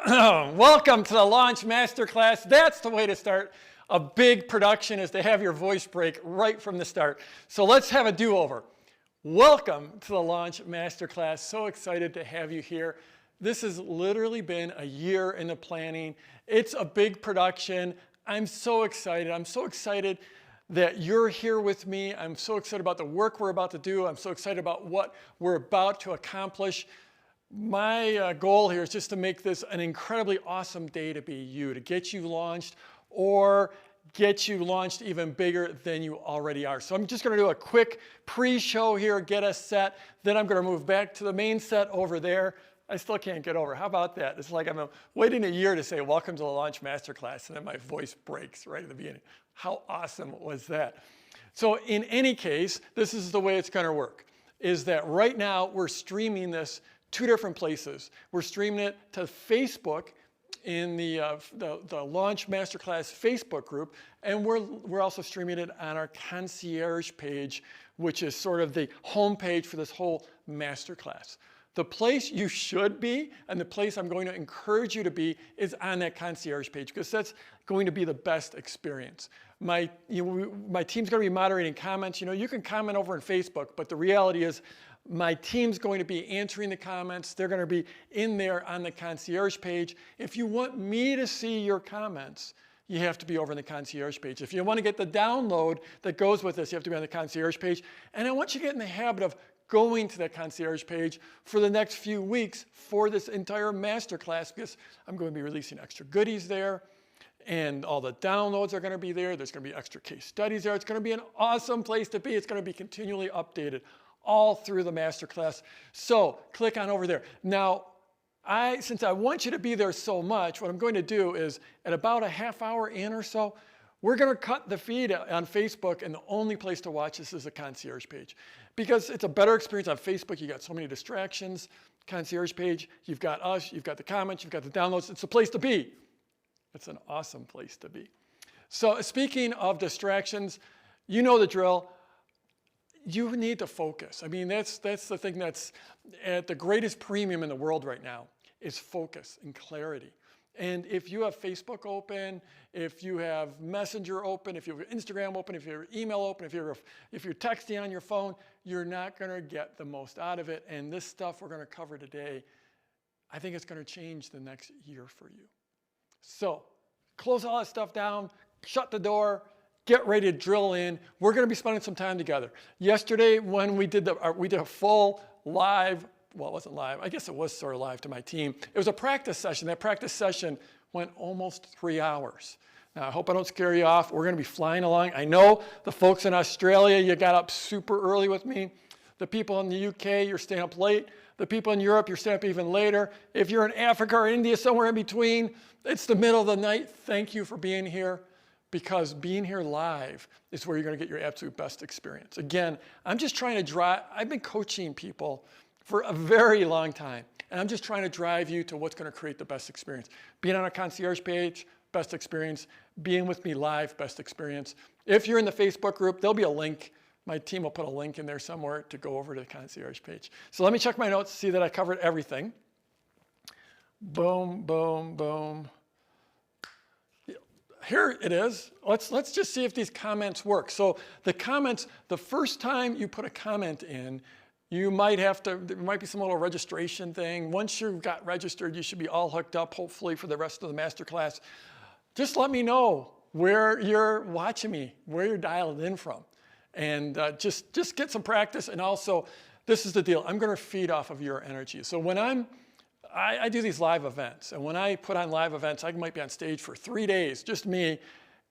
Welcome to the Launch Masterclass. That's the way to start a big production, is to have your voice break right from the start. So let's have a do-over. Welcome to the Launch Masterclass. So excited to have you here. This has literally been a year in the planning. It's a big production. I'm so excited. I'm so excited that you're here with me. I'm so excited about the work we're about to do. I'm so excited about what we're about to accomplish. My goal here is just to make this an incredibly awesome day to be you, to get you launched or get you launched even bigger than you already are. So I'm just going to do a quick pre-show here, get us set. Then I'm going to move back to the main set over there. I still can't get over. How about that? It's like I'm waiting a year to say, welcome to the Launch Masterclass, and then my voice breaks right at the beginning. How awesome was that? So in any case, this is the way it's going to work, is that right now we're streaming this two different places. We're streaming it to Facebook in the Launch Masterclass Facebook group, and we're also streaming it on our concierge page, which is sort of the home page for this whole masterclass. The place you should be, and the place I'm going to encourage you to be, is on that concierge page, because that's going to be the best experience. My team's going to be moderating comments. You can comment over on Facebook, but the reality is my team's going to be answering the comments. They're going to be in there on the concierge page. If you want me to see your comments, you have to be over on the concierge page. If you want to get the download that goes with this, you have to be on the concierge page. And I want you to get in the habit of going to that concierge page for the next few weeks for this entire masterclass, because I'm going to be releasing extra goodies there, and all the downloads are going to be there. There's going to be extra case studies there. It's going to be an awesome place to be. It's going to be continually updated all through the masterclass. So click on over there. Now, since I want you to be there so much, what I'm going to do is at about a half hour in or so, we're going to cut the feed on Facebook, and the only place to watch this is the concierge page, because it's a better experience on Facebook. You got so many distractions. Concierge page, you've got us, you've got the comments, you've got the downloads. It's a place to be. It's an awesome place to be. So speaking of distractions, you know the drill. You need to focus. I mean, that's the thing that's at the greatest premium in the world right now, is focus and clarity. And if you have Facebook open, if you have Messenger open, if you have Instagram open, if you have email open, if you're texting on your phone, you're not going to get the most out of it. And this stuff we're going to cover today, I think it's going to change the next year for you. So close all that stuff down, shut the door, get ready to drill in. We're going to be spending some time together. Yesterday, when we did a full live, well, it wasn't live. I guess it was sort of live to my team. It was a practice session. That practice session went almost 3 hours. Now, I hope I don't scare you off. We're going to be flying along. I know the folks in Australia, you got up super early with me. The people in the UK, you're staying up late. The people in Europe, you're staying up even later. If you're in Africa or India, somewhere in between, it's the middle of the night. Thank you for being here, because being here live is where you're going to get your absolute best experience. Again, I'm just trying to drive. I've been coaching people for a very long time, and I'm just trying to drive you to what's going to create the best experience. Being on a concierge page, best experience. Being with me live, best experience. If you're in the Facebook group, there'll be a link. My team will put a link in there somewhere to go over to the concierge page. So let me check my notes to see that I covered everything. Boom, boom, boom. Here it is. Let's just see if these comments work. So the comments, the first time you put a comment in, there might be some little registration thing. Once you've got registered, you should be all hooked up, hopefully, for the rest of the masterclass. Just let me know where you're watching me, where you're dialed in from. And just get some practice. And also, this is the deal. I'm going to feed off of your energy. So when I do these live events, and when I put on live events, I might be on stage for 3 days, just me,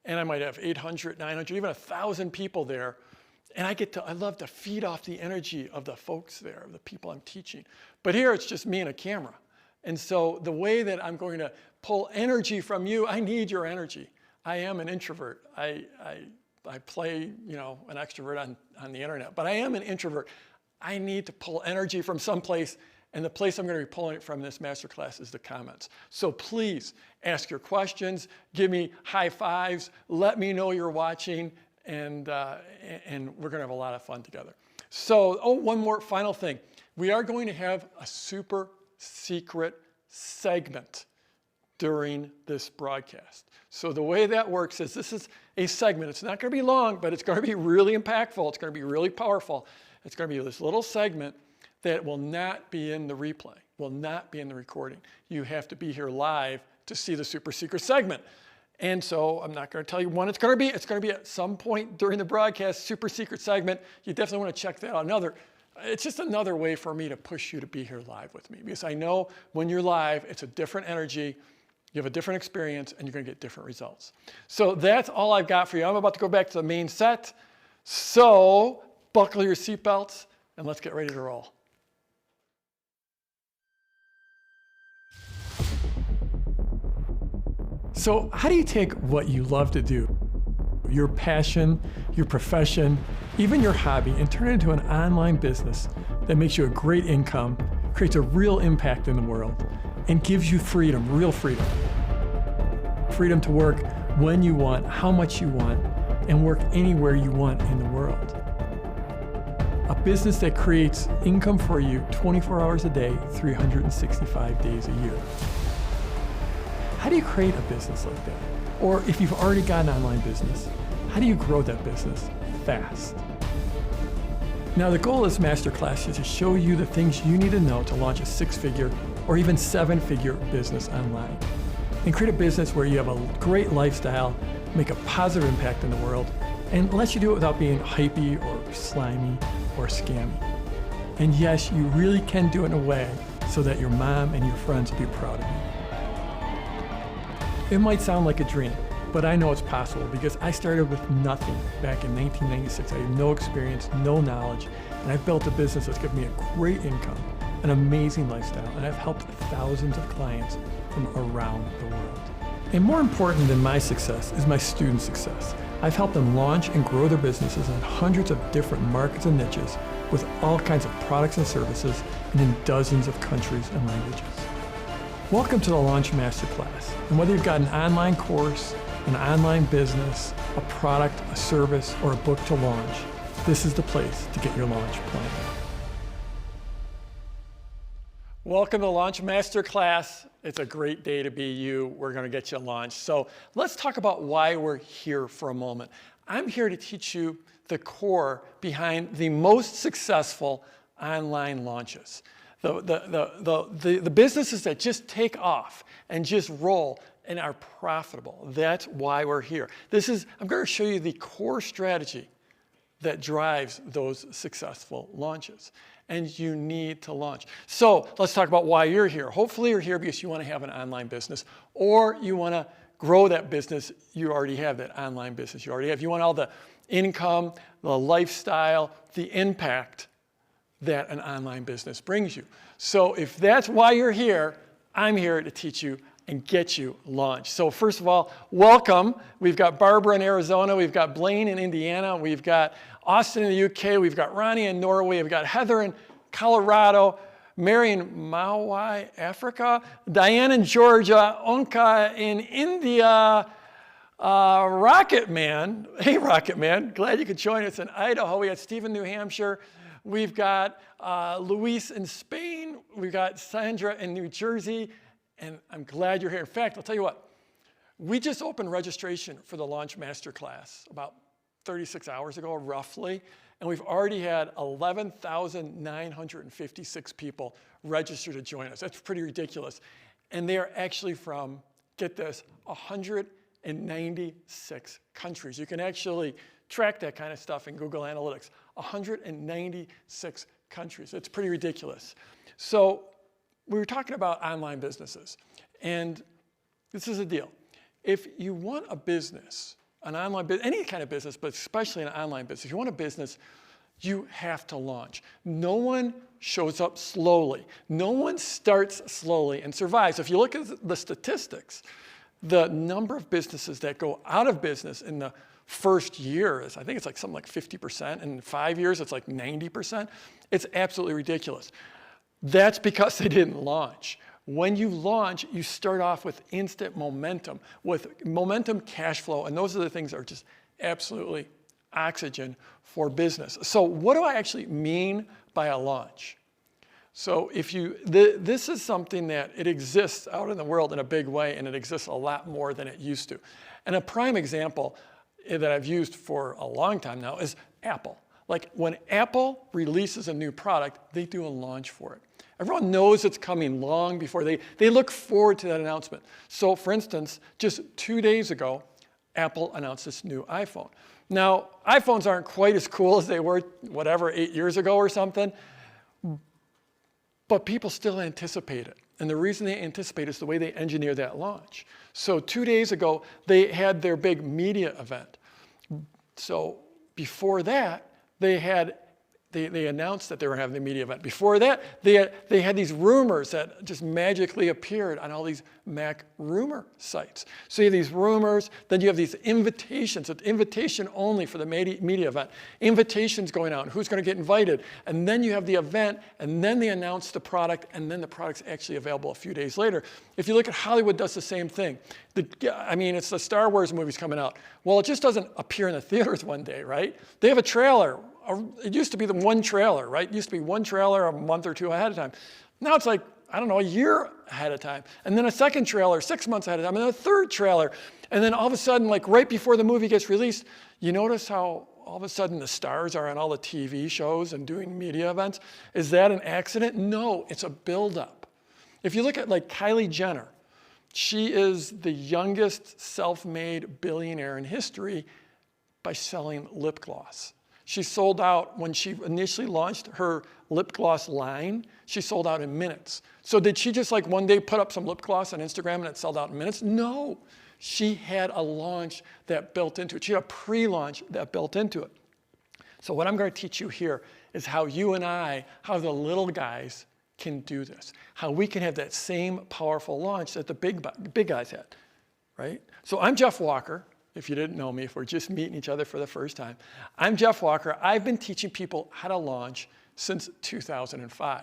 and I might have 800, 900, even 1,000 people there. And I love to feed off the energy of the folks there, the people I'm teaching. But here it's just me and a camera. And so the way that I'm going to pull energy from you, I need your energy. I am an introvert. I play, an extrovert on the internet, but I am an introvert. I need to pull energy from someplace, and the place I'm going to be pulling it from in this masterclass is the comments. So please ask your questions, give me high fives, let me know you're watching, and we're going to have a lot of fun together. So, one more final thing. We are going to have a super secret segment during this broadcast. So the way that works is this is a segment. It's not going to be long, but it's going to be really impactful. It's going to be really powerful. It's going to be this little segment that will not be in the replay, will not be in the recording. You have to be here live to see the super secret segment. And so I'm not going to tell you when it's going to be. It's going to be at some point during the broadcast, super secret segment. You definitely want to check that out. It's just another way for me to push you to be here live with me, because I know when you're live, it's a different energy. You have a different experience, and you're going to get different results. So that's all I've got for you. I'm about to go back to the main set. So buckle your seatbelts, and let's get ready to roll. So how do you take what you love to do, your passion, your profession, even your hobby, and turn it into an online business that makes you a great income, creates a real impact in the world, and gives you freedom, real freedom? Freedom to work when you want, how much you want, and work anywhere you want in the world. A business that creates income for you 24 hours a day, 365 days a year. How do you create a business like that? Or if you've already got an online business, how do you grow that business fast? Now, the goal of this masterclass is to show you the things you need to know to launch a 6-figure or even 7-figure business online, and create a business where you have a great lifestyle, make a positive impact in the world, and let you do it without being hypey or slimy or scammy. And yes, you really can do it in a way so that your mom and your friends will be proud of you. It might sound like a dream, but I know it's possible because I started with nothing back in 1996. I had no experience, no knowledge, and I've built a business that's given me a great income, an amazing lifestyle, and I've helped thousands of clients from around the world. And more important than my success is my students' success. I've helped them launch and grow their businesses in hundreds of different markets and niches with all kinds of products and services and in dozens of countries and languages. Welcome to the Launch Masterclass. And whether you've got an online course, an online business, a product, a service, or a book to launch, this is the place to get your launch plan. Welcome to the Launch Masterclass. It's a great day to be you. We're going to get you launched. So let's talk about why we're here for a moment. I'm here to teach you the core behind the most successful online launches. The businesses that just take off and just roll and are profitable. That's why we're here. I'm going to show you the core strategy that drives those successful launches. And you need to launch. So let's talk about why you're here. Hopefully you're here because you want to have an online business, or you want to grow that business. You already have that online business. You already have. You want all the income, the lifestyle, the impact that an online business brings you. So if that's why you're here, I'm here to teach you and get you launched. So first of all, welcome. We've got Barbara in Arizona. We've got Blaine in Indiana. We've got Austin in the UK. We've got Ronnie in Norway. We've got Heather in Colorado. Mary in Maui, Africa. Diane in Georgia. Onka in India. Rocket Man. Hey, Rocket Man. Glad you could join us in Idaho. We got Steve in New Hampshire. We've got Luis in Spain. We've got Sandra in New Jersey. And I'm glad you're here. In fact, I'll tell you what. We just opened registration for the Launch Masterclass about 36 hours ago, roughly. And we've already had 11,956 people register to join us. That's pretty ridiculous. And they are actually from, get this, 196 countries. You can actually track that kind of stuff in Google Analytics. 196 countries. It's pretty ridiculous. So we were talking about online businesses. And this is the deal. If you want a business, an online business, any kind of business, but especially an online business, if you want a business, you have to launch. No one shows up slowly. No one starts slowly and survives. If you look at the statistics, the number of businesses that go out of business in the first year is, I think it's like something like 50%. In 5 years, it's like 90%. It's absolutely ridiculous. That's because they didn't launch. When you launch, you start off with instant momentum, with momentum cash flow, and those are the things that are just absolutely oxygen for business. So what do I actually mean by a launch? So this is something that it exists out in the world in a big way, and it exists a lot more than it used to. And a prime example that I've used for a long time now is Apple. Like when Apple releases a new product, they do a launch for it. Everyone knows it's coming long before they look forward to that announcement. So for instance, just 2 days ago, Apple announced this new iPhone. Now, iPhones aren't quite as cool as they were, 8 years ago or something, but people still anticipate it. And the reason they anticipate is the way they engineer that launch. So 2 days ago, they had their big media event. So before that, they announced that they were having the media event. Before that, they had these rumors that just magically appeared on all these Mac rumor sites. So you have these rumors, then you have these invitations. It's invitation only for the media event. Invitations going out, who's going to get invited. And then you have the event, and then they announce the product, and then the product's actually available a few days later. If you look at Hollywood, does the same thing. It's the Star Wars movies coming out. Well, it just doesn't appear in the theaters one day, right? They have a trailer. It used to be the one trailer, right? It used to be one trailer a month or two ahead of time. Now it's like, a year ahead of time. And then a second trailer 6 months ahead of time. And then a third trailer. And then all of a sudden, like right before the movie gets released, you notice how all of a sudden the stars are on all the TV shows and doing media events? Is that an accident? No, it's a buildup. If you look at like Kylie Jenner, she is the youngest self-made billionaire in history by selling lip gloss. She sold out, when she initially launched her lip gloss line, she sold out in minutes. So did she just like one day put up some lip gloss on Instagram and it sold out in minutes? No. She had a launch that built into it. She had a pre-launch that built into it. So what I'm going to teach you here is how you and I, how the little guys can do this. How we can have that same powerful launch that the big guys had, right? So I'm Jeff Walker. If you didn't know me, if we're just meeting each other for the first time. I'm Jeff Walker. I've been teaching people how to launch since 2005.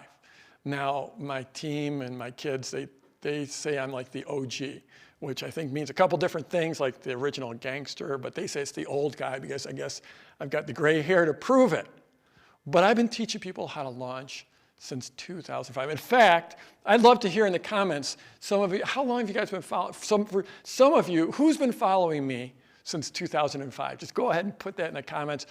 Now, my team and my kids, they say I'm like the OG, which I think means a couple different things, like the original gangster, but they say it's the old guy because I guess I've got the gray hair to prove it. But I've been teaching people how to launch since 2005. In fact, I'd love to hear in the comments, some of you, how long have you guys been following? For some of you, who's been following me since 2005? Just go ahead and put that in the comments.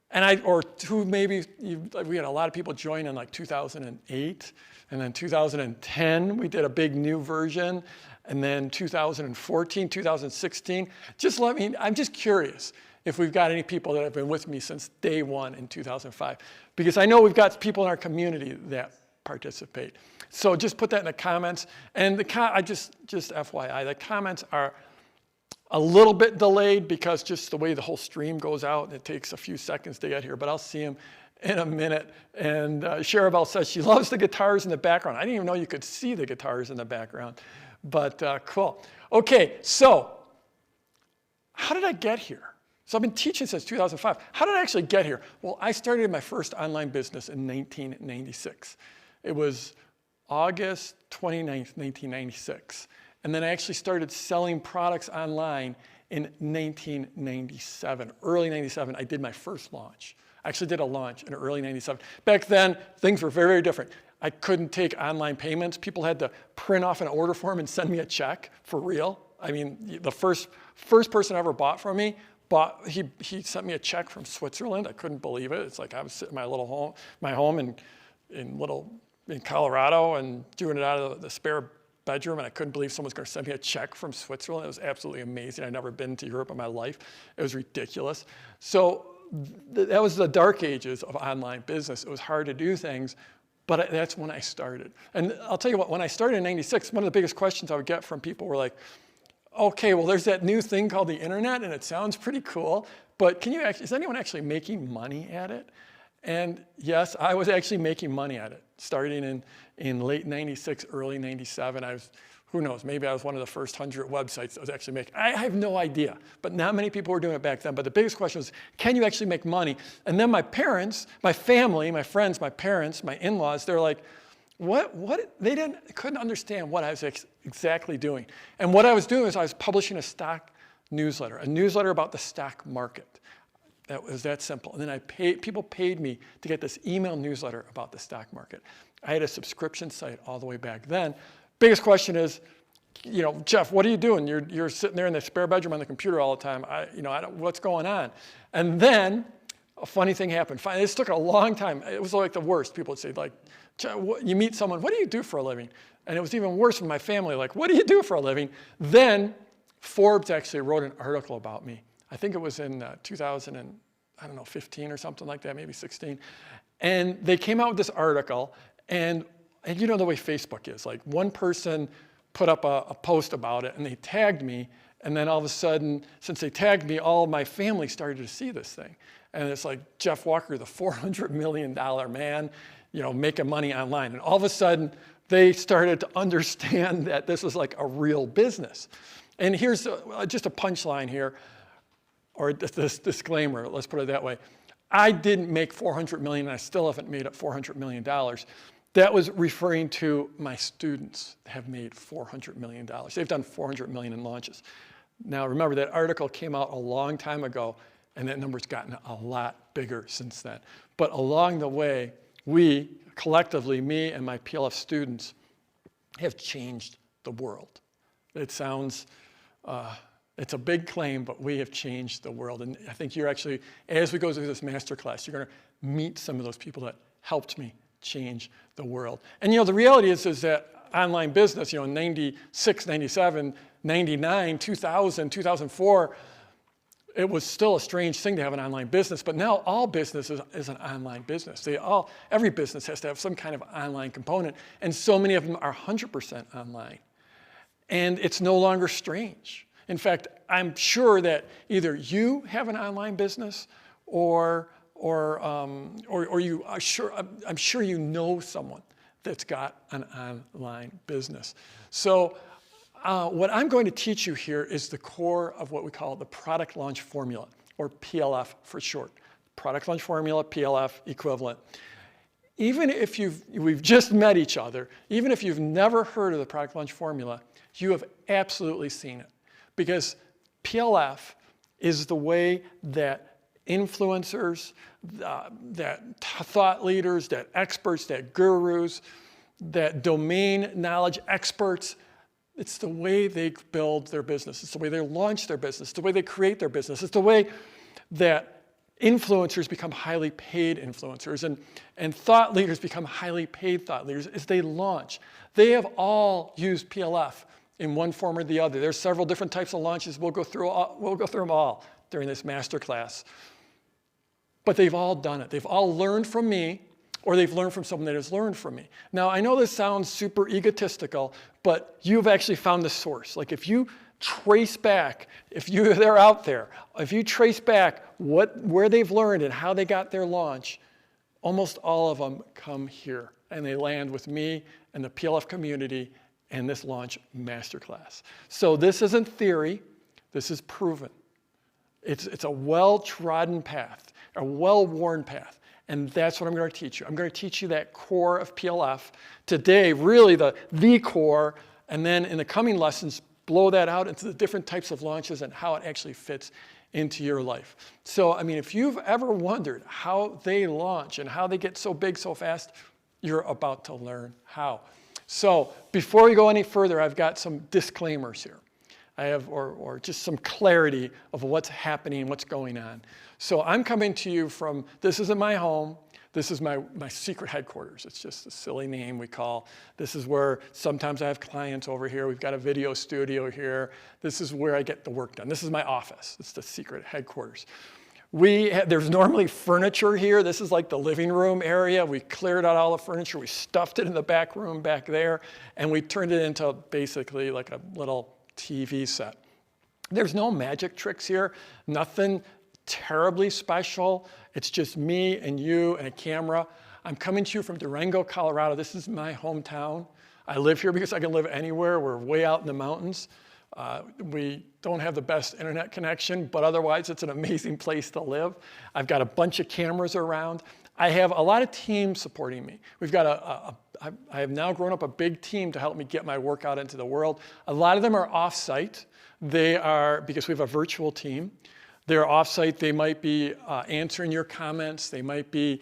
And or who maybe, we had a lot of people join in like 2008, and then 2010, we did a big new version, and then 2014, 2016. Just let me, I'm just curious if we've got any people that have been with me since day one in 2005. Because I know we've got people in our community that participate. So just put that in the comments. And just FYI, the comments are a little bit delayed because just the way the whole stream goes out, it takes a few seconds to get here, but I'll see them in a minute. And Cherabelle says she loves the guitars in the background. I didn't even know you could see the guitars in the background, but cool. Okay, so how did I get here? So I've been teaching since 2005. How did I actually get here? Well, I started my first online business in 1996. It was August 29th, 1996. And then I actually started selling products online in 1997. Early 97, I did my first launch. I actually did a launch in early 97. Back then, things were very, very different. I couldn't take online payments. People had to print off an order form and send me a check for real. I mean, the first person ever bought from me, he sent me a check from Switzerland. I couldn't believe it. It's like I was sitting in my home in Colorado and doing it out of the spare bedroom, and I couldn't believe someone was going to send me a check from Switzerland. It was absolutely amazing. I'd never been to Europe in my life. It was ridiculous. So that was the dark ages of online business. It was hard to do things, but that's when I started. And I'll tell you what, when I started in 96, one of the biggest questions I would get from people were like, okay, well, there's that new thing called the internet, and it sounds pretty cool, but is anyone actually making money at it? And yes, I was actually making money at it, starting in late 96, early 97. Who knows, maybe I was one of the first 100 websites that was actually making. I have no idea, but not many people were doing it back then. But the biggest question was, can you actually make money? And then my parents, my family, my friends, my parents, my in-laws, they're like, what? They couldn't understand what I was exactly doing. And what I was doing is I was publishing a stock newsletter about the stock market. That was that simple. And then people paid me to get this email newsletter about the stock market. I had a subscription site all the way back then. Biggest question is, Jeff, what are you doing? You're sitting there in the spare bedroom on the computer all the time. What's going on? And then a funny thing happened. This took a long time. It was like the worst. People would say, like, you meet someone, what do you do for a living? And it was even worse with my family, like, what do you do for a living? Then Forbes actually wrote an article about me. I think it was in 2015 or something like that, maybe 16. And they came out with this article, and you know the way Facebook is. Like, one person put up a post about it, and they tagged me, and then all of a sudden, since they tagged me, all of my family started to see this thing. And it's like, Jeff Walker, the $400 million man, making money online. And all of a sudden, they started to understand that this was like a real business. And here's just a punchline here. Or this disclaimer, let's put it that way. I didn't make $400 million, and I still haven't made up $400 million. That was referring to my students have made $400 million. They've done $400 million in launches. Now remember, that article came out a long time ago, and that number's gotten a lot bigger since then. But along the way, we, collectively, me and my PLF students, have changed the world. It sounds... it's a big claim, but we have changed the world. And I think you're actually, as we go through this masterclass, you're going to meet some of those people that helped me change the world. And the reality is that online business, in 96, 97, 99, 2000, 2004, it was still a strange thing to have an online business, but now all business is an online business. Every business has to have some kind of online component, and so many of them are 100% online. And it's no longer strange. In fact, I'm sure that either you have an online business or you are sure, I'm sure you know someone that's got an online business. So what I'm going to teach you here is the core of what we call the product launch formula, or PLF for short. Product launch formula, PLF equivalent. Even if we've just met each other, even if you've never heard of the product launch formula, you have absolutely seen it. Because PLF is the way that influencers, that thought leaders, that experts, that gurus, that domain knowledge experts, it's the way they build their business. It's the way they launch their business. It's the way they create their business. It's the way that influencers become highly paid influencers and thought leaders become highly paid thought leaders as they launch. They have all used PLF in one form or the other. There's several different types of launches. We'll go through them all during this masterclass. But they've all done it. They've all learned from me, or they've learned from someone that has learned from me. Now, I know this sounds super egotistical, but you've actually found the source. Like, if you trace back, they're out there, if you trace back where they've learned and how they got their launch, almost all of them come here, and they land with me and the PLF community and this launch masterclass. So this isn't theory, this is proven. It's a well-trodden path, a well-worn path, and that's what I'm going to teach you. I'm going to teach you that core of PLF today, really the core, and then in the coming lessons, blow that out into the different types of launches and how it actually fits into your life. So, if you've ever wondered how they launch and how they get so big so fast, you're about to learn how. So before we go any further, I've got some disclaimers here. I have, or just some clarity of what's happening, what's going on. So I'm coming to you from, this isn't my home, this is my secret headquarters. It's just a silly name we call. This is where sometimes I have clients over here. We've got a video studio here. This is where I get the work done. This is my office. It's the secret headquarters. There's normally furniture here. This is like the living room area. We cleared out all the furniture. We stuffed it in the back room back there, and we turned it into basically like a little TV set. There's no magic tricks here, nothing terribly special. It's just me and you and a camera. I'm coming to you from Durango, Colorado. This is my hometown. I live here because I can live anywhere. We're way out in the mountains. We don't have the best internet connection, but otherwise it's an amazing place to live. I've got a bunch of cameras around. I have a lot of teams supporting me. We've got I have now grown up a big team to help me get my work out into the world. A lot of them are off-site. They are, because we have a virtual team. They're offsite. They might be answering your comments. They might be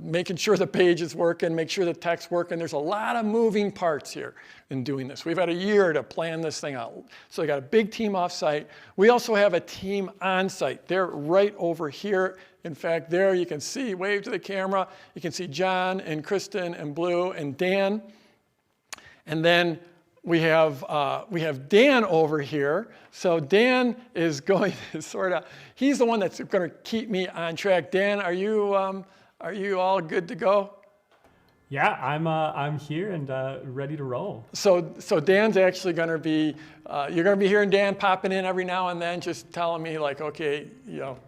making sure the page is working, make sure the text's working. There's a lot of moving parts here in doing this. We've had a year to plan this thing out. So we got a big team offsite. We also have a team on-site. They're right over here. In fact, there you can see, wave to the camera, you can see John and Kristen and Blue and Dan. And then we have Dan over here. So Dan is going to he's the one that's going to keep me on track. Dan, are you all good to go? Yeah, I'm here and ready to roll. So Dan's actually going to be, you're going to be hearing Dan popping in every now and then, just telling me like, okay,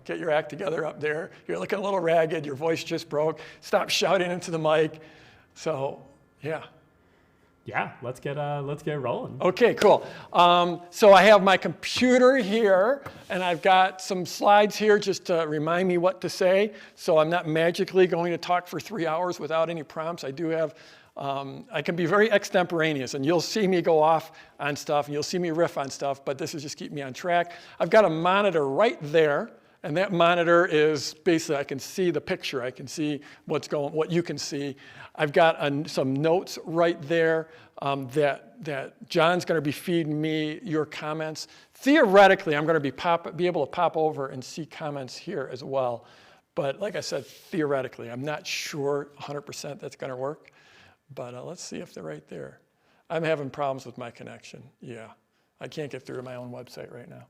get your act together up there. You're looking a little ragged. Your voice just broke. Stop shouting into the mic. So yeah. Yeah, let's get rolling. Okay, cool. So I have my computer here, and I've got some slides here just to remind me what to say. So I'm not magically going to talk for 3 hours without any prompts. I do have, I can be very extemporaneous, and you'll see me go off on stuff, and you'll see me riff on stuff, but this is just keep me on track. I've got a monitor right there, and that monitor is basically, I can see the picture. I can see what you can see. I've got some notes right there that John's going to be feeding me your comments. Theoretically, I'm going to be able to pop over and see comments here as well. But like I said, theoretically, I'm not sure 100% that's going to work. But let's see if they're right there. I'm having problems with my connection. Yeah, I can't get through to my own website right now.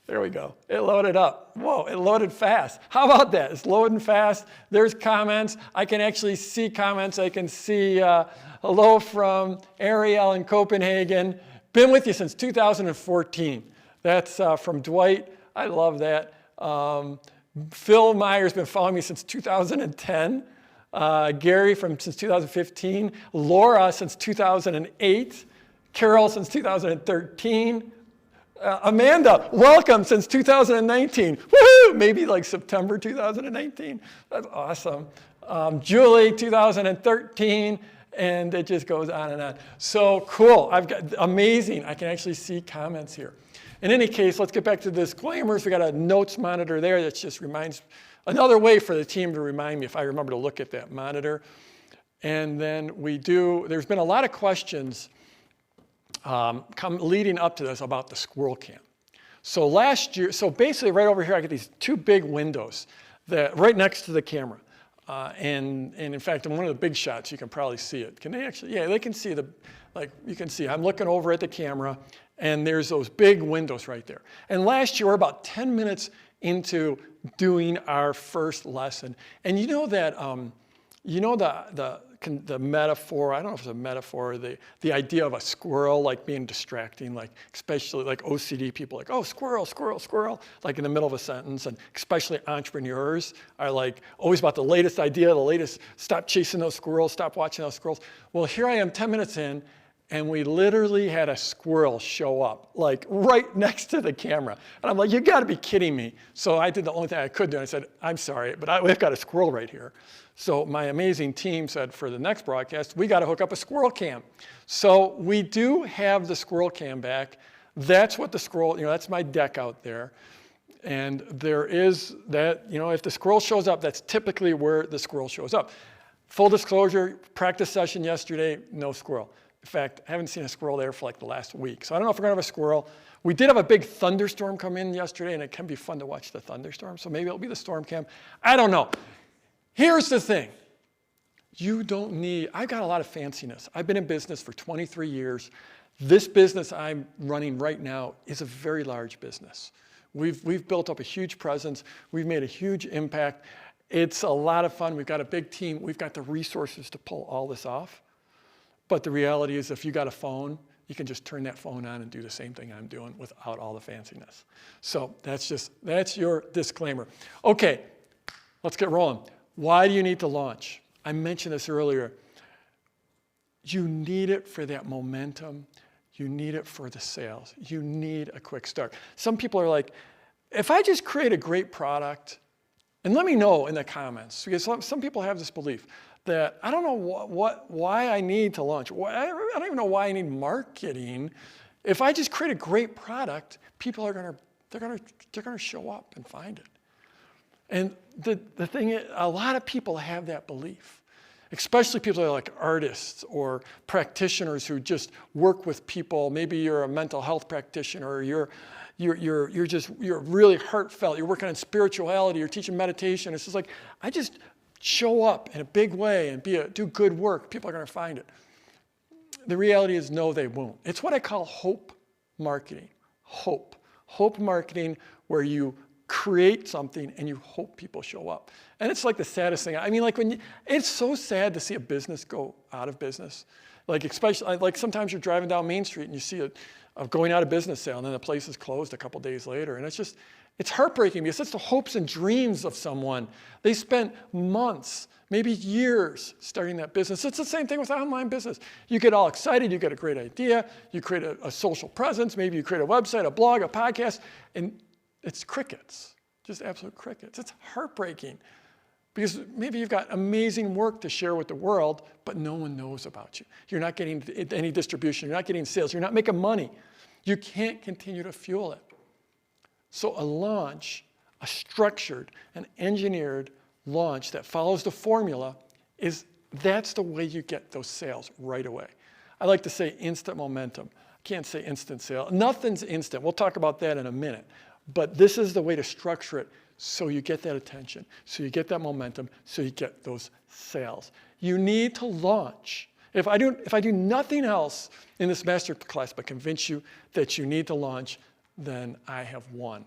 There we go. It loaded up. Whoa, it loaded fast. How about that? It's loading fast. There's comments. I can actually see comments. I can see hello from Ariel in Copenhagen. Been with you since 2014. That's from Dwight. I love that. Phil Meyer's been following me since 2010. Gary since 2015. Laura since 2008. Carol since 2013. Amanda, welcome since 2019. Woohoo! Maybe like September 2019. That's awesome. Julie, 2013, and it just goes on and on. So cool. I've got amazing. I can actually see comments here. In any case, let's get back to the disclaimers. We got a notes monitor there that just reminds, another way for the team to remind me if I remember to look at that monitor. And then there's been a lot of questions leading up to this about the squirrel cam. So last year, so basically right over here, I get these two big windows that right next to the camera. And in fact, in one of the big shots, you can probably see it. Can they actually? Yeah, they can see you can see, I'm looking over at the camera, and there's those big windows right there. And last year, we're about 10 minutes into doing our first lesson. And you know that, the metaphor, I don't know if it's a metaphor, the idea of a squirrel like being distracting, like especially like OCD people like, oh, squirrel, squirrel, squirrel, like in the middle of a sentence, and especially entrepreneurs are like always about the latest idea, the latest, stop chasing those squirrels, stop watching those squirrels. Well, here I am 10 minutes in, and we literally had a squirrel show up, like right next to the camera. And I'm like, you gotta be kidding me. So I did the only thing I could do, and I said, I'm sorry, but we've got a squirrel right here. So my amazing team said for the next broadcast, we got to hook up a squirrel cam. So we do have the squirrel cam back. That's what the squirrel, that's my deck out there. And there is that, if the squirrel shows up, that's typically where the squirrel shows up. Full disclosure, practice session yesterday, no squirrel. In fact, I haven't seen a squirrel there for like the last week. So I don't know if we're going to have a squirrel. We did have a big thunderstorm come in yesterday, and it can be fun to watch the thunderstorm. So maybe it'll be the storm cam. I don't know. Here's the thing. I've got a lot of fanciness. I've been in business for 23 years. This business I'm running right now is a very large business. We've built up a huge presence. We've made a huge impact. It's a lot of fun. We've got a big team. We've got the resources to pull all this off. But the reality is if you got a phone, you can just turn that phone on and do the same thing I'm doing without all the fanciness. So that's your disclaimer. Okay, let's get rolling. Why do you need to launch? I mentioned this earlier. You need it for that momentum. You need it for the sales. You need a quick start. Some people are like, if I just create a great product, and let me know in the comments, because some people have this belief that I don't know why I need to launch. I don't even know why I need marketing. If I just create a great product, people are gonna show up and find it. And the thing is, a lot of people have that belief, especially people that are like artists or practitioners who just work with people. Maybe you're a mental health practitioner, or you're really heartfelt. You're working on spirituality. You're teaching meditation. It's just like, I just show up in a big way and do good work. People are going to find it. The reality is, no, they won't. It's what I call hope marketing. Hope marketing, where you create something and you hope people show up. And it's like the saddest thing. I mean, like it's so sad to see a business go out of business. Like especially, like sometimes you're driving down Main Street and you see a going out of business sale, and then the place is closed a couple days later. And it's heartbreaking, because it's the hopes and dreams of someone. They spent months, maybe years, starting that business. It's the same thing with online business. You get all excited, you get a great idea, you create a social presence, maybe you create a website, a blog, a podcast, and it's crickets, just absolute crickets. It's heartbreaking, because maybe you've got amazing work to share with the world, but no one knows about you. You're not getting any distribution, you're not getting sales, you're not making money. You can't continue to fuel it. So a launch, a structured and engineered launch that follows the formula, that's the way you get those sales right away. I like to say instant momentum. I can't say instant sale. Nothing's instant. We'll talk about that in a minute. But this is the way to structure it, so you get that attention, so you get that momentum, so you get those sales. You need to launch. If I do nothing else in this masterclass but convince you that you need to launch, then I have won.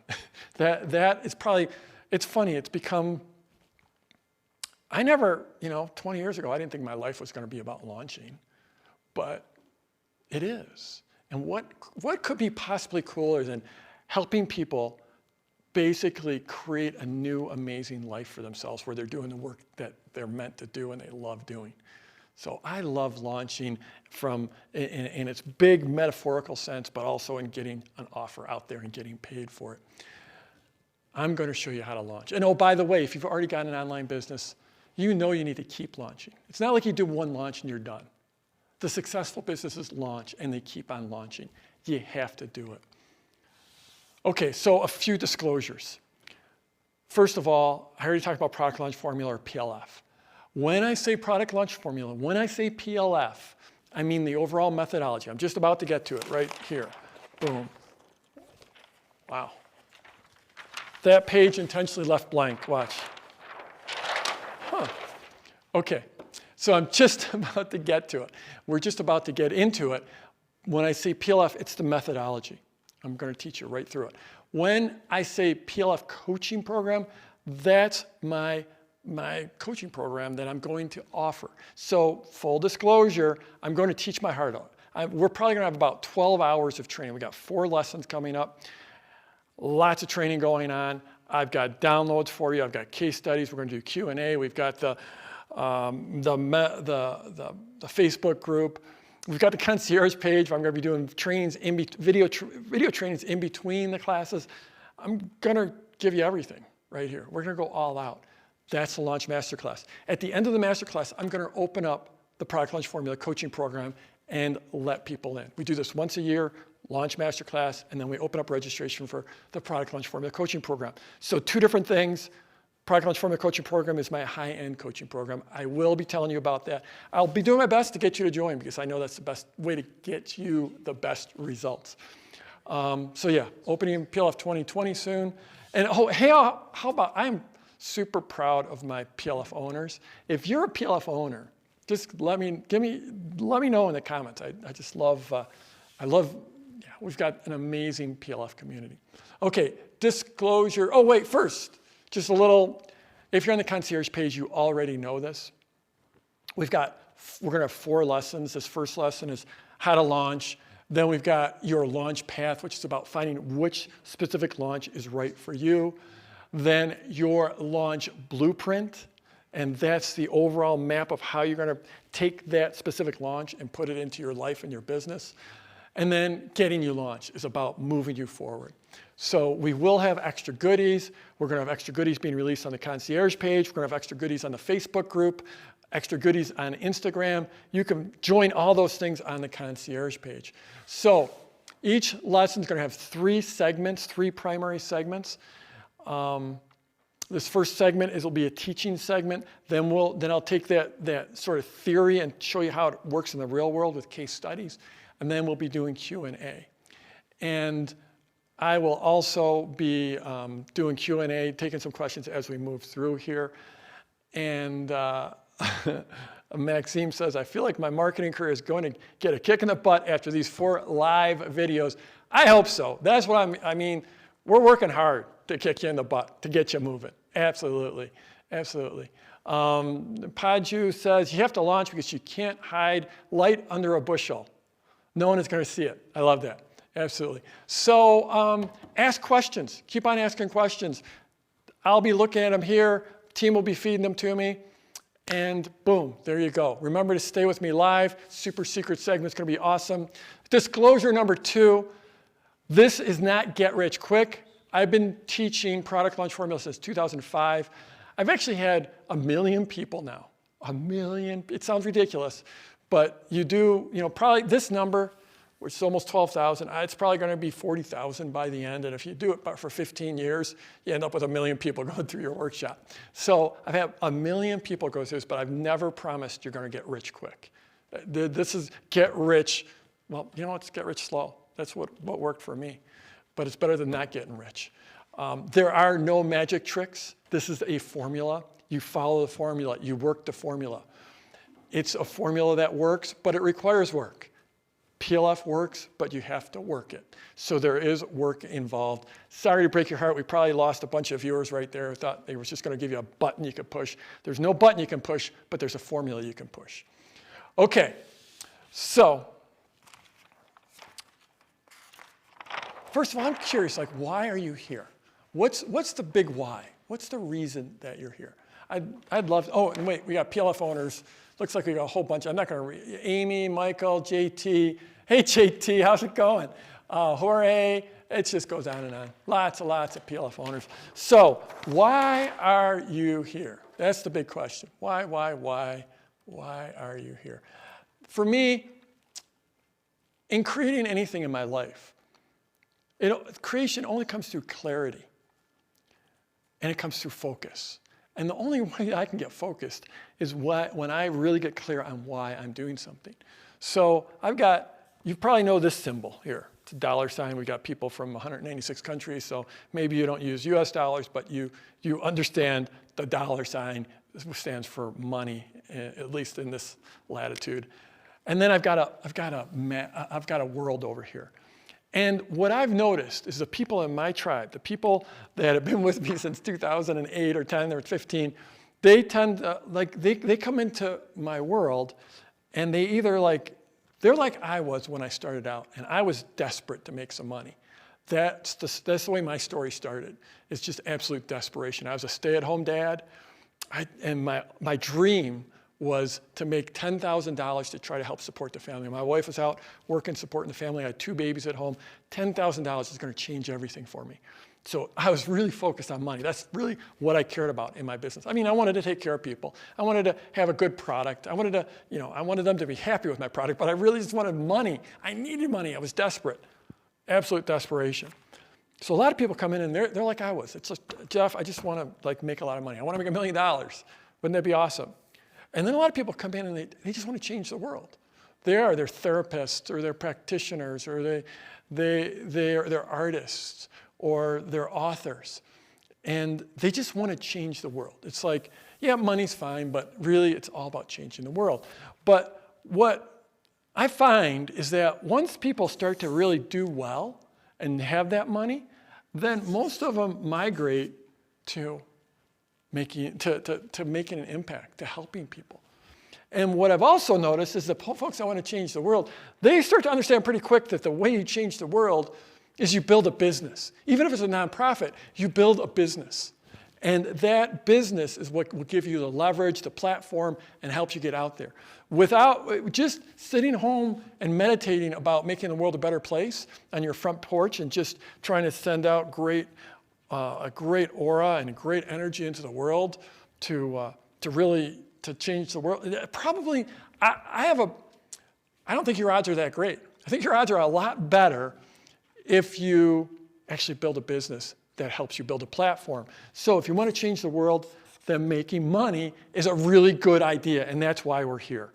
That is probably, it's funny, it's become, I never, 20 years ago, I didn't think my life was going to be about launching, but it is. And what could be possibly cooler than helping people basically create a new, amazing life for themselves, where they're doing the work that they're meant to do and they love doing. So I love launching in its big metaphorical sense, but also in getting an offer out there and getting paid for it. I'm going to show you how to launch. And oh, by the way, if you've already got an online business, you know you need to keep launching. It's not like you do one launch and you're done. The successful businesses launch and they keep on launching. You have to do it. Okay, so a few disclosures. First of all, I already talked about product launch formula, or PLF. When I say product launch formula, when I say PLF, I mean the overall methodology. I'm just about to get to it right here. Boom. Wow. That page intentionally left blank. Watch. Huh. Okay, so I'm just about to get to it. We're just about to get into it. When I say PLF, it's the methodology. I'm going to teach you right through it. When I say PLF coaching program, that's my coaching program that I'm going to offer. So full disclosure, I'm going to teach my heart out. We're probably going to have about 12 hours of training. We got 4 lessons coming up, lots of training going on. I've got downloads for you. I've got case studies. We're going to do Q&A. We've got the Facebook group. We've got the concierge page where I'm going to be doing trainings, video trainings in between the classes. I'm going to give you everything right here. We're going to go all out. That's the Launch Masterclass. At the end of the Masterclass, I'm going to open up the Product Launch Formula coaching program and let people in. We do this once a year, Launch Masterclass, and then we open up registration for the Product Launch Formula coaching program. So 2 different things. Product Launch Formula coaching program is my high-end coaching program. I will be telling you about that. I'll be doing my best to get you to join, because I know that's the best way to get you the best results. So yeah, opening PLF 2020 soon. And oh, hey, how about, I'm super proud of my PLF owners. If you're a PLF owner, just let me know in the comments. I just love, we've got an amazing PLF community. Okay, disclosure. Oh wait, first, just a little, if you're on the concierge page, you already know this. We're going to have 4 lessons. This first lesson is how to launch. Then we've got your launch path, which is about finding which specific launch is right for you. Then your launch blueprint, and that's the overall map of how you're going to take that specific launch and put it into your life and your business. And then getting you launched is about moving you forward. So we will have extra goodies. We're going to have extra goodies being released on the concierge page. We're going to have extra goodies on the Facebook group, extra goodies on Instagram. You can join all those things on the concierge page. So Each lesson is going to have 3 segments, 3 primary segments. This first segment will be a teaching segment. Then I'll take that sort of theory and show you how it works in the real world with case studies. And then we'll be doing Q&A. And I will also be doing Q&A, taking some questions as we move through here. And Maxime says, I feel like my marketing career is going to get a kick in the butt after these 4 live videos. I hope so. That's what I mean, we're working hard to kick you in the butt, to get you moving. Absolutely, absolutely. Paju says, you have to launch because you can't hide light under a bushel. No one is going to see it. I love that. Absolutely. So ask questions. Keep on asking questions. I'll be looking at them here. Team will be feeding them to me. And boom, there you go. Remember to stay with me live. Super secret segment's going to be awesome. Disclosure number 2, this is not get rich quick. I've been teaching product launch formula since 2005. I've actually had 1 million people now. 1 million. It sounds ridiculous, but you do, probably this number, which is almost 12,000, it's probably going to be 40,000 by the end. And if you do it for 15 years, you end up with 1 million people going through your workshop. So I've had 1 million people go through this, but I've never promised you're going to get rich quick. This is get rich. Well, it's get rich slow. That's what worked for me. But it's better than not getting rich. There are no magic tricks. This is a formula. You follow the formula. You work the formula. It's a formula that works, but it requires work. PLF works, but you have to work it. So there is work involved. Sorry to break your heart. We probably lost a bunch of viewers right there who thought they were just going to give you a button you could push. There's no button you can push, but there's a formula you can push. Okay, so first of all, I'm curious, why are you here? What's the big why? What's the reason that you're here? I'd love, and wait, we got PLF owners. Looks like we got a whole bunch. I'm not going to read. Amy, Michael, JT. Hey, JT, how's it going? Jorge, it just goes on and on. Lots of PLF owners. So why are you here? That's the big question. Why are you here? For me, in creating anything in my life, creation only comes through clarity, and it comes through focus. And the only way I can get focused is when I really get clear on why I'm doing something. So you probably know this symbol here. It's a $. We got people from 196 countries, so maybe you don't use US dollars, but you understand the $. This stands for money, at least in this latitude. And then I've got a world over here. And what I've noticed is the people in my tribe, the people that have been with me since 2008 or 10 or 15, they tend to, they come into my world and they either they're like I was when I started out, and I was desperate to make some money. That's the way my story started. It's just absolute desperation. I was a stay-at-home dad, and my dream was to make $10,000 to try to help support the family. My wife was out working, supporting the family. I had 2 babies at home. $10,000 is going to change everything for me. So I was really focused on money. That's really what I cared about in my business. I mean, I wanted to take care of people. I wanted to have a good product. I wanted them to be happy with my product, but I really just wanted money. I needed money. I was desperate, absolute desperation. So a lot of people come in and they're like I was. It's just, Jeff, I just want to make a lot of money. I want to make $1 million. Wouldn't that be awesome? And then a lot of people come in and they just want to change the world. They're therapists, or they're practitioners, or they're artists, or they're authors. And they just want to change the world. It's like, yeah, money's fine, but really it's all about changing the world. But what I find is that once people start to really do well and have that money, then most of them migrate to making an impact, to helping people. And what I've also noticed is the folks that want to change the world, they start to understand pretty quick that the way you change the world is you build a business. Even if it's a nonprofit, you build a business. And that business is what will give you the leverage, the platform, and help you get out there. Without just sitting home and meditating about making the world a better place on your front porch and just trying to send out a great aura and great energy into the world to change the world. I don't think your odds are that great. I think your odds are a lot better if you actually build a business that helps you build a platform. So if you want to change the world, then making money is a really good idea, and that's why we're here.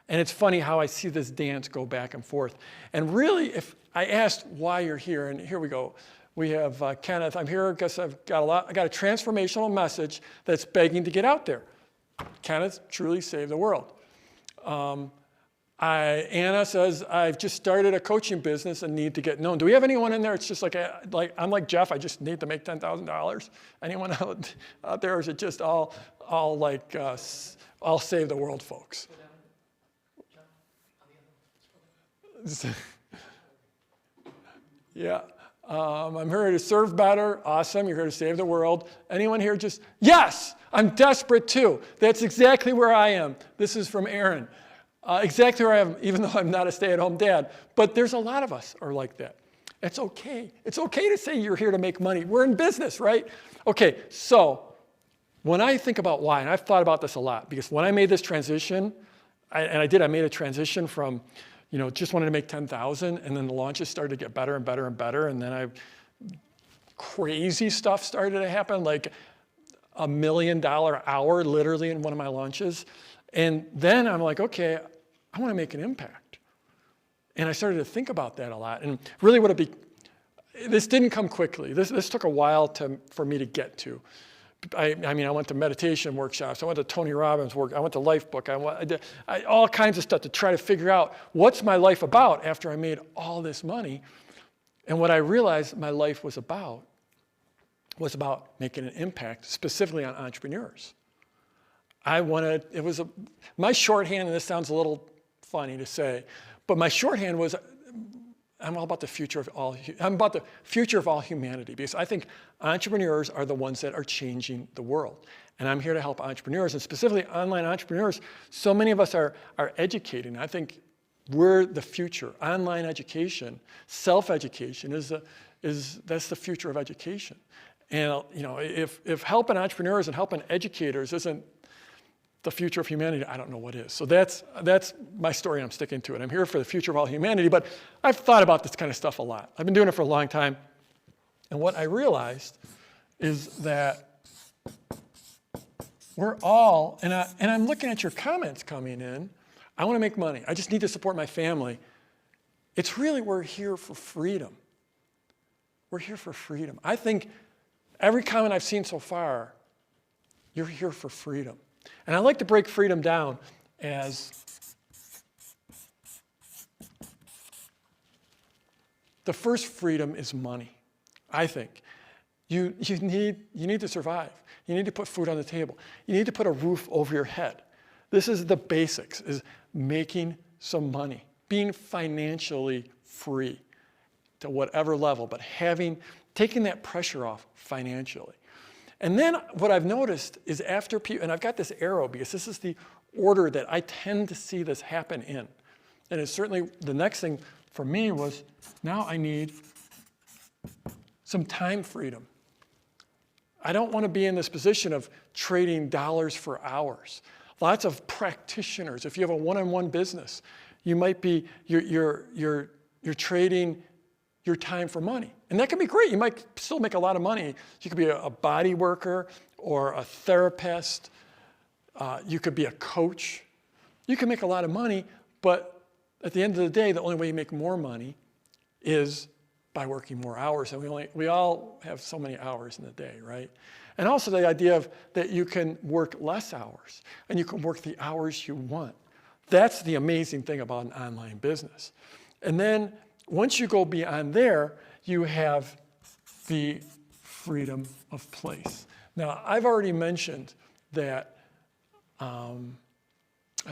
And it's funny how I see this dance go back and forth. And really, if I asked why you're here, and here we go. We have Kenneth. I'm here because I got a transformational message that's begging to get out there. Kenneth truly saved the world. Anna says, I've just started a coaching business and need to get known. Do we have anyone in there? It's just like I'm like Jeff, I just need to make $10,000. Anyone out there, or is it just all save the world folks? Yeah. I'm here to serve better. Awesome. You're here to save the world. Anyone here just, yes, I'm desperate too. That's exactly where I am. This is from Aaron. Exactly where I am, even though I'm not a stay-at-home dad. But there's a lot of us are like that. It's okay. It's okay to say you're here to make money. We're in business, right? Okay, so when I think about why, and I've thought about this a lot, because when I made this transition, I made a transition from, just wanted to make 10,000, and then the launches started to get better and better and better, and then crazy stuff started to happen, like $1 million hour, literally, in one of my launches. And then I'm like, okay, I want to make an impact. And I started to think about that a lot. And really this didn't come quickly. This took a while for me to get to. I went to meditation workshops. I went to Tony Robbins' work. I went to Lifebook. I did all kinds of stuff to try to figure out what's my life about after I made all this money. And what I realized my life was about making an impact, specifically on entrepreneurs. My shorthand, and this sounds a little funny to say, but my shorthand was, I'm about the future of all humanity, because I think entrepreneurs are the ones that are changing the world. And I'm here to help entrepreneurs, and specifically online entrepreneurs. So many of us are educating. I think we're the future. Online education, self-education that's the future of education. And if helping entrepreneurs and helping educators isn't the future of humanity, I don't know what is. So that's my story, and I'm sticking to it. I'm here for the future of all humanity, but I've thought about this kind of stuff a lot. I've been doing it for a long time, and what I realized is that we're all, and I'm looking at your comments coming in, I want to make money. I just need to support my family. It's really, we're here for freedom. We're here for freedom. I think every comment I've seen so far, you're here for freedom. And I like to break freedom down as the first freedom is money, I think. You need to survive. You need to put food on the table. You need to put a roof over your head. This is the basics, is making some money, being financially free to whatever level, but taking that pressure off financially. And then what I've noticed is after people, and I've got this arrow because this is the order that I tend to see this happen in. And it's certainly, the next thing for me was, now I need some time freedom. I don't want to be in this position of trading dollars for hours. Lots of practitioners, if you have a one-on-one business, you might be, you're trading your time for money. And that can be great. You might still make a lot of money. You could be a body worker or a therapist. You could be a coach. You can make a lot of money, but at the end of the day, the only way you make more money is by working more hours. And we all have so many hours in the day, right? And also the idea of that you can work less hours and you can work the hours you want. That's the amazing thing about an online business. And then once you go beyond there, you have the freedom of place. Now, I've already mentioned that I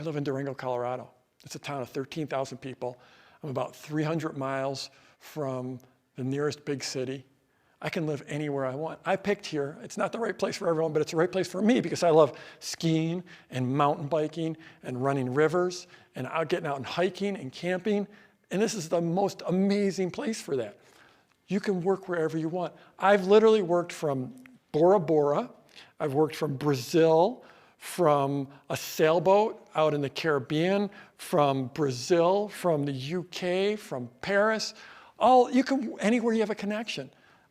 live in Durango, Colorado. It's a town of 13,000 people. I'm about 300 miles from the nearest big city. I can live anywhere I want. I picked here. It's not the right place for everyone, but it's the right place for me because I love skiing and mountain biking and running rivers and getting out and hiking and camping. And this is the most amazing place for that. You can work wherever you want. I've literally worked from Bora Bora. I've worked from Brazil, from a sailboat out in the Caribbean, from Brazil, from the UK, from Paris, You can, anywhere you have a connection.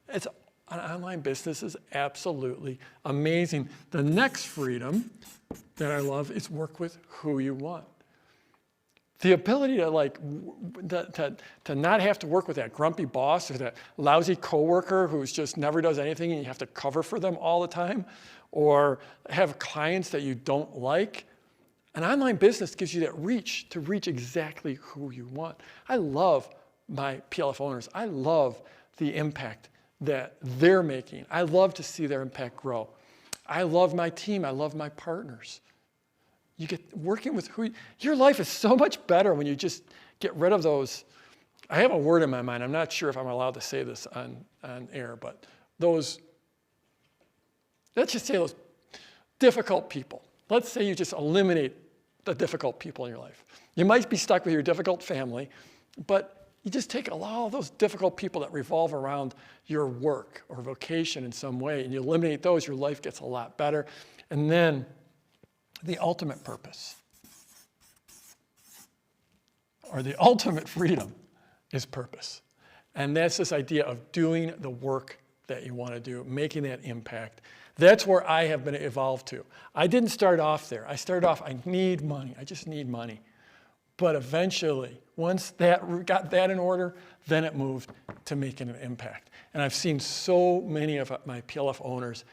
An online business is absolutely amazing. The next freedom that I love is work with who you want. The ability to not have to work with that grumpy boss or that lousy coworker who's just never does anything and you have to cover for them all the time, or have clients that you don't like. An online business gives you that reach to reach exactly who you want. I love my PLF owners. I love the impact that they're making. I love to see their impact grow. I love my team. I love my partners. You get working with your life is so much better when you just get rid of those. I have a word in my mind. I'm not sure if I'm allowed to say this on air, but let's just say those difficult people. Let's say you just eliminate the difficult people in your life. You might be stuck with your difficult family, but you just take all those difficult people that revolve around your work or vocation in some way, and you eliminate those, your life gets a lot better. And then the ultimate purpose, or the ultimate freedom, is purpose. And that's this idea of doing the work that you want to do, making that impact. That's where I have been evolved to. I didn't start off there. I started off, I need money. I just need money. But eventually, once that got that in order, then it moved to making an impact. And I've seen so many of my PLF owners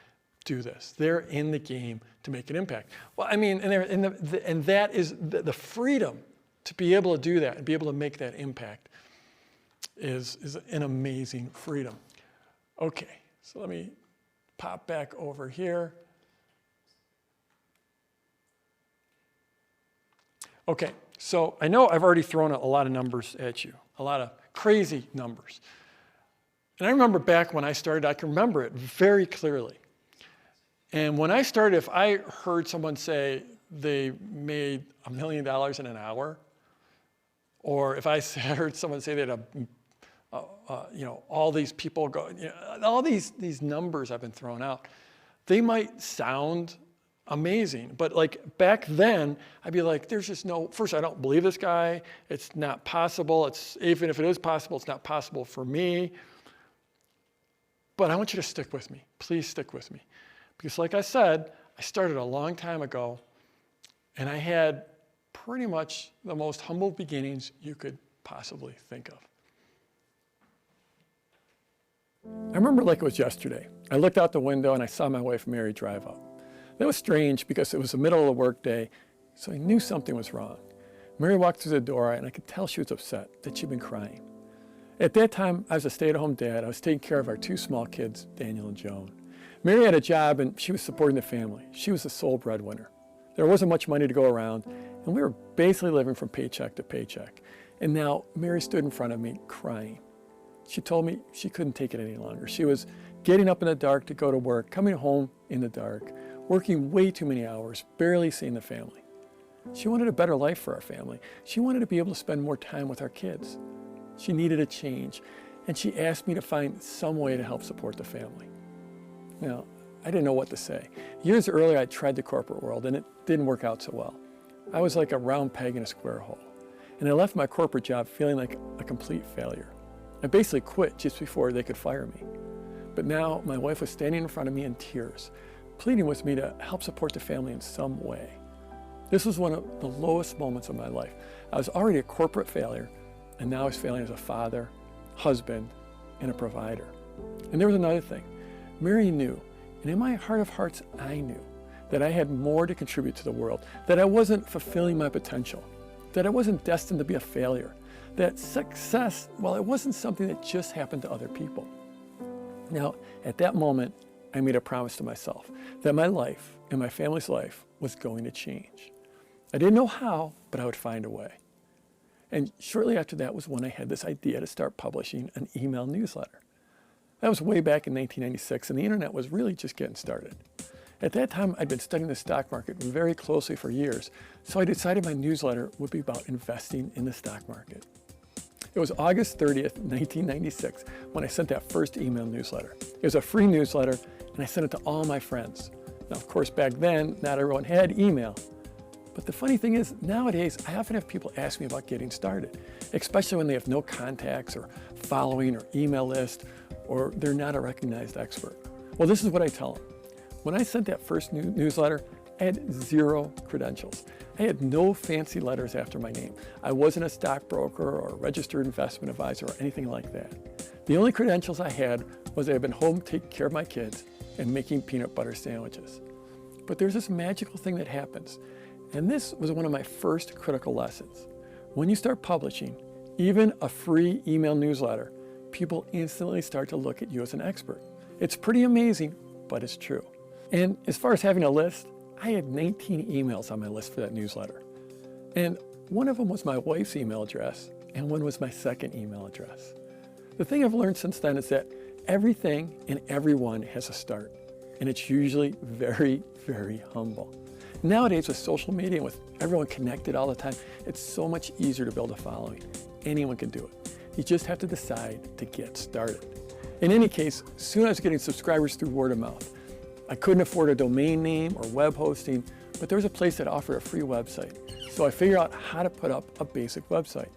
do this. They're in the game to make an impact. Well, I mean, and that is the freedom to be able to do that and be able to make that impact is an amazing freedom. Okay, so let me pop back over here. Okay, so I know I've already thrown a lot of numbers at you, a lot of crazy numbers. And I remember back when I started, I can remember it very clearly. And when I started, if I heard someone say they made $1 million in an hour, or if I heard someone say they had all these people go, all these numbers have been thrown out, they might sound amazing. But like back then, I'd be like, there's just first, I don't believe this guy. It's not possible. Even if it is possible, it's not possible for me. But I want you to stick with me. Please stick with me. Because like I said, I started a long time ago, and I had pretty much the most humble beginnings you could possibly think of. I remember like it was yesterday. I looked out the window and I saw my wife Mary drive up. That was strange because it was the middle of the workday, so I knew something was wrong. Mary walked through the door and I could tell she was upset, that she'd been crying. At that time, I was a stay-at-home dad. I was taking care of our two small kids, Daniel and Joan. Mary had a job and she was supporting the family. She was the sole breadwinner. There wasn't much money to go around, and we were basically living from paycheck to paycheck. And now Mary stood in front of me crying. She told me she couldn't take it any longer. She was getting up in the dark to go to work, coming home in the dark, working way too many hours, barely seeing the family. She wanted a better life for our family. She wanted to be able to spend more time with our kids. She needed a change, and she asked me to find some way to help support the family. Now, I didn't know what to say. Years earlier, I tried the corporate world, and it didn't work out so well. I was like a round peg in a square hole, and I left my corporate job feeling like a complete failure. I basically quit just before they could fire me. But now my wife was standing in front of me in tears, pleading with me to help support the family in some way. This was one of the lowest moments of my life. I was already a corporate failure, and now I was failing as a father, husband, and a provider. And there was another thing. Mary knew, and in my heart of hearts, I knew that I had more to contribute to the world, that I wasn't fulfilling my potential, that I wasn't destined to be a failure, that success, well, it wasn't something that just happened to other people. Now, at that moment, I made a promise to myself that my life and my family's life was going to change. I didn't know how, but I would find a way. And shortly after that was when I had this idea to start publishing an email newsletter. That was way back in 1996, and the internet was really just getting started. At that time, I'd been studying the stock market very closely for years, so I decided my newsletter would be about investing in the stock market. It was August 30th, 1996, when I sent that first email newsletter. It was a free newsletter, and I sent it to all my friends. Now, of course, back then, not everyone had email. But the funny thing is, nowadays, I often have people ask me about getting started, especially when they have no contacts or following or email list, or they're not a recognized expert. Well, this is what I tell them. When I sent that first newsletter, I had 0 credentials. I had no fancy letters after my name. I wasn't a stockbroker or a registered investment advisor or anything like that. The only credentials I had was I had been home taking care of my kids and making peanut butter sandwiches. But there's this magical thing that happens, and this was one of my first critical lessons. When you start publishing, even a free email newsletter, people instantly start to look at you as an expert. It's pretty amazing, but it's true. And as far as having a list, I had 19 emails on my list for that newsletter. And one of them was my wife's email address, and one was my second email address. The thing I've learned since then is that everything and everyone has a start, and it's usually very, very humble. Nowadays with social media and with everyone connected all the time, it's so much easier to build a following. Anyone can do it. You just have to decide to get started. In any case, soon I was getting subscribers through word of mouth. I couldn't afford a domain name or web hosting, but there was a place that offered a free website. So I figured out how to put up a basic website.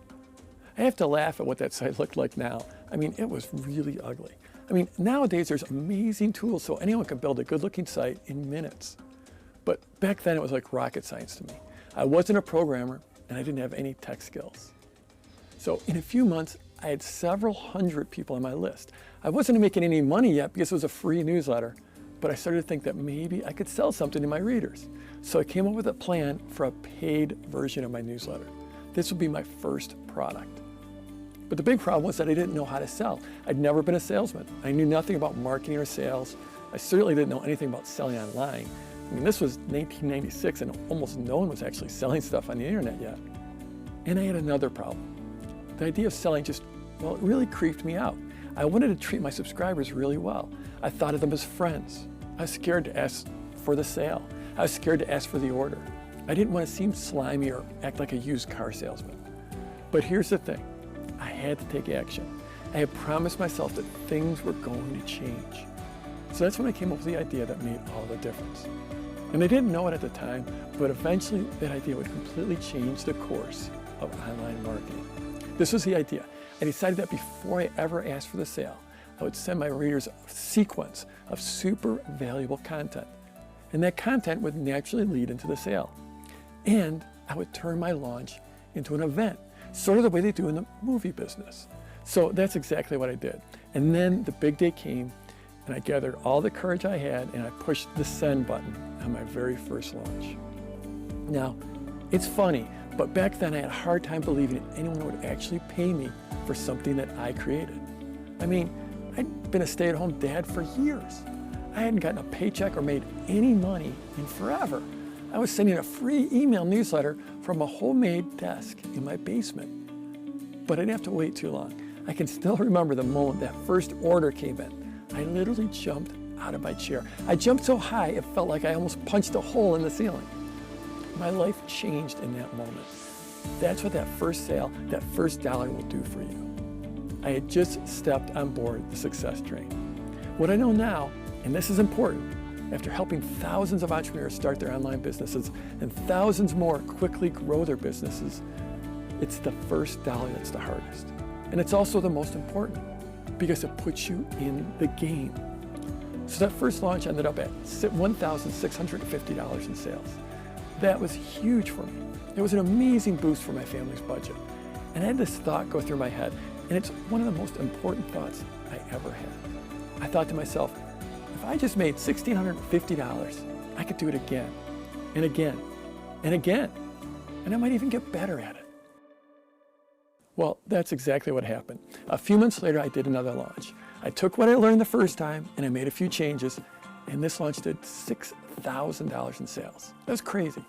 I have to laugh at what that site looked like now. I mean, it was really ugly. I mean, nowadays there's amazing tools so anyone can build a good-looking site in minutes. But back then it was like rocket science to me. I wasn't a programmer and I didn't have any tech skills. So in a few months, I had several hundred people on my list. I wasn't making any money yet because it was a free newsletter, but I started to think that maybe I could sell something to my readers. So I came up with a plan for a paid version of my newsletter. This would be my first product. But the big problem was that I didn't know how to sell. I'd never been a salesman. I knew nothing about marketing or sales. I certainly didn't know anything about selling online. I mean, this was 1996 and almost no one was actually selling stuff on the internet yet. And I had another problem. The idea of selling just, well, it really creeped me out. I wanted to treat my subscribers really well. I thought of them as friends. I was scared to ask for the sale. I was scared to ask for the order. I didn't want to seem slimy or act like a used car salesman. But here's the thing, I had to take action. I had promised myself that things were going to change. So that's when I came up with the idea that made all the difference. And I didn't know it at the time, but eventually that idea would completely change the course of online marketing. This was the idea. I decided that before I ever asked for the sale, I would send my readers a sequence of super valuable content. And that content would naturally lead into the sale. And I would turn my launch into an event, sort of the way they do in the movie business. So that's exactly what I did. And then the big day came, and I gathered all the courage I had, and I pushed the send button on my very first launch. Now, it's funny, but back then I had a hard time believing that anyone would actually pay me for something that I created. I mean, I'd been a stay-at-home dad for years. I hadn't gotten a paycheck or made any money in forever. I was sending a free email newsletter from a homemade desk in my basement. But I didn't have to wait too long. I can still remember the moment that first order came in. I literally jumped out of my chair. I jumped so high it felt like I almost punched a hole in the ceiling. My life changed in that moment. That's what that first sale, that first dollar will do for you. I had just stepped on board the success train. What I know now, and this is important, after helping thousands of entrepreneurs start their online businesses and thousands more quickly grow their businesses, it's the first dollar that's the hardest. And it's also the most important because it puts you in the game. So that first launch ended up at $1,650 in sales. That was huge for me. It was an amazing boost for my family's budget. And I had this thought go through my head, and it's one of the most important thoughts I ever had. I thought to myself, if I just made $1,650, I could do it again, and again, and again, and I might even get better at it. Well, that's exactly what happened. A few months later, I did another launch. I took what I learned the first time, and I made a few changes, and this launch did $6,000 in sales. That was crazy.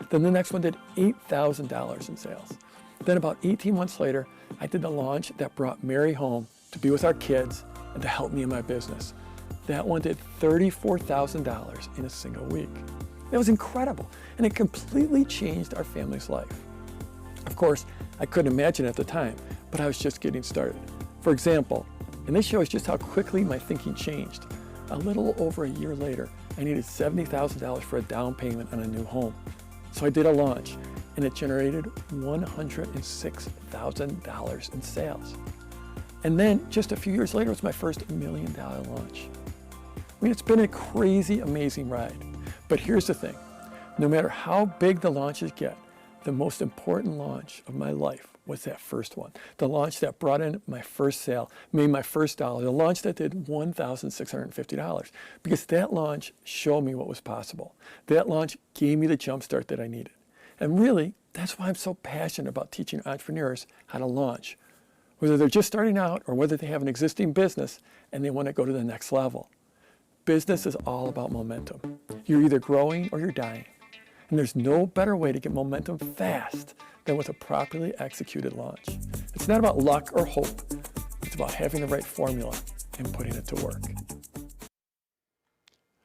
Then the next one did $8,000 in sales. Then about 18 months later, I did the launch that brought Mary home to be with our kids and to help me in my business. That one did $34,000 in a single week. That was incredible, and it completely changed our family's life. Of course, I couldn't imagine it at the time, but I was just getting started. For example, and this shows just how quickly my thinking changed. A little over a year later, I needed $70,000 for a down payment on a new home. So I did a launch, and it generated $106,000 in sales. And then just a few years later, it was my first $1 million launch. I mean, it's been a crazy, amazing ride. But here's the thing. No matter how big the launches get, the most important launch of my life was that first one. The launch that brought in my first sale, made my first dollar, the launch that did $1,650. Because that launch showed me what was possible. That launch gave me the jump start that I needed. And really, that's why I'm so passionate about teaching entrepreneurs how to launch. Whether they're just starting out or whether they have an existing business and they want to go to the next level. Business is all about momentum. You're either growing or you're dying. And there's no better way to get momentum fast than with a properly executed launch. It's not about luck or hope. It's about having the right formula and putting it to work.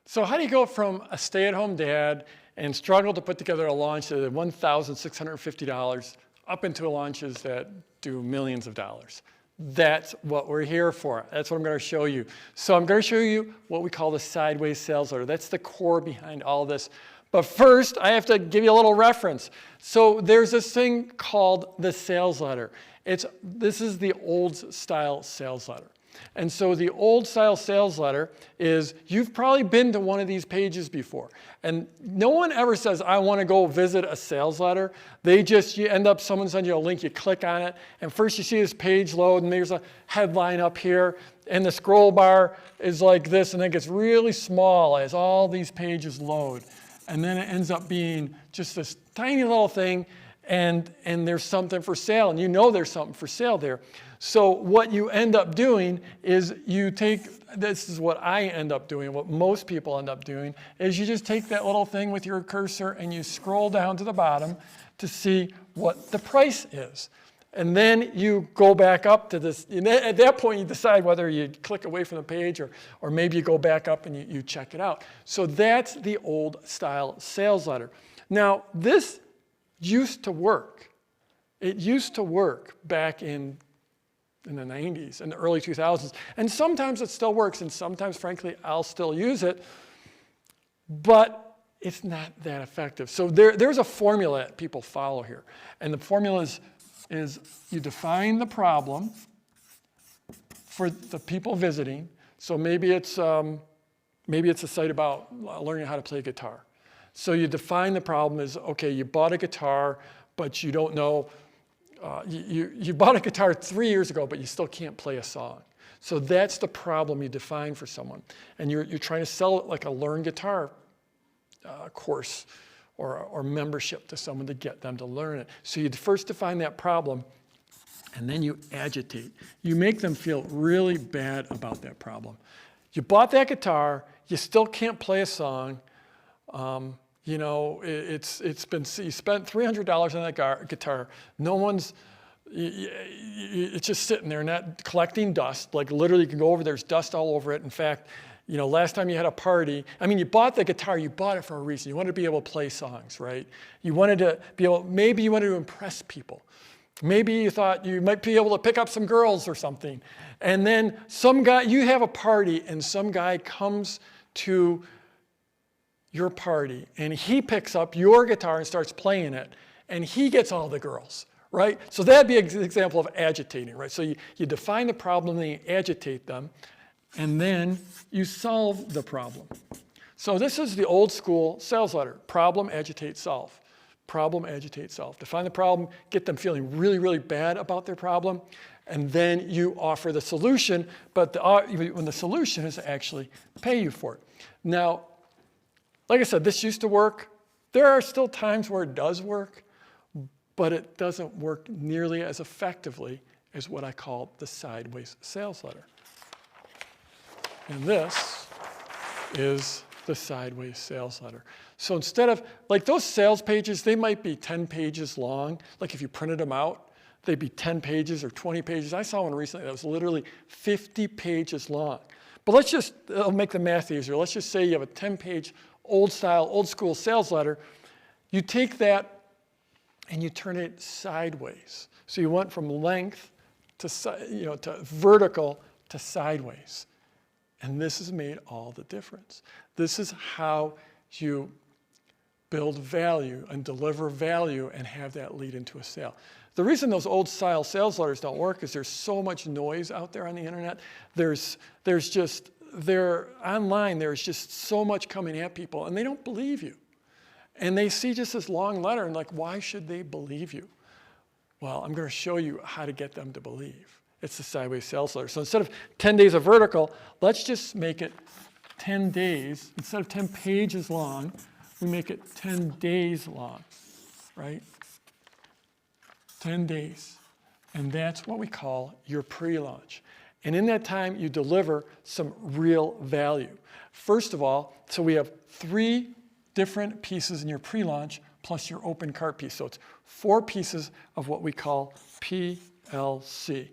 So how do you go from a stay-at-home dad and struggle to put together a launch at $1,650 up into launches that do millions of dollars? That's what we're here for. That's what I'm going to show you. So I'm going to show you what we call the sideways sales letter. That's the core behind all this. But first, I have to give you a little reference. So there's this thing called the sales letter. This is the old style sales letter. And so the old style sales letter is, you've probably been to one of these pages before. And no one ever says, I want to go visit a sales letter. Someone sends you a link, you click on it, and first you see this page load, and there's a headline up here, and the scroll bar is like this, and then it gets really small as all these pages load. And then it ends up being just this tiny little thing, and there's something for sale, and you know there's something for sale there. So what you end up doing is this is what I end up doing, what most people end up doing, is you just take that little thing with your cursor and you scroll down to the bottom to see what the price is. And then you go back up to this. At that point, you decide whether you click away from the page or maybe you go back up and you check it out. So that's the old style sales letter. Now, this used to work. It used to work back in the 90s and the early 2000s. And sometimes it still works, and sometimes, frankly, I'll still use it. But it's not that effective. So there's a formula that people follow here. And the formula is you define the problem for the people visiting. So maybe it's a site about learning how to play guitar. So you define the problem as, okay, you bought a guitar, but you don't know, you bought a guitar 3 years ago, but you still can't play a song. So that's the problem you define for someone. And you're trying to sell it like a learn guitar course or membership to someone to get them to learn it. So you first define that problem, and then you agitate. You make them feel really bad about that problem. You bought that guitar, you still can't play a song. You spent $300 on that guitar. No one's, it's just sitting there, not collecting dust. Like literally, you can go over, there's dust all over it. In fact, last time you had a party, you bought the guitar, you bought it for a reason. You wanted to be able to play songs, right? You wanted to maybe you wanted to impress people. Maybe you thought you might be able to pick up some girls or something. And then you have a party, and some guy comes to your party, and he picks up your guitar and starts playing it, and he gets all the girls, right? So that'd be an example of agitating, right? So you define the problem, then you agitate them, and then you solve the problem. So this is the old school sales letter: problem, agitate, solve. Problem, agitate, solve. Define the problem, get them feeling really, really bad about their problem, and then you offer the solution, but when the solution is to actually pay you for it. Now, like I said, this used to work. There are still times where it does work, but it doesn't work nearly as effectively as what I call the sideways sales letter. And this is the sideways sales letter. So instead of, like those sales pages, they might be 10 pages long. Like if you printed them out, they'd be 10 pages or 20 pages. I saw one recently that was literally 50 pages long. But it'll make the math easier. Let's just say you have a 10-page old school sales letter. You take that and you turn it sideways. So you went from length to vertical to sideways. And this has made all the difference. This is how you build value and deliver value and have that lead into a sale. The reason those old style sales letters don't work is there's so much noise out there on the internet. Online, there's just so much coming at people, and they don't believe you. And they see just this long letter, and like, why should they believe you? Well, I'm going to show you how to get them to believe. It's the sideways sales letter. So instead of 10 days of vertical, let's just make it 10 days. Instead of 10 pages long, we make it 10 days long, right? 10 days. And that's what we call your pre-launch. And in that time, you deliver some real value. First of all, so we have 3 different pieces in your pre-launch plus your open cart piece. So it's 4 pieces of what we call PLC.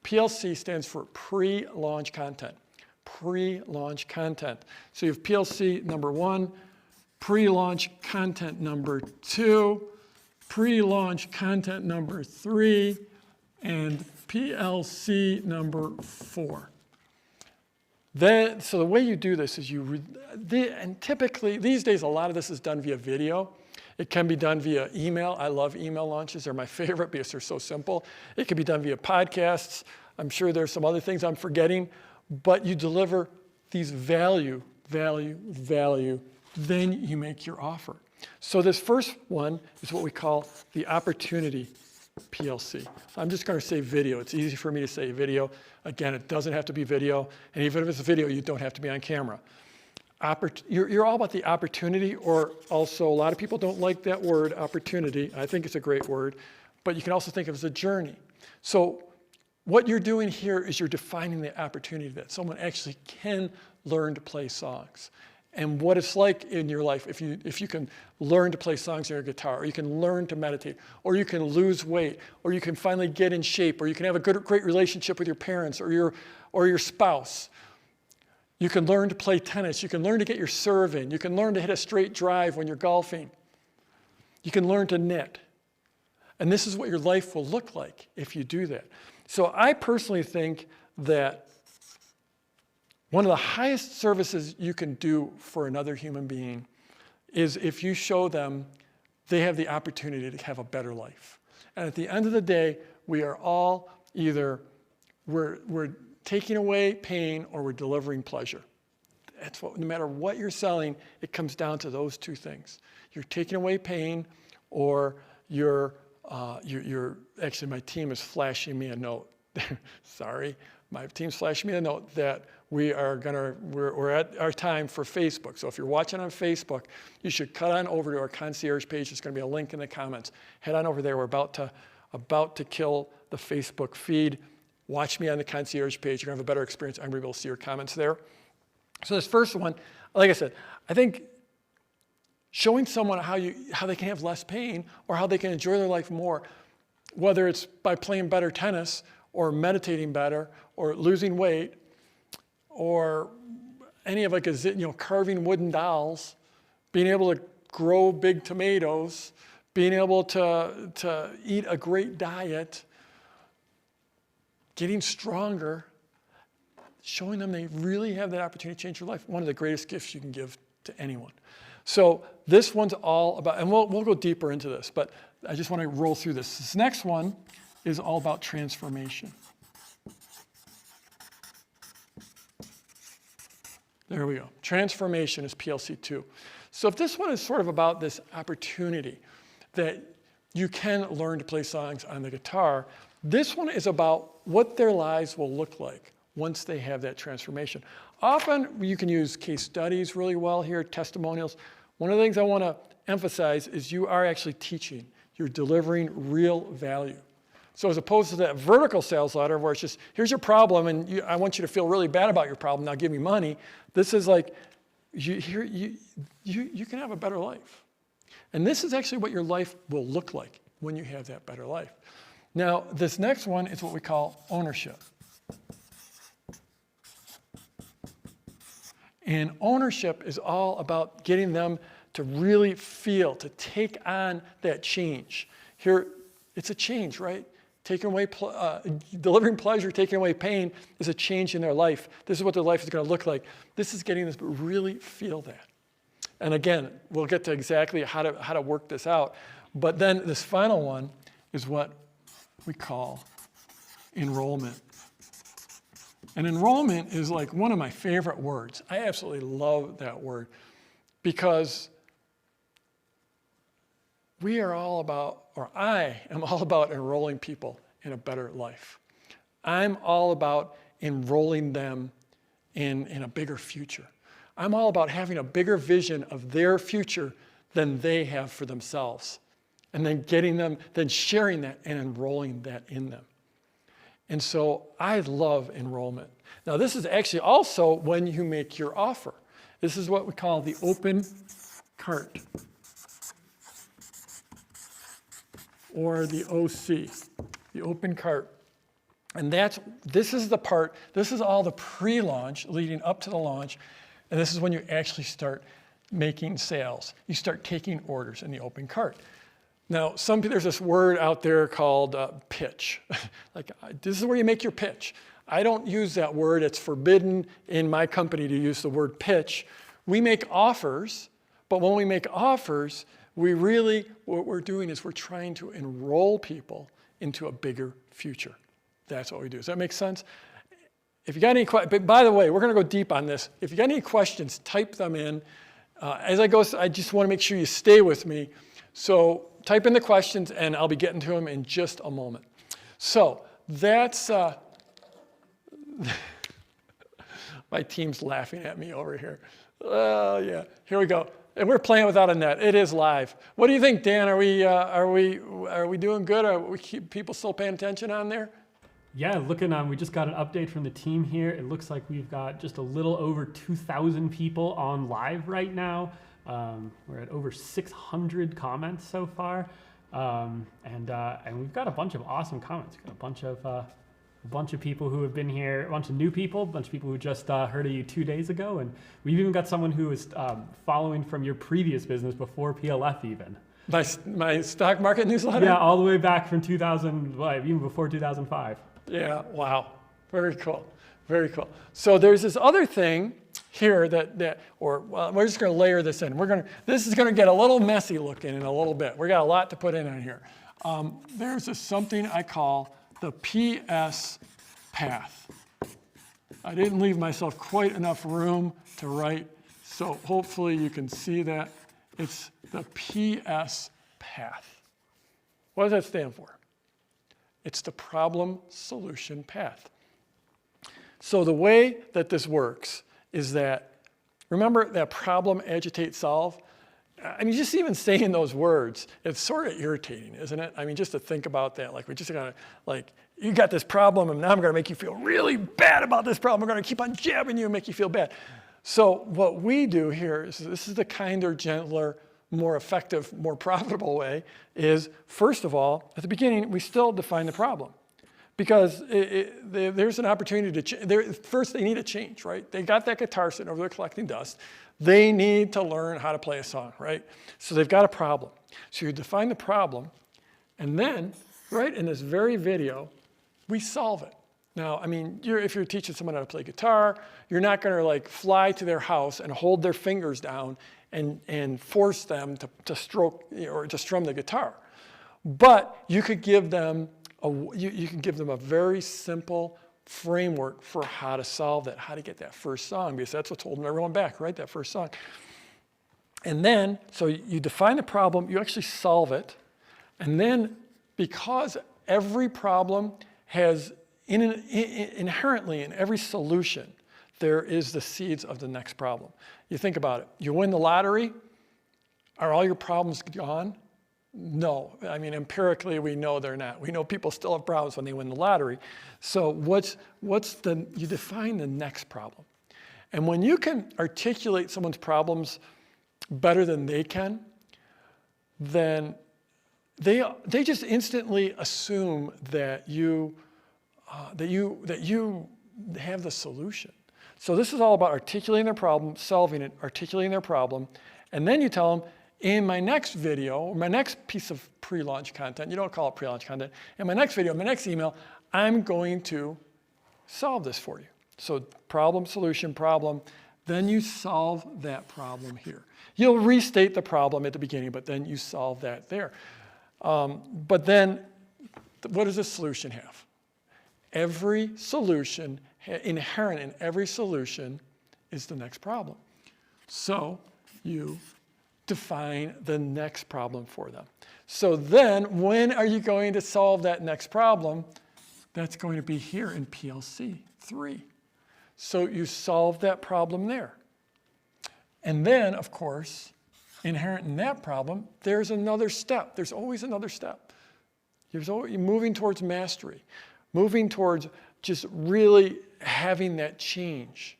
PLC stands for pre-launch content. Pre-launch content. So you have PLC number 1, pre-launch content number 2, pre-launch content number 3, and PLC number 4. So the way you do this is and typically, these days, a lot of this is done via video. It can be done via email. I love email launches. They're my favorite because they're so simple. It can be done via podcasts. I'm sure there's some other things I'm forgetting, but you deliver these value, then you make your offer. So this first one is what we call the opportunity PLC. I'm just going to say video. It's easy for me to say video. Again, it doesn't have to be video, and even if it's a video, you don't have to be on camera. You're all about the opportunity, or also a lot of people don't like that word, opportunity. I think it's a great word, but you can also think of it as a journey. So what you're doing here is you're defining the opportunity that someone actually can learn to play songs. And what it's like in your life if you can learn to play songs on your guitar, or you can learn to meditate, or you can lose weight, or you can finally get in shape, or you can have a great relationship with your parents or your spouse. You can learn to play tennis. You can learn to get your serve in. You can learn to hit a straight drive when you're golfing. You can learn to knit. And this is what your life will look like if you do that. So I personally think that one of the highest services you can do for another human being is if you show them they have the opportunity to have a better life. And at the end of the day, we are all either, we're taking away pain or we're delivering pleasure. That's what, no matter what you're selling, it comes down to those 2 things. You're taking away pain, or you're actually, my team is flashing me a note. Sorry, my team's flashing me a note that we're at our time for Facebook. So if you're watching on Facebook, you should cut on over to our concierge page. There's going to be a link in the comments. Head on over there. We're about to kill the Facebook feed. Watch me on the concierge page. You're going to have a better experience. I'm going to be able to see your comments there. So this first one, like I said, I think showing someone how they can have less pain or how they can enjoy their life more, whether it's by playing better tennis or meditating better or losing weight or any of carving wooden dolls, being able to grow big tomatoes, being able to eat a great diet, getting stronger, showing them they really have that opportunity to change your life. One of the greatest gifts you can give to anyone. So this one's all about, and we'll go deeper into this, but I just want to roll through this. This next one is all about transformation. There we go. Transformation is PLC 2. So if this one is sort of about this opportunity that you can learn to play songs on the guitar, this one is about what their lives will look like once they have that transformation. Often you can use case studies really well here, testimonials. One of the things I want to emphasize is you are actually teaching. You're delivering real value. So as opposed to that vertical sales letter where it's just, here's your problem, and I want you to feel really bad about your problem, now give me money. This is like, you can have a better life. And this is actually what your life will look like when you have that better life. Now, this next one is what we call ownership. And ownership is all about getting them to really feel, to take on that change. Here, it's a change, right? Taking away, delivering pleasure, taking away pain is a change in their life. This is what their life is going to look like. This is getting them to really feel that. And again, we'll get to exactly how to work this out. But then this final one is what we call enrollment. And enrollment is like one of my favorite words. I absolutely love that word because we are all about, or I am all about enrolling people in a better life. I'm all about enrolling them in a bigger future. I'm all about having a bigger vision of their future than they have for themselves. And then getting them, then sharing that and enrolling that in them. And so I love enrollment. Now this is actually also when you make your offer. This is what we call the open cart, or the OC, the open cart. And this is the part, this is all the pre-launch leading up to the launch, and this is when you actually start making sales. You start taking orders in the open cart. Now, there's this word out there called pitch. Like, this is where you make your pitch. I don't use that word. It's forbidden in my company to use the word pitch. We make offers, but when we make offers, what we're doing is we're trying to enroll people into a bigger future. That's what we do. Does that make sense? If you got any questions, but by the way, we're going to go deep on this. If you got any questions, type them in. As I go, I just want to make sure you stay with me. So type in the questions, and I'll be getting to them in just a moment. So that's, my team's laughing at me over here. Oh, yeah, here we go. And we're playing without a net. It is live. What do you think, Dan? Are we doing good? Are people still paying attention on there? Yeah, looking on, we just got an update from the team here. It looks like we've got just a little over 2,000 people on live right now. We're at over 600 comments so far, and we've got a bunch of awesome comments. We've got a bunch of people who have been here, a bunch of new people, a bunch of people who just heard of you 2 days ago, and we've even got someone who was following from your previous business before PLF even. My stock market newsletter? Yeah, all the way back from 2000, even before 2005. Yeah, wow, very cool, very cool. So there's this other thing here we're just going to layer this in. This is going to get a little messy looking in a little bit. We got a lot to put in on here. There's something I call the PS path. I didn't leave myself quite enough room to write, so hopefully you can see that. It's the PS path. What does that stand for? It's the problem solution path. So the way that this works is that, remember that problem, agitate, solve? I mean, just even saying those words, it's sort of irritating, isn't it? I mean, just to think about that, like we just gotta, like, you got this problem and now I'm gonna make you feel really bad about this problem. I'm gonna keep on jabbing you and make you feel bad. So what we do here is, this is the kinder, gentler, more effective, more profitable way, is first of all, at the beginning, we still define the problem. Because there's an opportunity to first they need a change, right? They got that guitar sitting over there collecting dust. They need to learn how to play a song, right? So they've got a problem. So you define the problem, and then, right in this very video, we solve it. Now, I mean, if you're teaching someone how to play guitar, you're not going to like fly to their house and hold their fingers down and force them to stroke or to strum the guitar. But you could give them you can give them a very simple framework for how to solve that, how to get that first song, because that's what's holding everyone back, right? That first song. And then, so you define the problem, you actually solve it, and then because every problem has inherently in every solution, there is the seeds of the next problem. You think about it. You win the lottery, are all your problems gone? No, I mean, empirically, we know they're not. We know people still have problems when they win the lottery. So you define the next problem. And when you can articulate someone's problems better than they can, then they just instantly assume that you have the solution. So this is all about articulating their problem, solving it, articulating their problem, and then you tell them, in my next video, my next piece of pre-launch content, you don't call it pre-launch content, in my next video, my next email, I'm going to solve this for you. So problem, solution, problem, then you solve that problem here. You'll restate the problem at the beginning, but then you solve that there. But then what does a solution have? Every solution, inherent in every solution, is the next problem. So you define the next problem for them. So then, when are you going to solve that next problem? That's going to be here in PLC 3. So you solve that problem there. And then, of course, inherent in that problem, there's another step. There's always another step. You're moving towards mastery, moving towards just really having that change,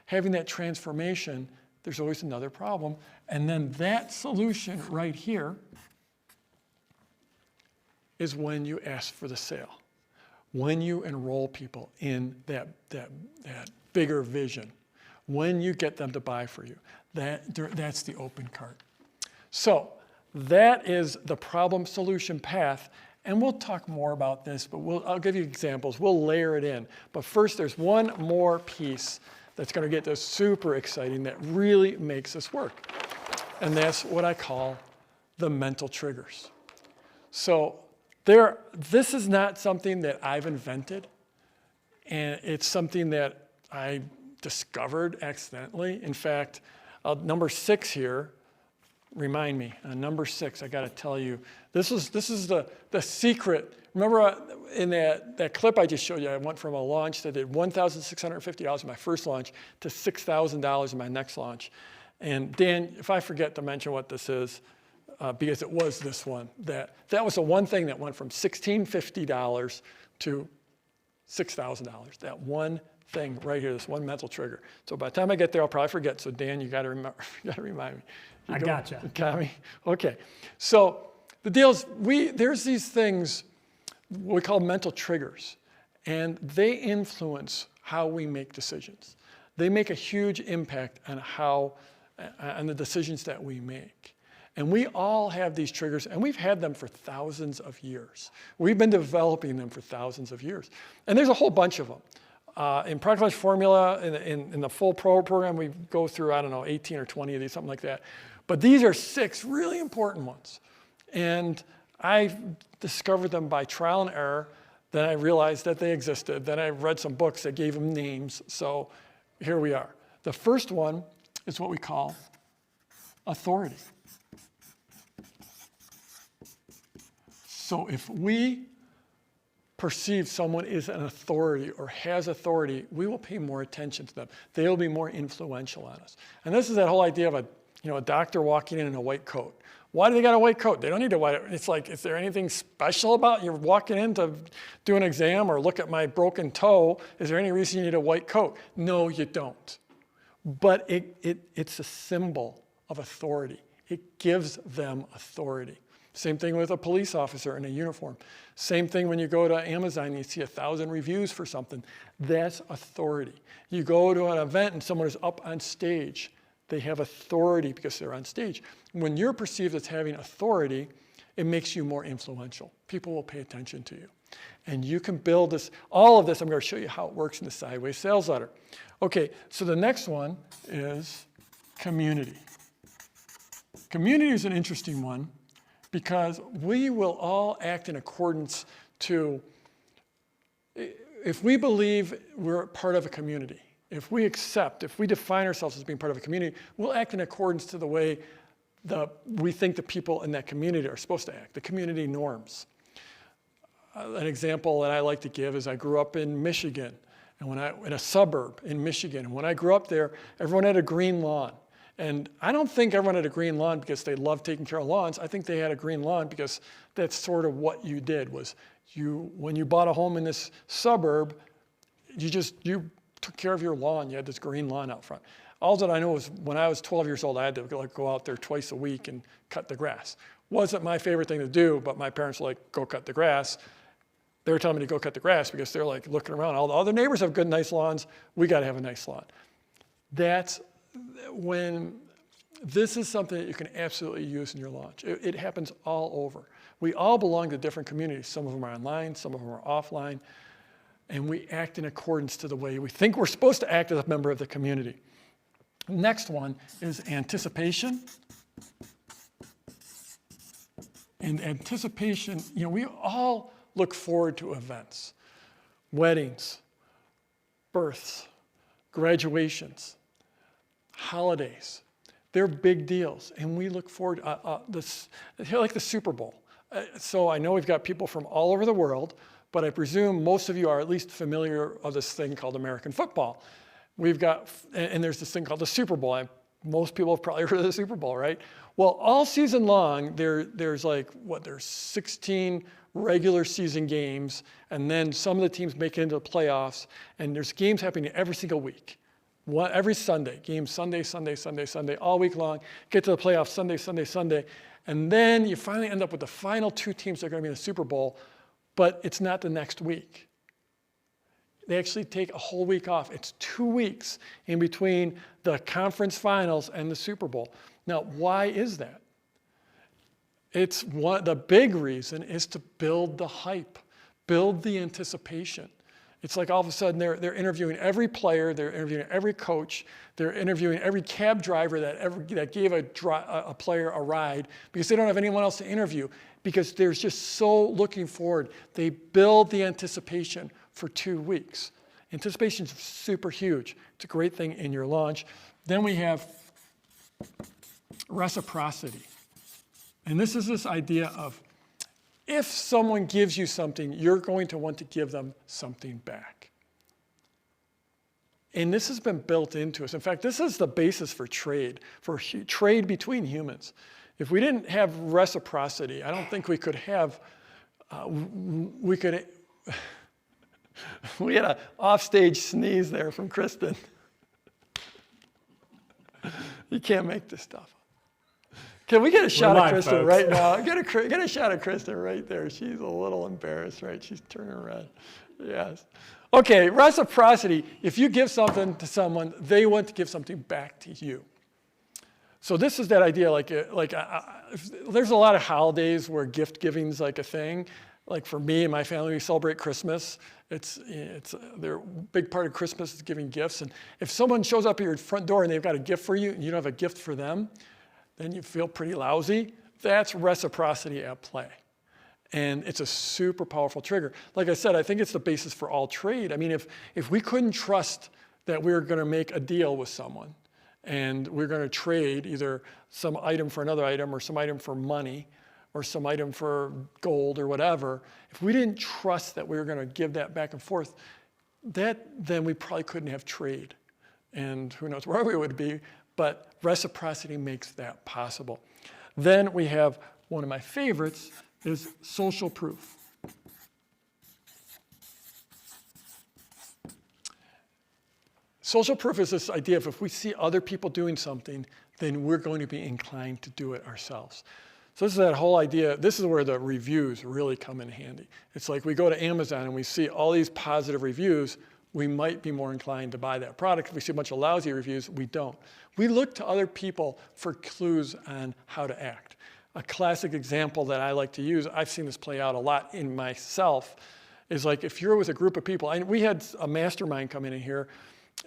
having that transformation. There's always another problem. And then that solution right here is when you ask for the sale, when you enroll people in that bigger vision, when you get them to buy for you. That's the open cart. So that is the problem solution path. And we'll talk more about this, but I'll give you examples. We'll layer it in. But first, there's one more piece that's going to get this super exciting that really makes this work. And that's what I call the mental triggers. So this is not something that I've invented. And it's something that I discovered accidentally. In fact, number 6 here, remind me, number 6, I got to tell you, this is the secret. Remember in that clip I just showed you, I went from a launch that did $1,650 in my first launch to $6,000 in my next launch. And Dan, if I forget to mention what this is, because it was this one, that was the one thing that went from $1,650 to $6,000. That one thing right here, this one mental trigger. So by the time I get there, I'll probably forget. So Dan, you got to remind me. I gotcha. Got me? Okay. So the deal is, there's these things we call mental triggers, and they influence how we make decisions. They make a huge impact on the decisions that we make. And we all have these triggers, and we've had them for thousands of years. We've been developing them for thousands of years. And there's a whole bunch of them. In Product Launch Formula, in the full pro program, we go through, 18 or 20 of these, something like that. But these are 6 really important ones. And I discovered them by trial and error. Then I realized that they existed. Then I read some books that gave them names. So here we are. The first one is what we call authority. So if we perceive someone is an authority or has authority, we will pay more attention to them. They will be more influential on us. And this is that whole idea of a doctor walking in a white coat. Why do they got a white coat? They don't need a white. It's like, is there anything special about you're walking in to do an exam or look at my broken toe? Is there any reason you need a white coat? No, you don't. But it's a symbol of authority. It gives them authority. Same thing with a police officer in a uniform. Same thing when you go to Amazon and you see 1,000 reviews for something. That's authority. You go to an event and someone is up on stage. They have authority because they're on stage. When you're perceived as having authority, it makes you more influential. People will pay attention to you. And you can build this, all of this, I'm going to show you how it works in the sideways sales letter. Okay, so the next one is community. Community is an interesting one, because we will all act in accordance to, if we believe we're part of a community, if we define ourselves as being part of a community, we'll act in accordance to the way we think the people in that community are supposed to act, the community norms. An example that I like to give is I grew up in Michigan, and in a suburb in Michigan. And when I grew up there, everyone had a green lawn. And I don't think everyone had a green lawn because they loved taking care of lawns. I think they had a green lawn because that's sort of what you did, was when you bought a home in this suburb, you took care of your lawn. You had this green lawn out front. All that I know is when I was 12 years old, I had to go out there twice a week and cut the grass. Wasn't my favorite thing to do, but my parents were like, go cut the grass. They were telling me to go cut the grass because they're like looking around. All the other neighbors have good, nice lawns. We got to have a nice lawn. This is something that you can absolutely use in your launch. It happens all over. We all belong to different communities. Some of them are online, some of them are offline, and we act in accordance to the way we think we're supposed to act as a member of the community. Next one is anticipation. And anticipation, we all look forward to events, weddings, births, graduations, holidays. They're big deals, and we look forward to this, like the Super Bowl. So I know we've got people from all over the world, but I presume most of you are at least familiar of this thing called American football. We've got, and there's this thing called the Super Bowl. Most people have probably heard of the Super Bowl, right? Well, all season long, there's 16 regular season games, and then some of the teams make it into the playoffs, and there's games happening every single week. Every Sunday, games Sunday, all week long, get to the playoffs Sunday, and then you finally end up with the final two teams that are going to be in the Super Bowl, but it's not the next week. They actually take a whole week off. It's 2 weeks in between the conference finals and the Super Bowl. Now, why is that? The big reason is to build the hype, build the anticipation. It's like all of a sudden they're interviewing every player, they're interviewing every coach, they're interviewing every cab driver that gave a player a ride because they don't have anyone else to interview because they're just so looking forward. They build the anticipation for 2 weeks. Anticipation is super huge. It's a great thing in your launch. Then we have reciprocity. And this is this idea of if someone gives you something, you're going to want to give them something back. And this has been built into us. In fact, this is the basis for trade between humans. If we didn't have reciprocity, I don't think we could have, we had an offstage sneeze there from Kristen. You can't make this stuff up. Can we get a shot of Kristen folks. Right now? Get a shot of Kristen right there. She's a little embarrassed, right? She's turning red. Yes. Okay, reciprocity. If you give something to someone, they want to give something back to you. So this is that idea, there's a lot of holidays where gift giving is like a thing. Like for me and my family, we celebrate Christmas. They're a big part of Christmas is giving gifts. And if someone shows up at your front door and they've got a gift for you and you don't have a gift for them, then you feel pretty lousy. That's reciprocity at play. And it's a super powerful trigger. Like I said, I think it's the basis for all trade. I mean, if we couldn't trust that we were going to make a deal with someone and we're going to trade either some item for another item or some item for money or some item for gold or whatever, if we didn't trust that we were going to give that back and forth, then we probably couldn't have trade. And who knows where we would be, but reciprocity makes that possible. Then we have one of my favorites is social proof. Social proof is this idea of if we see other people doing something, then we're going to be inclined to do it ourselves. So this is that whole idea. This is where the reviews really come in handy. It's like we go to Amazon and we see all these positive reviews, we might be more inclined to buy that product. If we see a bunch of lousy reviews, we don't. We look to other people for clues on how to act. A classic example that I like to use, I've seen this play out a lot in myself, is like if you're with a group of people, and we had a mastermind come in here,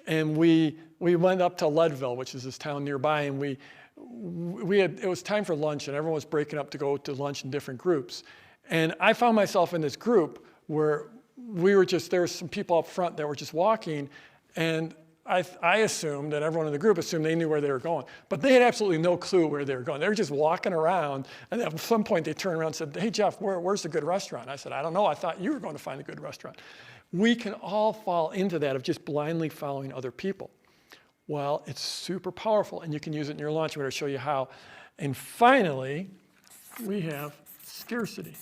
and we went up to Leadville, which is this town nearby, and it was time for lunch, and everyone was breaking up to go to lunch in different groups. And I found myself in this group where there were some people up front that were just walking, and I assumed that everyone in the group assumed they knew where they were going. But they had absolutely no clue where they were going. They were just walking around, and at some point they turned around and said, "Hey, Jeff, where's the good restaurant?" I said, "I don't know. I thought you were going to find a good restaurant." We can all fall into that of just blindly following other people. Well, it's super powerful, and you can use it in your launch. I'm going to show you how. And finally, we have scarcity.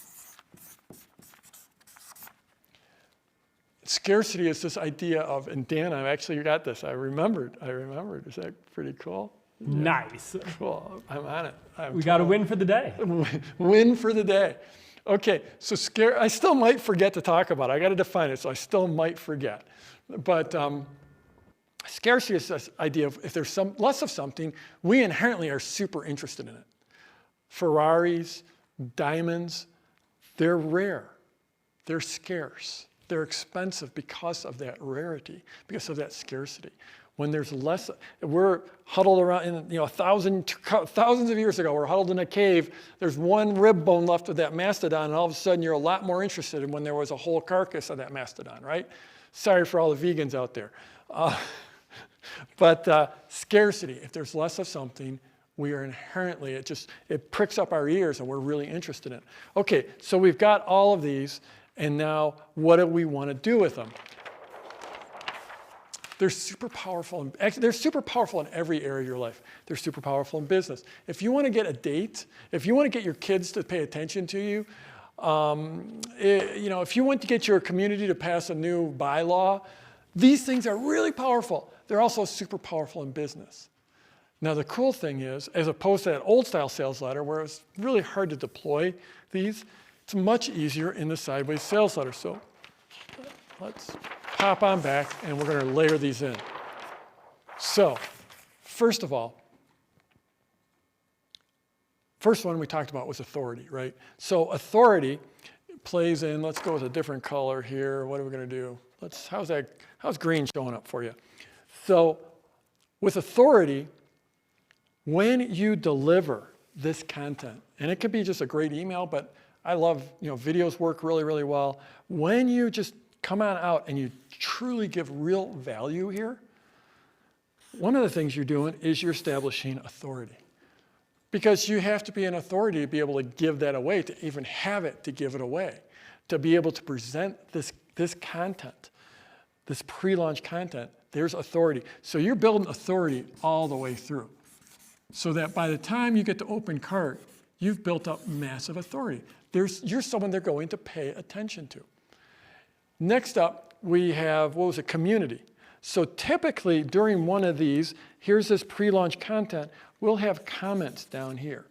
Scarcity is this idea of, and Dan, I actually got this. I remembered. Is that pretty cool? Yeah. Nice. Cool. I'm on it. We got a win for the day. Win for the day. Okay, so I still might forget to talk about it. I got to define it, so I still might forget. But scarcity is this idea of if there's less of something, we inherently are super interested in it. Ferraris, diamonds, they're rare. They're scarce. They're expensive because of that rarity, because of that scarcity. When there's less, we're huddled around, thousands of years ago, we're huddled in a cave. There's one rib bone left of that mastodon, and all of a sudden you're a lot more interested in when there was a whole carcass of that mastodon, right? Sorry for all the vegans out there. But scarcity, if there's less of something, we are inherently, it pricks up our ears and we're really interested in it. Okay, so we've got all of these, and now what do we want to do with them? They're super powerful. They're super powerful in every area of your life. They're super powerful in business. If you want to get a date, if you want to get your kids to pay attention to you, if you want to get your community to pass a new bylaw, these things are really powerful. They're also super powerful in business. Now, the cool thing is, as opposed to that old-style sales letter where it was really hard to deploy these, it's much easier in the sideways sales letter. So let's pop on back, and we're going to layer these in. So, first of all, first one we talked about was authority, right? So authority plays in, let's go with a different color here. What are we going to do? How's green showing up for you? So with authority, when you deliver this content, and it could be just a great email, but I love, videos work really, really well. When you just come on out and you truly give real value here, one of the things you're doing is you're establishing authority. Because you have to be an authority to be able to give that away, to even have it to give it away, to be able to present this content, this pre-launch content. There's authority. So you're building authority all the way through, so that by the time you get to open cart, you've built up massive authority. You're someone they're going to pay attention to. Next up, we have, community. So typically during one of these, here's this pre-launch content, we'll have comments down here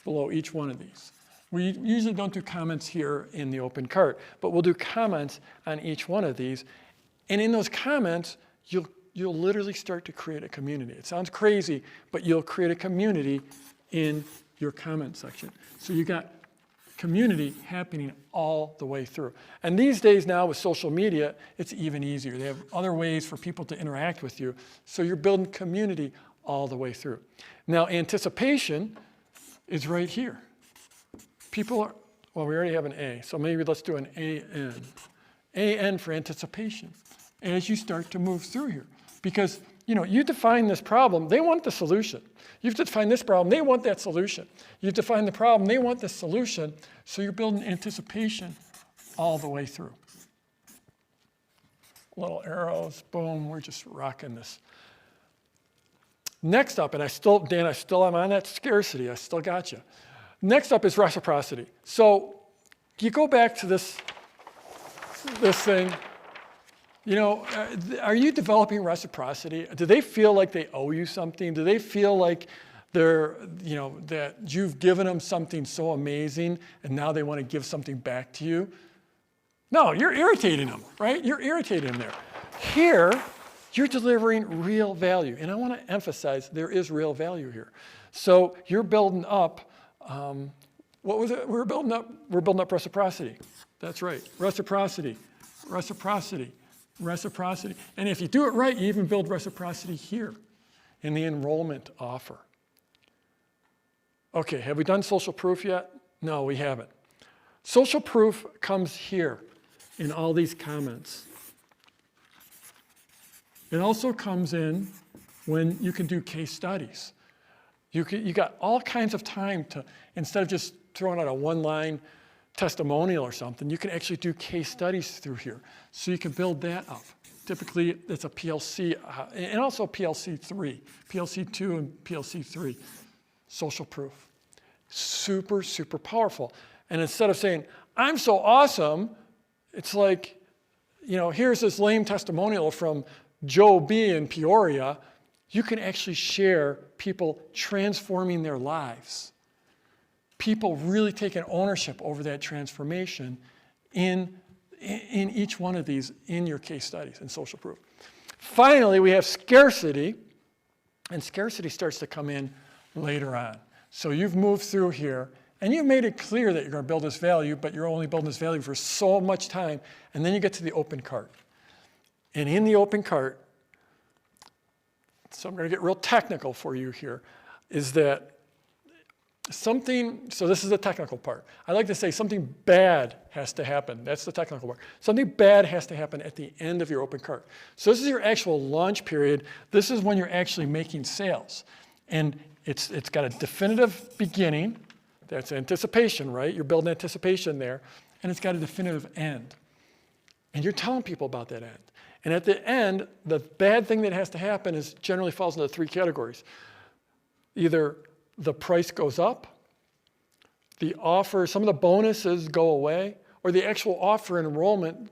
below each one of these. We usually don't do comments here in the open cart, but we'll do comments on each one of these. And in those comments, you'll literally start to create a community. It sounds crazy, but you'll create a community in your comment section. So you got community happening all the way through. And these days now with social media, it's even easier. They have other ways for people to interact with you. So you're building community all the way through. Now, anticipation is right here. People are, we already have an A, so maybe let's do an AN. AN for anticipation as you start to move through here. Because, you define this problem, they want the solution. You've defined this problem, they want that solution. You've defined the problem, they want the solution. So you're building anticipation all the way through. Little arrows, boom, we're just rocking this. Next up, and Dan, I still am on that scarcity, I still got you. Next up is reciprocity. So you go back to this thing. Are you developing reciprocity? Do they feel like they owe you something? Do they feel like that you've given them something so amazing and now they want to give something back to you? No, you're irritating them, right? You're irritating them there. Here, you're delivering real value. And I want to emphasize there is real value here. So you're building up, what was it? We're building up reciprocity. That's right, reciprocity. And if you do it right, you even build reciprocity here in the enrollment offer. Okay, have we done social proof yet? No, we haven't. Social proof comes here in all these comments. It also comes in when you can do case studies. You got all kinds of time to, instead of just throwing out a one-line testimonial or something, you can actually do case studies through here. So you can build that up. Typically, it's a PLC, and also PLC3, PLC2 and PLC3, social proof. Super, super powerful. And instead of saying, I'm so awesome, it's like, here's this lame testimonial from Joe B in Peoria. You can actually share people transforming their lives. People really taking ownership over that transformation in each one of these in your case studies in social proof. Finally, we have scarcity, and scarcity starts to come in later on. So you've moved through here, and you've made it clear that you're going to build this value, but you're only building this value for so much time, and then you get to the open cart. And in the open cart, so I'm going to get real technical for you here, is that something, so this is the technical part. I like to say something bad has to happen. That's the technical part. Something bad has to happen at the end of your open cart. So this is your actual launch period. This is when you're actually making sales. And it's got a definitive beginning. That's anticipation, right? You're building anticipation there. And it's got a definitive end. And you're telling people about that end. And at the end, the bad thing that has to happen is generally falls into 3 categories. Either the price goes up, the offer, some of the bonuses go away, or the actual offer and enrollment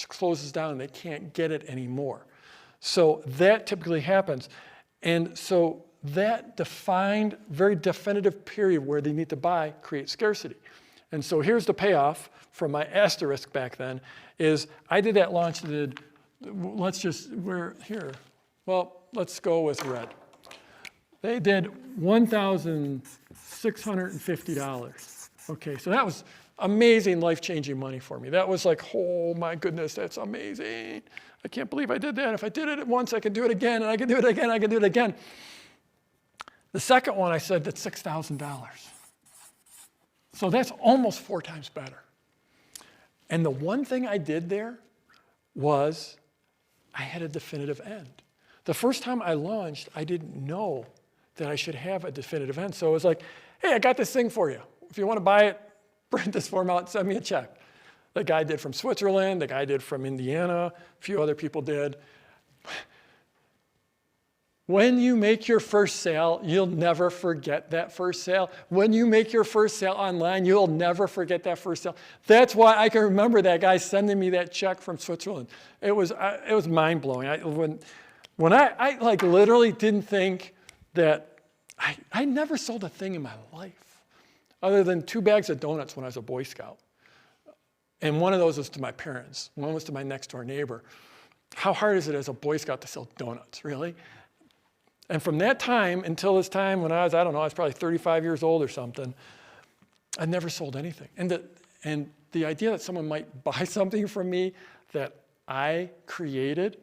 closes down and they can't get it anymore. So that typically happens. And so that defined, very definitive period where they need to buy creates scarcity. And so here's the payoff from my asterisk back then, is I did that launch, let's go with red. They did $1,650. Okay, so that was amazing, life-changing money for me. That was like, oh my goodness, that's amazing. I can't believe I did that. If I did it once, I can do it again, and I can do it again, I can do it again. The second one, I said, that's $6,000. So that's almost 4 times better. And the one thing I did there was I had a definitive end. The first time I launched, I didn't know that I should have a definitive end. So it was like, hey, I got this thing for you. If you want to buy it, print this form out, send me a check. The guy did from Switzerland, the guy did from Indiana, a few other people did. When you make your first sale, you'll never forget that first sale. When you make your first sale online, you'll never forget that first sale. That's why I can remember that guy sending me that check from Switzerland. It was mind-blowing. When I like literally didn't think that, I never sold a thing in my life other than 2 bags of donuts when I was a Boy Scout. And one of those was to my parents. One was to my next door neighbor. How hard is it as a Boy Scout to sell donuts, really? And from that time until this time when I was probably 35 years old or something, I never sold anything. And the idea that someone might buy something from me that I created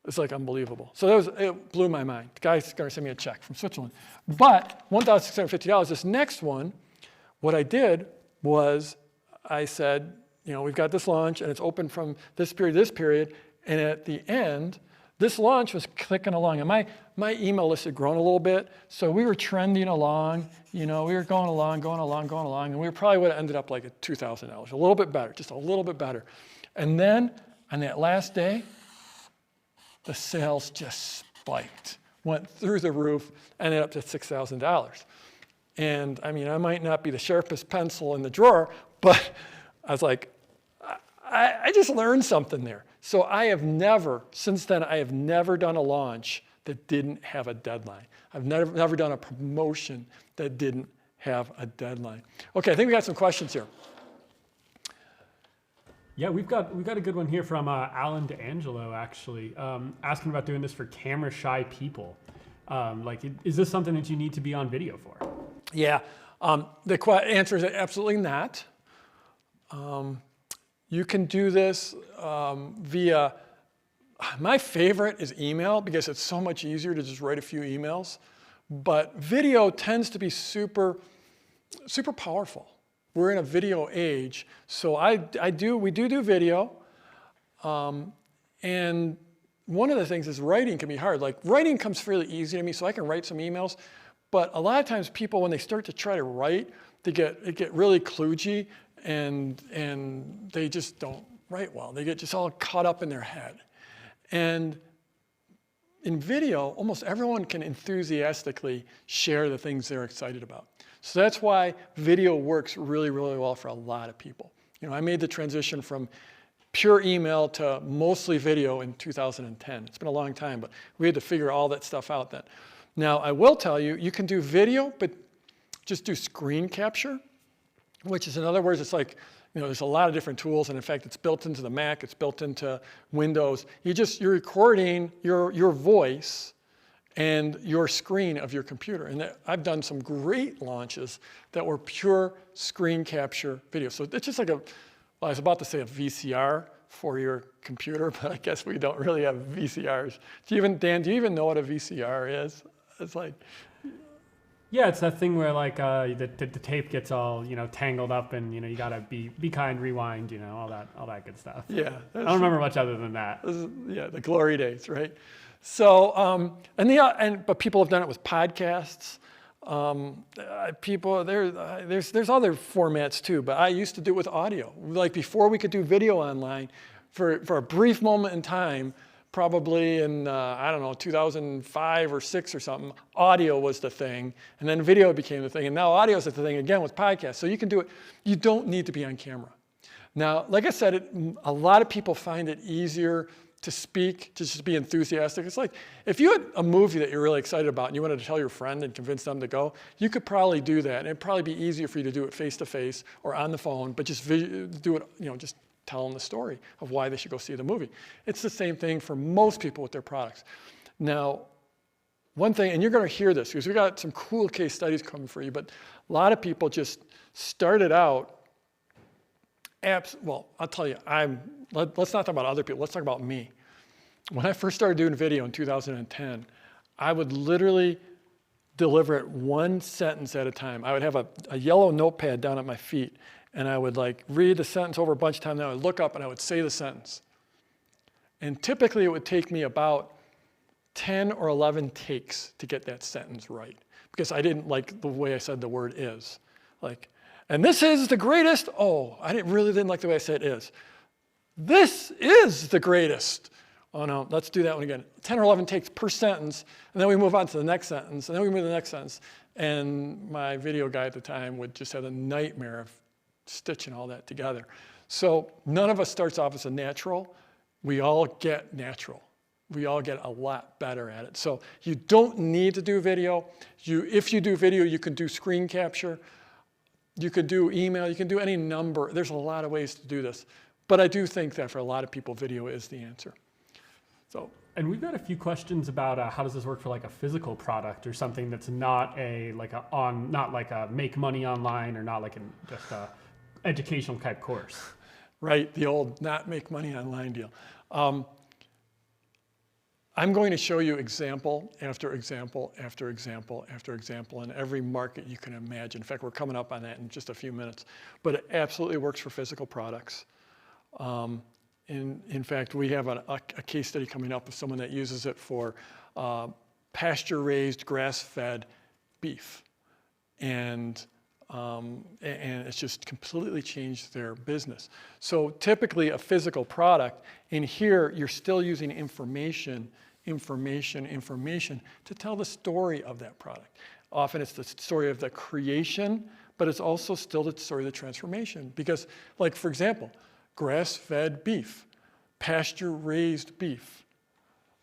is like unbelievable. So it blew my mind. The guy's going to send me a check from Switzerland. But $1,650, this next one, what I did was I said, we've got this launch and it's open from this period to this period. And at the end, this launch was clicking along. And my email list had grown a little bit. So we were trending along. We were going along. And we probably would have ended up like at $2,000, a little bit better, just a little bit better. And then on that last day, the sales just spiked, went through the roof, ended up to $6,000. And I might not be the sharpest pencil in the drawer, but I was like, I just learned something there. So since then, I have never done a launch that didn't have a deadline. I've never done a promotion that didn't have a deadline. Okay, I think we got some questions here. Yeah, we've got a good one here from Alan DeAngelo, actually, asking about doing this for camera-shy people. Is this something that you need to be on video for? Yeah, the answer is absolutely not. You can do this via, my favorite is email because it's so much easier to just write a few emails. But video tends to be super, super powerful. We're in a video age, so we do video. And one of the things is writing can be hard. Like writing comes fairly easy to me, so I can write some emails. But a lot of times people, when they start to try to write, they get really kludgy and they just don't write well. They get just all caught up in their head. And in video, almost everyone can enthusiastically share the things they're excited about. So that's why video works really, really well for a lot of people. I made the transition from pure email to mostly video in 2010. It's been a long time, but we had to figure all that stuff out then. Now, I will tell you, you can do video, but just do screen capture, which is, in other words, it's like, there's a lot of different tools, and in fact, it's built into the Mac, it's built into Windows. You're recording your voice and your screen of your computer. And I've done some great launches that were pure screen capture video. So it's just like I was about to say a VCR, for your computer, but I guess we don't really have VCRs. Dan, do you even know what a VCR is? It's like, Yeah, it's that thing where like the tape gets all tangled up, and you gotta be kind, rewind, all that good stuff. yeah. I don't remember much other than that. The glory days, right? So, but people have done it with podcasts. There's other formats too, but I used to do it with audio. Like before we could do video online, for a brief moment in time, probably in, 2005 or 6 or something, audio was the thing, and then video became the thing, and now audio is the thing again with podcasts. So you can do it. You don't need to be on camera. Now, like I said, a lot of people find it easier to speak, to just be enthusiastic. It's like if you had a movie that you're really excited about and you wanted to tell your friend and convince them to go, you could probably do that. And it'd probably be easier for you to do it face-to-face or on the phone, but just do it, just tell them the story of why they should go see the movie. It's the same thing for most people with their products. Now, one thing, and you're going to hear this because we got some cool case studies coming for you, but a lot of people just started out well, I'll tell you, let's not talk about other people, let's talk about me. When I first started doing video in 2010, I would literally deliver it one sentence at a time. I would have a yellow notepad down at my feet, and I would like read the sentence over a bunch of times, then I would look up and I would say the sentence. And typically it would take me about 10 or 11 takes to get that sentence right, because I didn't like the way I said the word is. Like, and this is the greatest. Oh, I really didn't like the way I said is. This is the greatest. Oh no, let's do that one again. 10 or 11 takes per sentence, and then we move on to the next sentence, and then we move to the next sentence. And my video guy at the time would just have a nightmare of stitching all that together. So none of us starts off as a natural. We all get natural. We all get a lot better at it. So you don't need to do video. If you do video, you can do screen capture. You could do email, you can do any number. There's a lot of ways to do this. But I do think that for a lot of people, video is the answer. And we've got a few questions about how does this work for like a physical product or something that's not not like a make money online or not like just a educational type course. Right, the old not make money online deal. I'm going to show you example after example after example after example in every market you can imagine. In fact, we're coming up on that in just a few minutes. But it absolutely works for physical products. In fact, we have a case study coming up of someone that uses it for pasture-raised, grass-fed beef. And it's just completely changed their business. So typically a physical product, in here you're still using information to tell the story of that product. Often it's the story of the creation, but it's also still the story of the transformation. Because, like for example, grass-fed beef, pasture-raised beef,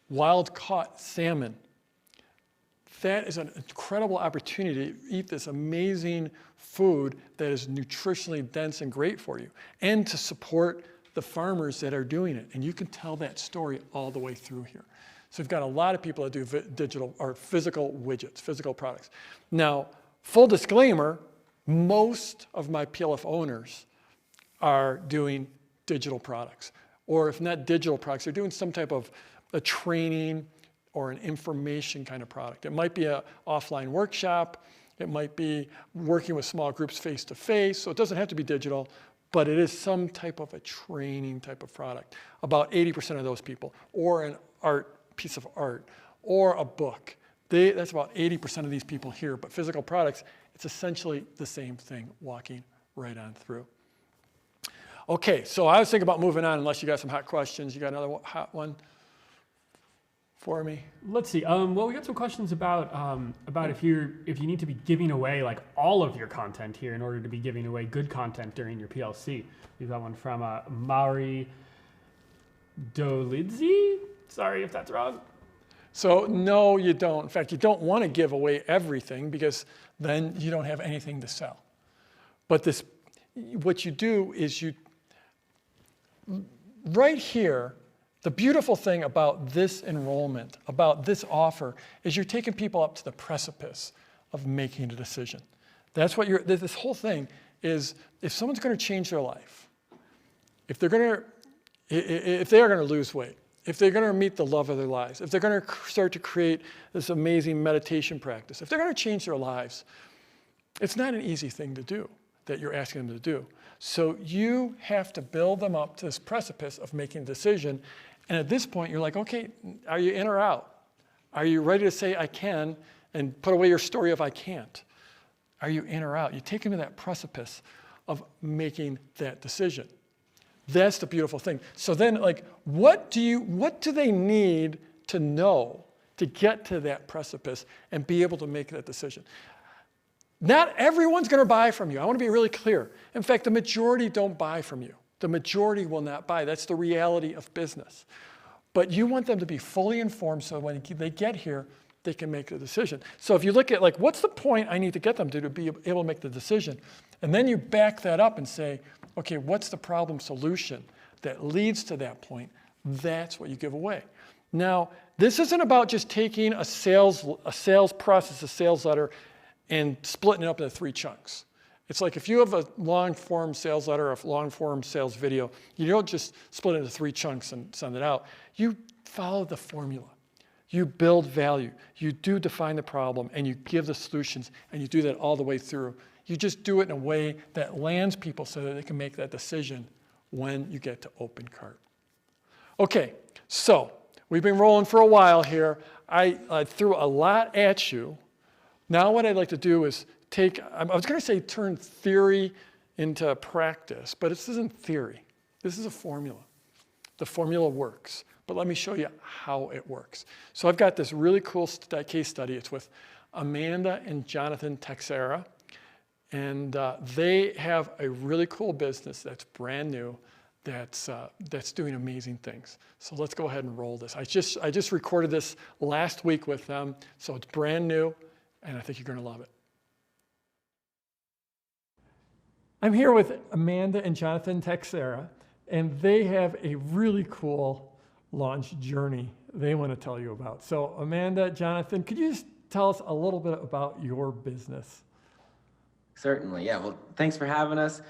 wild-caught salmon. That is an incredible opportunity to eat this amazing food that is nutritionally dense and great for you, and to support the farmers that are doing it. And you can tell that story all the way through here. So we've got a lot of people that do digital or physical widgets, physical products. Now, full disclaimer, most of my PLF owners are doing digital products. Or if not digital products, they're doing some type of a training or an information kind of product. It might be an offline workshop. It might be working with small groups face-to-face. So it doesn't have to be digital, but it is some type of a training type of product. About 80% of those people, or an piece of art, or a book. That's about 80% of these people here. But physical products, it's essentially the same thing, walking right on through. Okay, so I was thinking about moving on, unless you got some hot questions. You got another hot one for me? Let's see. Well, we got some questions about if you need to be giving away like all of your content here in order to be giving away good content during your PLC. We've got one from Mauri Dolidzi. Sorry if that's wrong. So no, you don't. In fact, you don't want to give away everything because then you don't have anything to sell. But what you do is right here, the beautiful thing about this enrollment, about this offer, is you're taking people up to the precipice of making a decision. That's what this whole thing is. If someone's going to change their life, if they're going to if they are going to lose weight, if they're going to meet the love of their lives, if they're going to start to create this amazing meditation practice, if they're going to change their lives, it's not an easy thing to do that you're asking them to do. So you have to build them up to this precipice of making a decision. And at this point, you're like, okay, are you in or out? Are you ready to say I can and put away your story of I can't? Are you in or out? You take them to that precipice of making that decision. That's the beautiful thing. So then, like, what do they need to know to get to that precipice and be able to make that decision? Not everyone's going to buy from you. I want to be really clear. In fact, the majority don't buy from you. The majority will not buy. That's the reality of business. But you want them to be fully informed so when they get here, they can make a decision. So if you look at, like, what's the point I need to get them to be able to make the decision? And then you back that up and say, okay, what's the problem solution that leads to that point? That's what you give away. Now, this isn't about just taking a sales process, a sales letter, and splitting it up into 3 chunks. It's like if you have a long-form sales letter or a long-form sales video, you don't just split it into 3 chunks and send it out. You follow the formula. You build value. You do define the problem, and you give the solutions, and you do that all the way through. You just do it in a way that lands people so that they can make that decision when you get to open cart. Okay, so we've been rolling for a while here. I threw a lot at you. Now what I'd like to do is I was going to say turn theory into practice, but this isn't theory. This is a formula. The formula works, but let me show you how it works. So I've got this really cool case study. It's with Amanda and Jonathan Texera, and they have a really cool business that's brand new, that's doing amazing things. So let's go ahead and roll this. I just recorded this last week with them, so it's brand new, and I think you're going to love it. I'm here with Amanda and Jonathan Texera, and they have a really cool launch journey they want to tell you about. So Amanda, Jonathan, could you just tell us a little bit about your business? Certainly, yeah. Well, thanks for having us.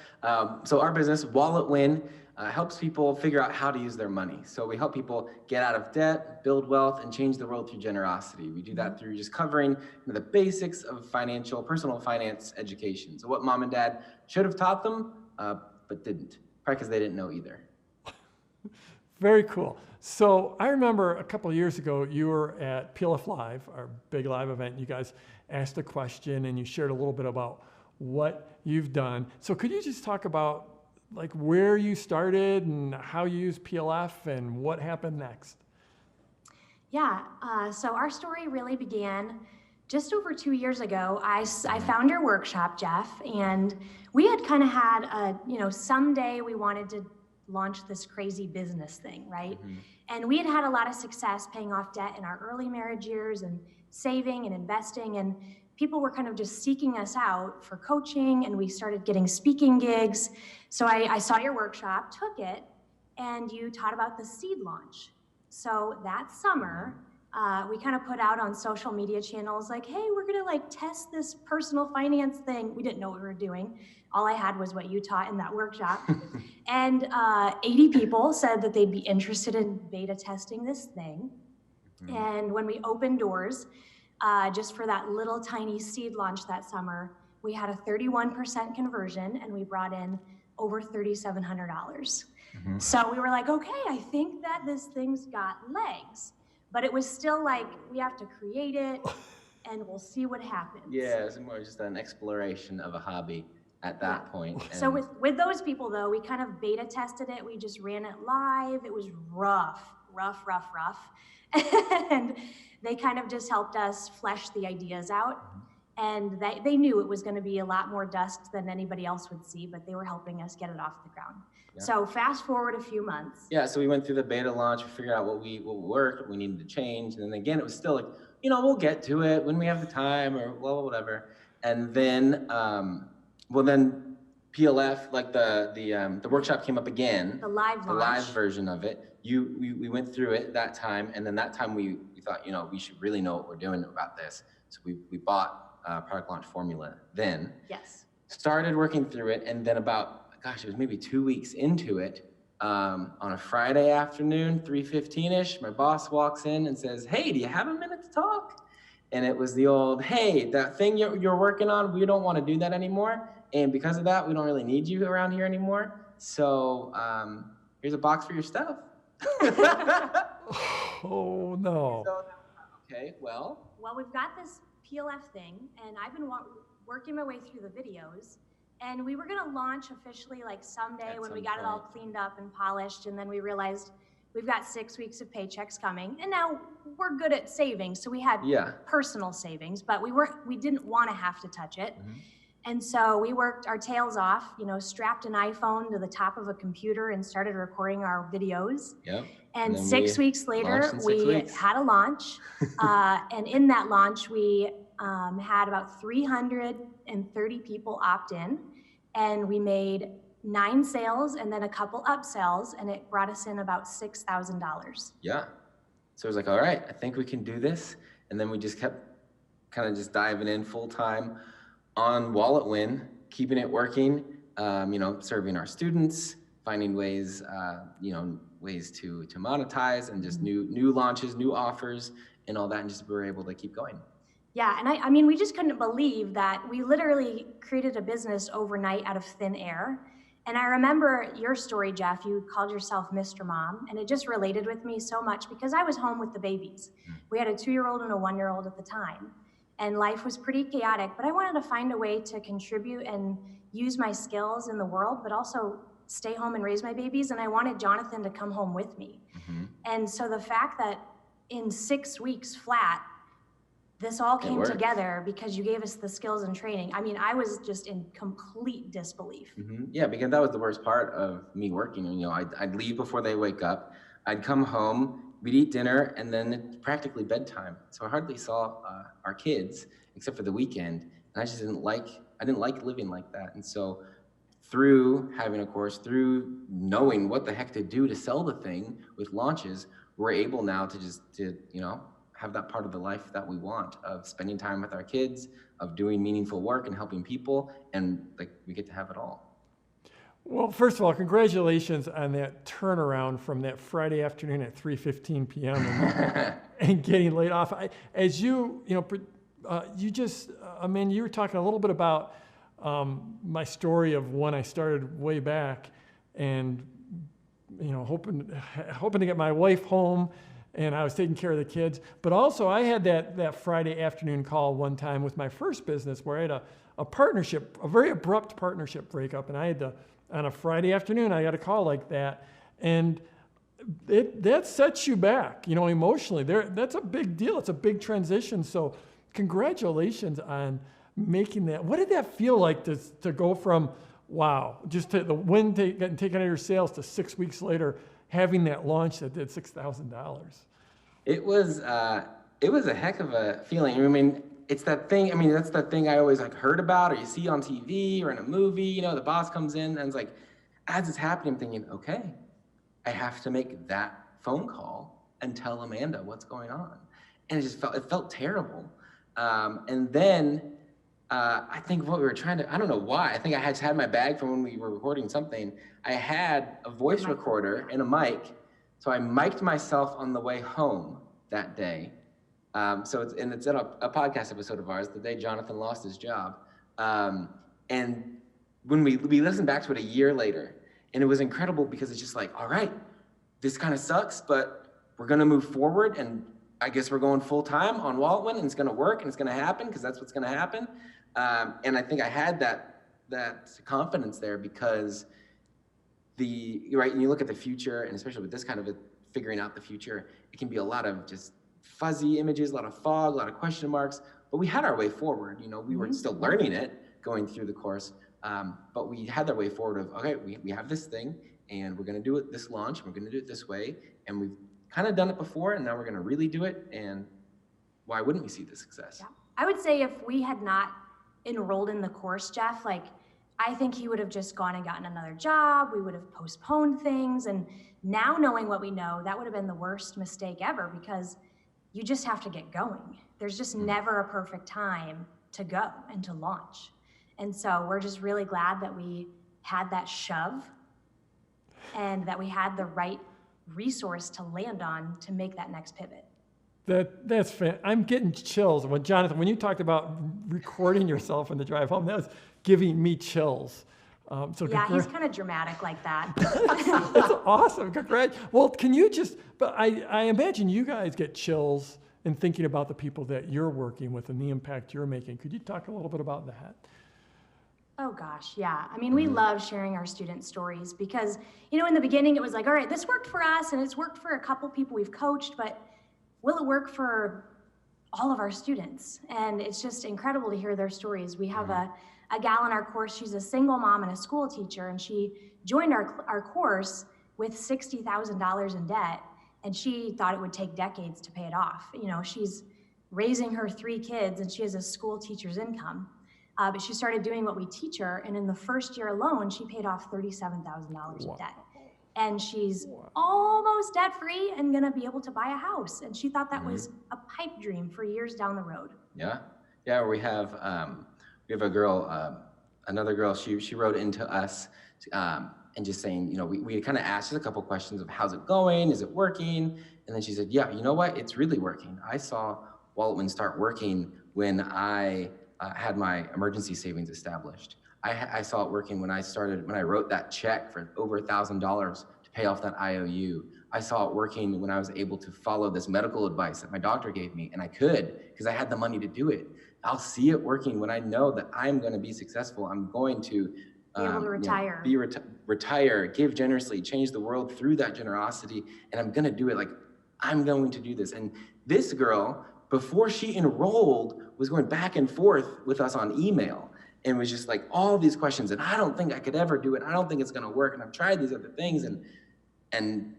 So our business, Wallet Win, helps people figure out how to use their money. So we help people get out of debt, build wealth, and change the world through generosity. We do that through just covering the basics of personal finance education. So what mom and dad should have taught them, but didn't, probably because they didn't know either. Very cool. So I remember a couple of years ago, you were at PLF Live, our big live event. You guys asked a question and you shared a little bit about what you've done. So could you just talk about like where you started and how you use PLF and what happened next? Yeah, so our story really began just over 2 years ago. I found your workshop, Jeff, and we had kind of had someday we wanted to launch this crazy business thing, right? Mm-hmm. And we had a lot of success paying off debt in our early marriage years and saving and investing, and people were kind of just seeking us out for coaching, and we started getting speaking gigs. So I saw your workshop, took it, and you taught about the seed launch. So that summer, we kind of put out on social media channels like, hey, we're gonna like test this personal finance thing. We didn't know what we were doing. All I had was what you taught in that workshop. And 80 people said that they'd be interested in beta testing this thing. Mm-hmm. And when we opened doors, just for that little tiny seed launch that summer, we had a 31% conversion and we brought in over $3,700. Mm-hmm. So we were like, okay, I think that this thing's got legs, but it was still like, we have to create it and we'll see what happens. Yeah, it was more just an exploration of a hobby at that point. And so with those people though, we kind of beta tested it. We just ran it live. It was rough. And they kind of just helped us flesh the ideas out. And they knew it was going to be a lot more dust than anybody else would see, but they were helping us get it off the ground. Yeah. So fast forward a few months. Yeah, so we went through the beta launch, we figured out what worked, what we needed to change. And then again, it was still like, we'll get to it when we have the time or whatever. And then, then PLF, like the workshop came up again. The live launch. The live version of it. We went through it that time. And then that time we thought, we should really know what we're doing about this. So we bought Product Launch Formula then. Yes. Started working through it, and then it was maybe 2 weeks into it, On a Friday afternoon, 3:15-ish, my boss walks in and says, "Hey, do you have a minute to talk?" And it was the old, "Hey, that thing you're working on, we don't want to do that anymore. And because of that, we don't really need you around here anymore. So here's a box for your stuff." Oh, no. So, okay, well. Well, we've got this PLF thing, and I've been working my way through the videos. And we were going to launch officially like someday when we got it all cleaned up and polished. And then we realized we've got 6 weeks of paychecks coming. And now we're good at savings. So we had personal savings, but we didn't want to have to touch it. Mm-hmm. And so we worked our tails off, strapped an iPhone to the top of a computer and started recording our videos. Yep. And 6 weeks later, we had a launch. And in that launch, we had about 330 people opt in. And we made 9 sales and then a couple upsells. And it brought us in about $6,000. Yeah. So it was like, all right, I think we can do this. And then we just kept kind of just diving in full time on Wallet Win, keeping it working, serving our students, finding ways, ways to monetize and just new launches, new offers and all that. And just we were able to keep going. Yeah, and I mean, we just couldn't believe that we literally created a business overnight out of thin air. And I remember your story, Jeff. You called yourself Mr. Mom, and it just related with me so much because I was home with the babies. We had a 2-year-old and a 1-year-old at the time. And life was pretty chaotic, but I wanted to find a way to contribute and use my skills in the world, but also stay home and raise my babies. And I wanted Jonathan to come home with me. Mm-hmm. And so the fact that in 6 weeks flat, this all came together because you gave us the skills and training. I mean, I was just in complete disbelief. Mm-hmm. Yeah, because that was the worst part of me working. I'd leave before they wake up. I'd come home, we'd eat dinner, and then it's practically bedtime. So I hardly saw our kids except for the weekend. And I just didn't like living like that. And so through having a course, through knowing what the heck to do to sell the thing with launches, we're able now to have that part of the life that we want, of spending time with our kids, of doing meaningful work and helping people, and we get to have it all. Well, first of all, congratulations on that turnaround from that Friday afternoon at 3:15 p.m. and getting laid off. You were talking a little bit about my story of when I started way back, and hoping to get my wife home. And I was taking care of the kids. But also I had that Friday afternoon call one time with my first business where I had a partnership, a very abrupt partnership breakup. And I had on a Friday afternoon, I got a call like that. And that sets you back, emotionally. That's a big deal. It's a big transition. So congratulations on making that. What did that feel like to go from, wow, just to the wind getting taken out of your sails to 6 weeks later, having that launch that did $6,000? It was a heck of a feeling. I mean, it's that thing. I mean, that's that thing I always heard about, or you see on TV or in a movie. The boss comes in and it's like, as it's happening, I'm thinking, okay, I have to make that phone call and tell Amanda what's going on, and it felt terrible. And then I think what we were trying to, I don't know why. I think I had my bag from when we were recording something. I had a voice recorder and a mic. So I mic'd myself on the way home that day. So it's in a podcast episode of ours, the day Jonathan lost his job. And when we listened back to it a year later, and it was incredible because it's just like, all right, this kind of sucks, but we're going to move forward. And I guess we're going full time on Wallet Win, and it's going to work and it's going to happen because that's what's going to happen. And I think I had that confidence there because and you look at the future, and especially with this kind of figuring out the future, it can be a lot of just fuzzy images, a lot of fog, a lot of question marks, but we had our way forward. We were still learning it going through the course, but we had that way forward of, okay, we have this thing and we're going to do it this launch, we're going to do it this way, and we've kind of done it before, and now we're going to really do it, and why wouldn't we see the success? Yeah. I would say if we had not enrolled in the course, Jeff, I think he would have just gone and gotten another job. We would have postponed things. And now knowing what we know, that would have been the worst mistake ever because you just have to get going. There's just never a perfect time to go and to launch. And so we're just really glad that we had that shove. and that we had the right resource to land on to make that next pivot. That's fair. I'm getting chills. Jonathan, when you talked about recording yourself in the drive home, that was giving me chills. Yeah, he's kind of dramatic like that. That's awesome. Congrats. Well, can you but I imagine you guys get chills in thinking about the people that you're working with and the impact you're making. Could you talk a little bit about that? Oh gosh, yeah. I mean, we love sharing our student stories because, in the beginning it was like, all right, this worked for us and it's worked for a couple people we've coached, but will it work for all of our students? And it's just incredible to hear their stories. We have a gal in our course, she's a single mom and a school teacher, and she joined our course with $60,000 in debt, and she thought it would take decades to pay it off. She's raising her 3 kids and she has a school teacher's income. But she started doing what we teach her, and in the first year alone, she paid off $37,000 in debt. And she's almost debt-free and gonna be able to buy a house. And she thought that was a pipe dream for years down the road. Yeah. We have a girl, another girl. She wrote into us and just saying, we kind of asked her a couple questions of how's it going, is it working, and then she said, yeah, you know what, it's really working. I saw Wallet Win start working when I had my emergency savings established. I saw it working when I wrote that check for over $1,000 to pay off that IOU. I saw it working when I was able to follow this medical advice that my doctor gave me, and I could because I had the money to do it. I'll see it working when I know that I'm going to be successful. I'm going to be able to retire, retire, give generously, change the world through that generosity, and I'm going to do it. Like, I'm going to do this. And this girl, before she enrolled, was going back and forth with us on email and was just like all these questions. And I don't think I could ever do it. I don't think it's going to work. And I've tried these other things, and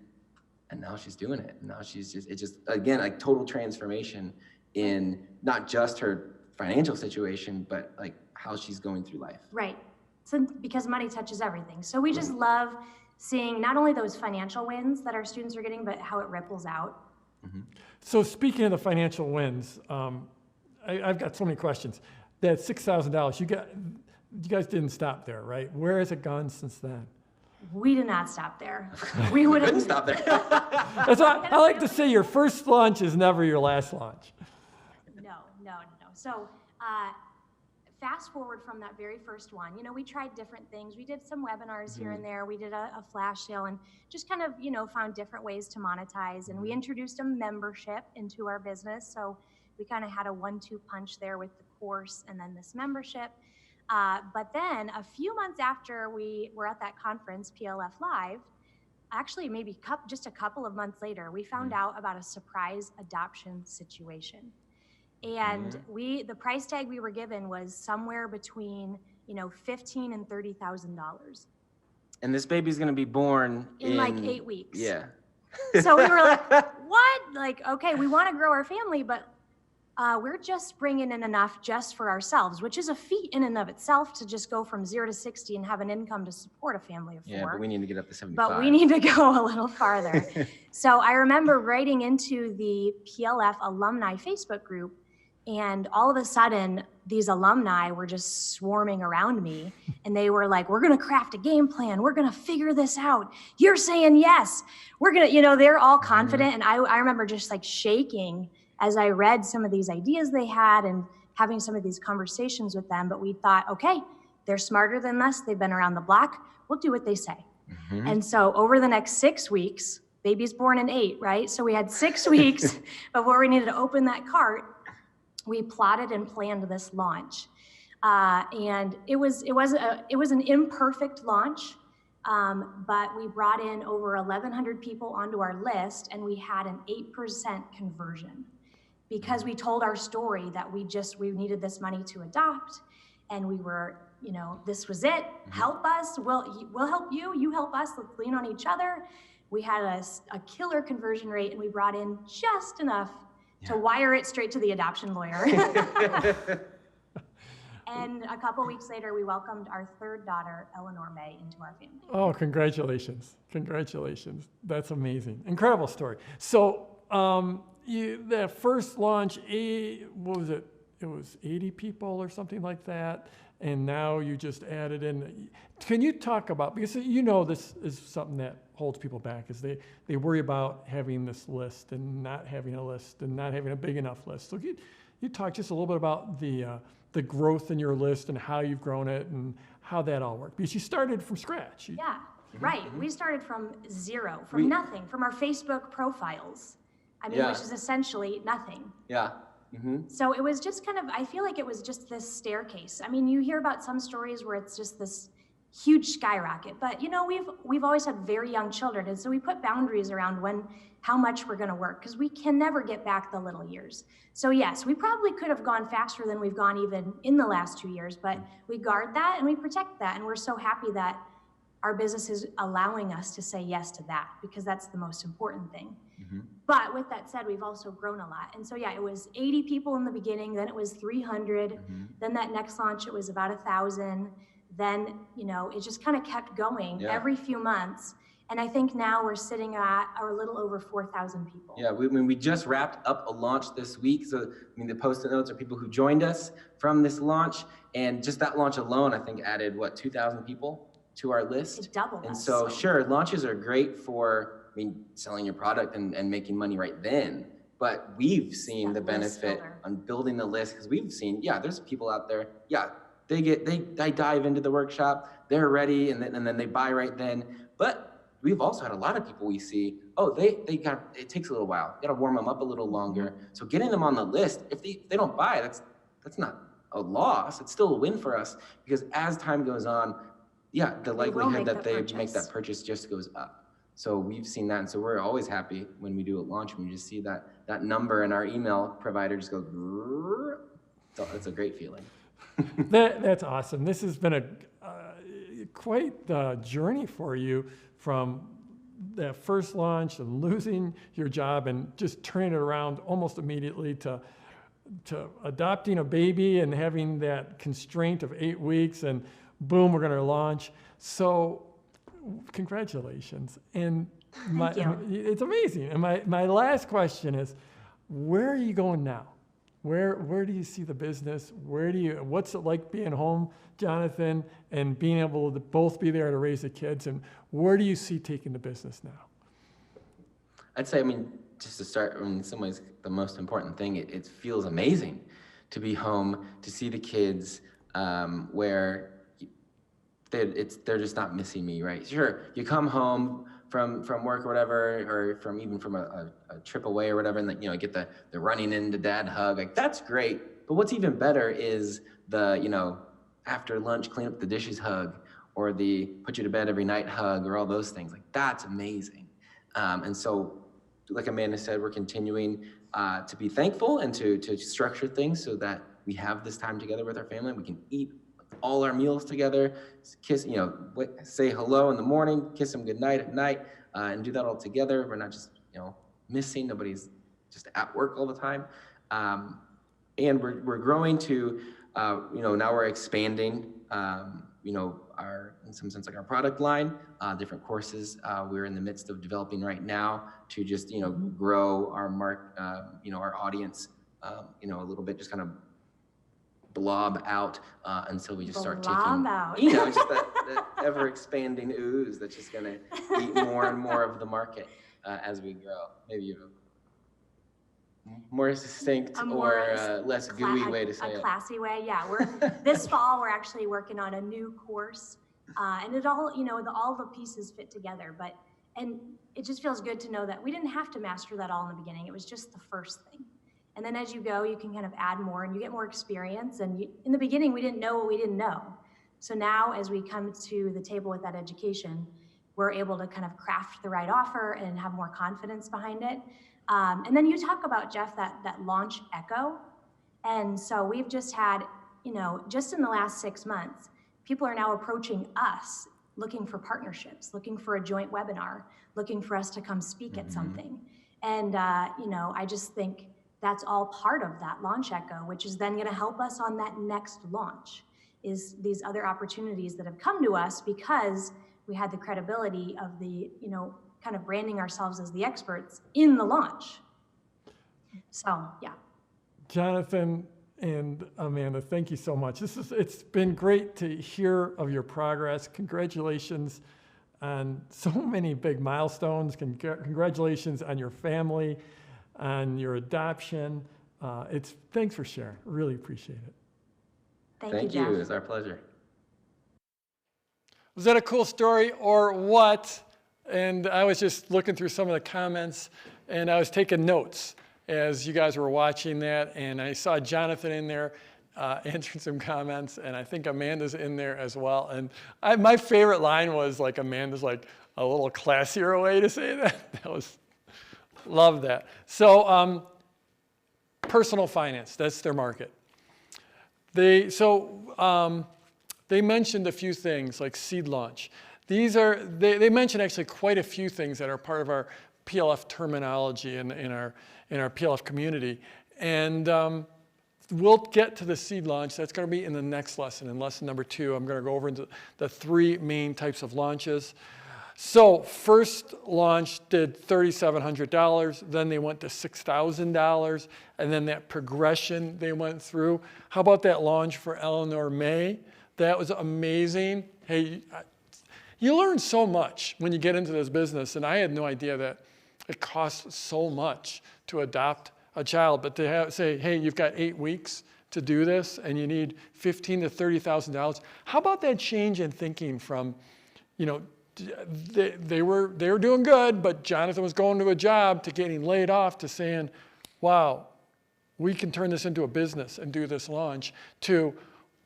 now she's doing it. Now it's just again, like total transformation in not just her financial situation, but like how she's going through life. Right. So because money touches everything. So we just love seeing not only those financial wins that our students are getting, but how it ripples out. So speaking of the financial wins, I've got so many questions. That $6,000, you guys didn't stop there, right? Where has it gone since then? We did not stop there. We would Couldn't stop there. That's why I like to say your first launch is never your last launch. No. So fast forward from that very first one, we tried different things. We did some webinars here and there. We did a flash sale and just kind of, found different ways to monetize. And we introduced a membership into our business. So we kind of had a 1-2 punch there with the course and then this membership. But then a few months after we were at that conference, PLF Live, actually maybe just a couple of months later, we found out about a surprise adoption situation. And the price tag we were given was somewhere between, $15,000 and $30,000. And this baby's going to be born in like 8 weeks. Yeah. So we were like, what? Like, okay, we want to grow our family, but we're just bringing in enough just for ourselves, which is a feat in and of itself to just go from 0 to 60 and have an income to support a family of 4. Yeah, but we need to get up to 75. But we need to go a little farther. So I remember writing into the PLF alumni Facebook group, and all of a sudden, these alumni were just swarming around me. And they were like, we're going to craft a game plan. We're going to figure this out. You're saying yes. We're going to, they're all confident. And I remember just like shaking as I read some of these ideas they had and having some of these conversations with them. But we thought, okay, they're smarter than us. They've been around the block. We'll do what they say. And so over the next 6 weeks, baby's born in 8, right? So we had 6 weeks before we needed to open that cart. We plotted and planned this launch, and it was an imperfect launch, but we brought in over 1,100 people onto our list, and we had an 8% conversion because we told our story that we needed this money to adopt, and we were, this was it. Help us. We'll help you. You help us. Let's lean on each other. We had a killer conversion rate, and we brought in just enough to wire it straight to the adoption lawyer. And a couple weeks later, we welcomed our 3rd daughter, Eleanor May, into our family. Oh, congratulations. Congratulations. That's amazing. Incredible story. So that first launch, what was it? It was 80 people or something like that. and now you just added in. Can you talk about, because you know this is something that holds people back, is they worry about having this list and not having a list and not having a big enough list. So you talk just a little bit about the growth in your list and how you've grown it and how that all worked, because you started from scratch. Yeah, right. We started from zero, from nothing, from our Facebook profiles. I mean, which is essentially nothing. Yeah. So it was just kind of, I feel like it was just this staircase. I mean, you hear about some stories where it's just this huge skyrocket, but you know, we've always had very young children, and so we put boundaries around how much we're going to work, because we can never get back the little years. So yes, we probably could have gone faster than we've gone even in the last 2 years, but we guard that and we protect that, and we're so happy that our business is allowing us to say yes to that, because that's the most important thing. But with that said, we've also grown a lot. And so yeah, it was 80 people in the beginning, then it was 300, then that next launch it was about 1,000. Then, you know, it just kind of kept going every few months. And I think now we're sitting at a little over 4,000 people. Yeah, we just wrapped up a launch this week. So, I mean, the Post-it notes are people who joined us from this launch. And just that launch alone, I think, added, 2,000 people to our list? It doubled And us, so, sure, launches are great for, selling your product and making money right then. But we've seen the benefit on building the list, because we've seen, there's people out there, they dive into the workshop, they're ready, and then they buy right then. But we've also had a lot of people we see, it takes a little while. You got to warm them up a little longer. So getting them on the list, if they don't buy, that's not a loss. It's still a win for us, because as time goes on, the likelihood that they make that purchase just goes up. So we've seen that, and so we're always happy when we do a launch, when we just see that number in our email provider just go grrr. So it's a great feeling. That's awesome. This has been quite the journey for you, from that first launch and losing your job and just turning it around almost immediately to adopting a baby and having that constraint of 8 weeks, and boom, we're going to launch. So congratulations. And Thank you. It's amazing. And my last question is, where are you going now? Where do you see the business? What's it like being home, Jonathan, and being able to both be there to raise the kids? And where do you see taking the business now? I'd say, just to start, in some ways, the most important thing, it feels amazing to be home, to see the kids, where they're just not missing me, right? Sure, you come home from work or whatever, or from a trip away or whatever, and get the running into dad hug, that's great. But what's even better is the after lunch clean up the dishes hug, or the put you to bed every night hug, or all those things. That's amazing. And so, like Amanda said, we're continuing to be thankful and to structure things so that we have this time together with our family. We can eat all our meals together, kiss, say hello in the morning, kiss them goodnight at night, and do that all together. We're not just, missing. Nobody's just at work all the time. And we're growing to, now we're expanding, in some sense, our product line, different courses we're in the midst of developing right now to just, grow our our audience, a little bit, just kind of blob out until we just start taking, just that ever expanding ooze that's just going to eat more and more of the market as we grow. Maybe you have a more succinct or less gooey way to say it. A classy way, yeah. This fall we're actually working on a new course, and it all, all the pieces fit together. And it just feels good to know that we didn't have to master that all in the beginning. It was just the first thing. And then as you go, you can kind of add more, and you get more experience. And in the beginning, we didn't know what we didn't know. So now as we come to the table with that education, we're able to kind of craft the right offer and have more confidence behind it. And then you talk about, Jeff, that launch echo. And so we've just had, just in the last 6 months, people are now approaching us looking for partnerships, looking for a joint webinar, looking for us to come speak at something. And, I just think that's all part of that launch echo, which is then going to help us on that next launch, is these other opportunities that have come to us because we had the credibility of the, kind of branding ourselves as the experts in the launch. So, yeah. Jonathan, And Amanda, thank you so much. It's been great to hear of your progress. Congratulations on so many big milestones. Congratulations on your family, on your adoption. Thanks for sharing. Really appreciate it. Thank Jeff. you. It's our pleasure. Was that a cool story or what? And I was just looking through some of the comments, and I was taking notes as you guys were watching that, and I saw Jonathan in there answering some comments, and I think Amanda's in there as well. And my favorite line was like Amanda's like a little classier way to say that. Love that. So personal finance, that's their market. They mentioned a few things like seed launch. They mentioned actually quite a few things that are part of our PLF terminology in our PLF community. And we'll get to the seed launch. That's going to be in the next lesson, in lesson number 2. I'm going to go over into the 3 main types of launches. So first launch did $3,700, then they went to $6,000, and then that progression they went through. How about that launch for Eleanor May? That was amazing. Hey, you learn so much when you get into this business, and I had no idea that it costs so much to adopt a child, but to say, hey, you've got 8 weeks to do this, and you need $15,000 to $30,000. How about that change in thinking from, they were doing good, but Jonathan was going to a job, to getting laid off, to saying, wow, we can turn this into a business and do this launch, to,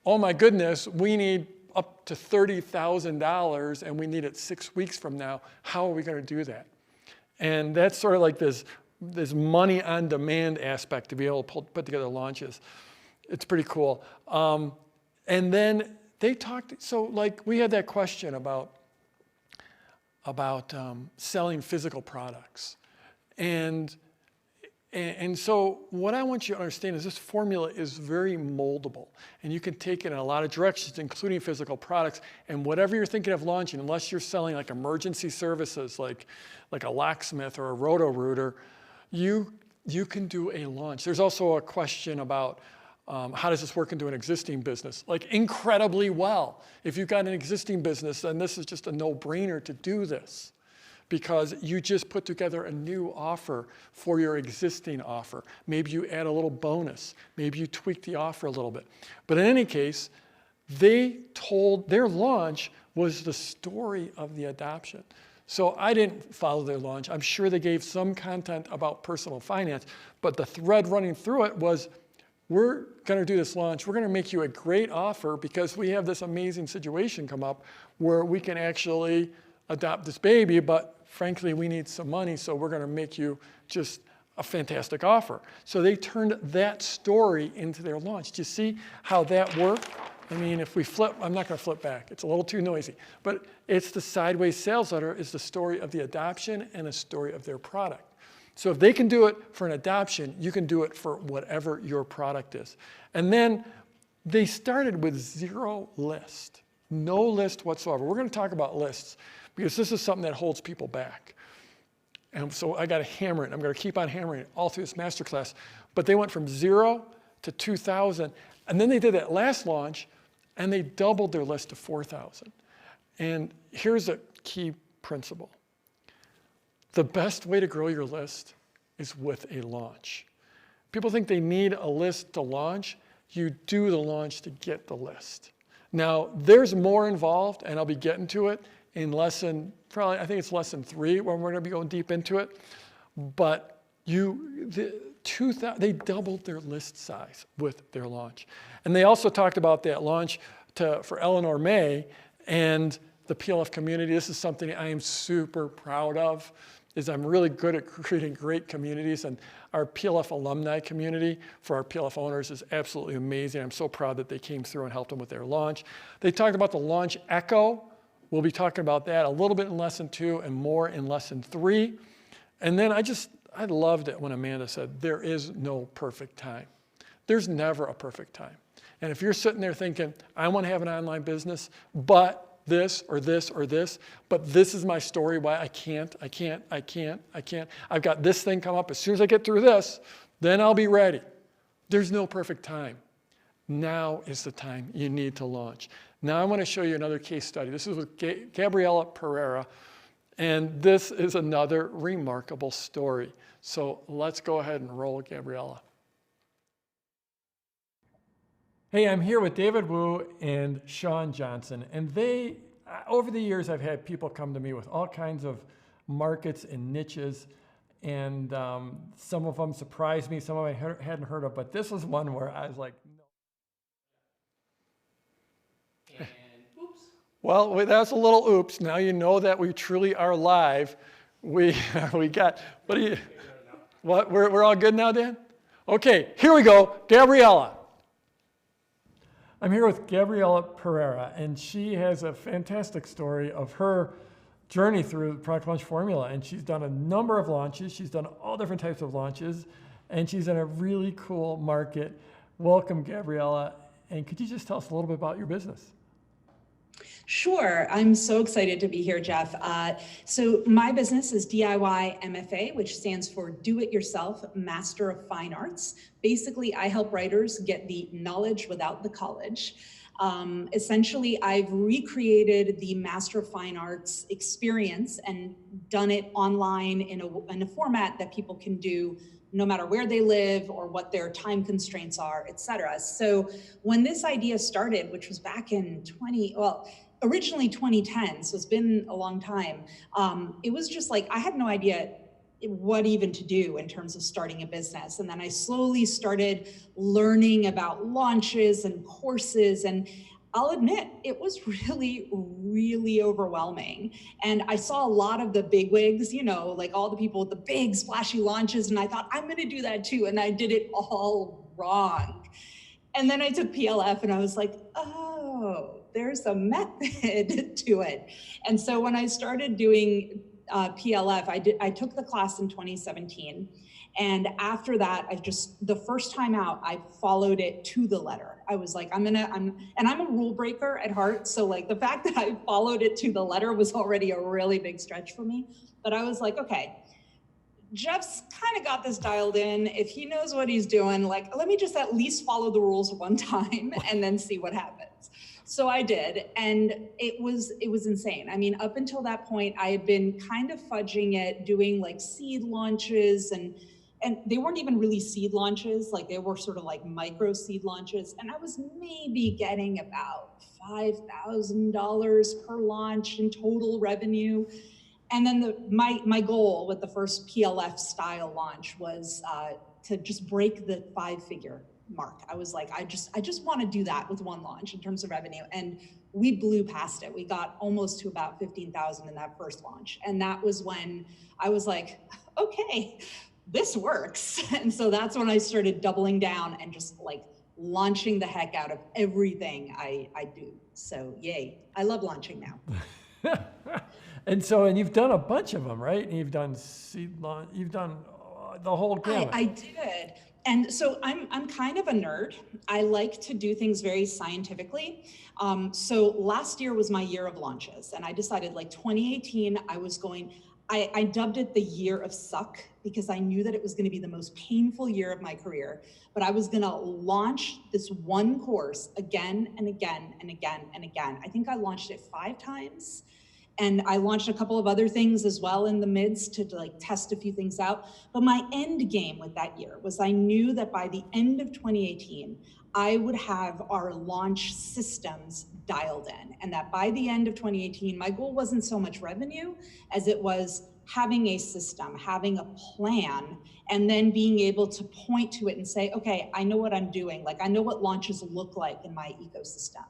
oh my goodness, we need up to $30,000 and we need it 6 weeks from now. How are we going to do that? And that's sort of like this money on demand aspect to be able to put together launches. It's pretty cool. And then they talked, so like we had that question about selling physical products. And so what I want you to understand is this formula is very moldable, and you can take it in a lot of directions, including physical products. And whatever you're thinking of launching, unless you're selling like emergency services, like a locksmith or a roto-rooter, you can do a launch. There's also a question about how does this work into an existing business? Like incredibly well. If you've got an existing business, then this is just a no-brainer to do this, because you just put together a new offer for your existing offer. Maybe you add a little bonus. Maybe you tweak the offer a little bit. But in any case, their launch was the story of the adoption. So I didn't follow their launch. I'm sure they gave some content about personal finance, but the thread running through it was, we're going to do this launch. We're going to make you a great offer because we have this amazing situation come up where we can actually adopt this baby, but frankly, we need some money, so we're going to make you just a fantastic offer. So they turned that story into their launch. Do you see how that worked? I mean, if we flip, I'm not going to flip back. It's a little too noisy. But it's the sideways sales letter is the story of the adoption and a story of their product. So if they can do it for an adoption, you can do it for whatever your product is. And then they started with 0 list, no list whatsoever. We're going to talk about lists because this is something that holds people back. And so I got to hammer it. I'm going to keep on hammering it all through this masterclass. But they went from 0 to 2,000. And then they did that last launch, and they doubled their list to 4,000. And here's a key principle. The best way to grow your list is with a launch. People think they need a list to launch. You do the launch to get the list. Now, there's more involved, and I'll be getting to it in lesson, probably, I think it's lesson 3, when we're going to be going deep into it. But they doubled their list size with their launch. And they also talked about that launch for Eleanor May and the PLF community. This is something I am super proud of, is I'm really good at creating great communities, and our PLF alumni community for our PLF owners is absolutely amazing. I'm so proud that they came through and helped them with their launch. They talked about the launch echo. We'll be talking about that a little bit in lesson 2 and more in lesson 3. And then I loved it when Amanda said, there is no perfect time. There's never a perfect time. And if you're sitting there thinking, I want to have an online business, but this or this or this, but this is my story why I can't. I've got this thing come up. As soon as I get through this, then I'll be ready. There's no perfect time. Now is the time you need to launch. Now I want to show you another case study. This is with Gabriela Pereira, and this is another remarkable story. So let's go ahead and roll Gabriela. Hey, I'm here with David Wu and Sean Johnson, and over the years, I've had people come to me with all kinds of markets and niches, and some of them surprised me, some of them I hadn't heard of, but this was one where I was like, no. And oops. Well, that's a little oops. Now you know that we truly are live. We got, we're all good now, Dan? Okay, here we go, Gabriela. I'm here with Gabriela Pereira, and she has a fantastic story of her journey through the product launch formula. And she's done a number of launches. She's done all different types of launches, and she's in a really cool market. Welcome, Gabriela. And could you just tell us a little bit about your business? Sure. I'm so excited to be here, Jeff. So my business is DIY MFA, which stands for Do It Yourself Master of Fine Arts. Basically, I help writers get the knowledge without the college. Essentially, I've recreated the Master of Fine Arts experience and done it online in a format that people can do no matter where they live or what their time constraints are, et cetera. So when this idea started, which was back in originally 2010, so it's been a long time, it was just like, I had no idea what even to do in terms of starting a business. And then I slowly started learning about launches and courses, and I'll admit, it was really, really overwhelming. And I saw a lot of the bigwigs, like all the people with the big splashy launches, and I thought, I'm gonna do that too. And I did it all wrong. And then I took PLF and I was like, oh, there's a method to it. And so when I started doing PLF, I took the class in 2017. And after that, the first time out, I followed it to the letter. I was like, I'm a rule breaker at heart. So like the fact that I followed it to the letter was already a really big stretch for me. But I was like, okay, Jeff's kind of got this dialed in. If he knows what he's doing, like, let me just at least follow the rules one time and then see what happens. So I did, and it was insane. I mean, up until that point, I had been kind of fudging it, doing like seed launches, and they weren't even really seed launches, like they were sort of like micro seed launches. And I was maybe getting about $5,000 per launch in total revenue. And then my goal with the first PLF style launch was to just break the 5-figure mark. I was like, I just want to do that with one launch in terms of revenue. And we blew past it. We got almost to about 15,000 in that first launch. And that was when I was like, okay, this works. And so that's when I started doubling down and just like launching the heck out of everything I do. So yay, I love launching now. And you've done a bunch of them, right? And you've done seed launch, you've done the whole gamut. I did. And so I'm kind of a nerd. I like to do things very scientifically. So last year was my year of launches, and I decided like 2018, I dubbed it the year of suck, because I knew that it was going to be the most painful year of my career, but I was going to launch this one course again and again and again and again. I think I launched it 5 times. And I launched a couple of other things as well in the midst to like test a few things out. But my end game with that year was I knew that by the end of 2018, I would have our launch systems dialed in. And that by the end of 2018, my goal wasn't so much revenue as it was having a system, having a plan, and then being able to point to it and say, okay, I know what I'm doing. Like I know what launches look like in my ecosystem.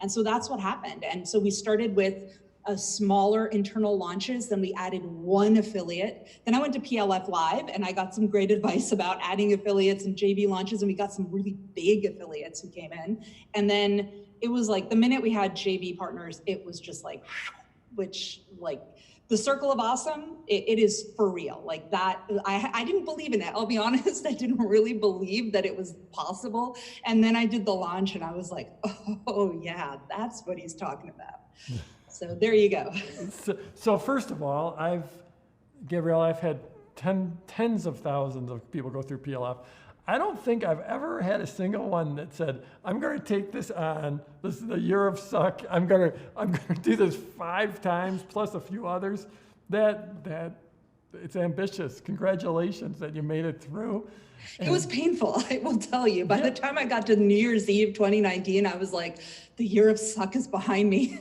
And so that's what happened. And so we started with smaller internal launches, then we added 1 affiliate. Then I went to PLF Live and I got some great advice about adding affiliates and JV launches, and we got some really big affiliates who came in. And then it was like the minute we had JV partners, it was just like, which like the circle of awesome, it is for real. Like that, I didn't believe in it. I'll be honest, I didn't really believe that it was possible. And then I did the launch and I was like, oh yeah, that's what he's talking about. So there you go. So first of all, Gabrielle, I've had tens of thousands of people go through PLF. I don't think I've ever had a single one that said, I'm going to take this on. This is the year of suck. I'm going to do this 5 times plus a few others. That it's ambitious. Congratulations that you made it through. It was painful, I will tell you. By the time I got to New Year's Eve 2019, I was like, the year of suck is behind me.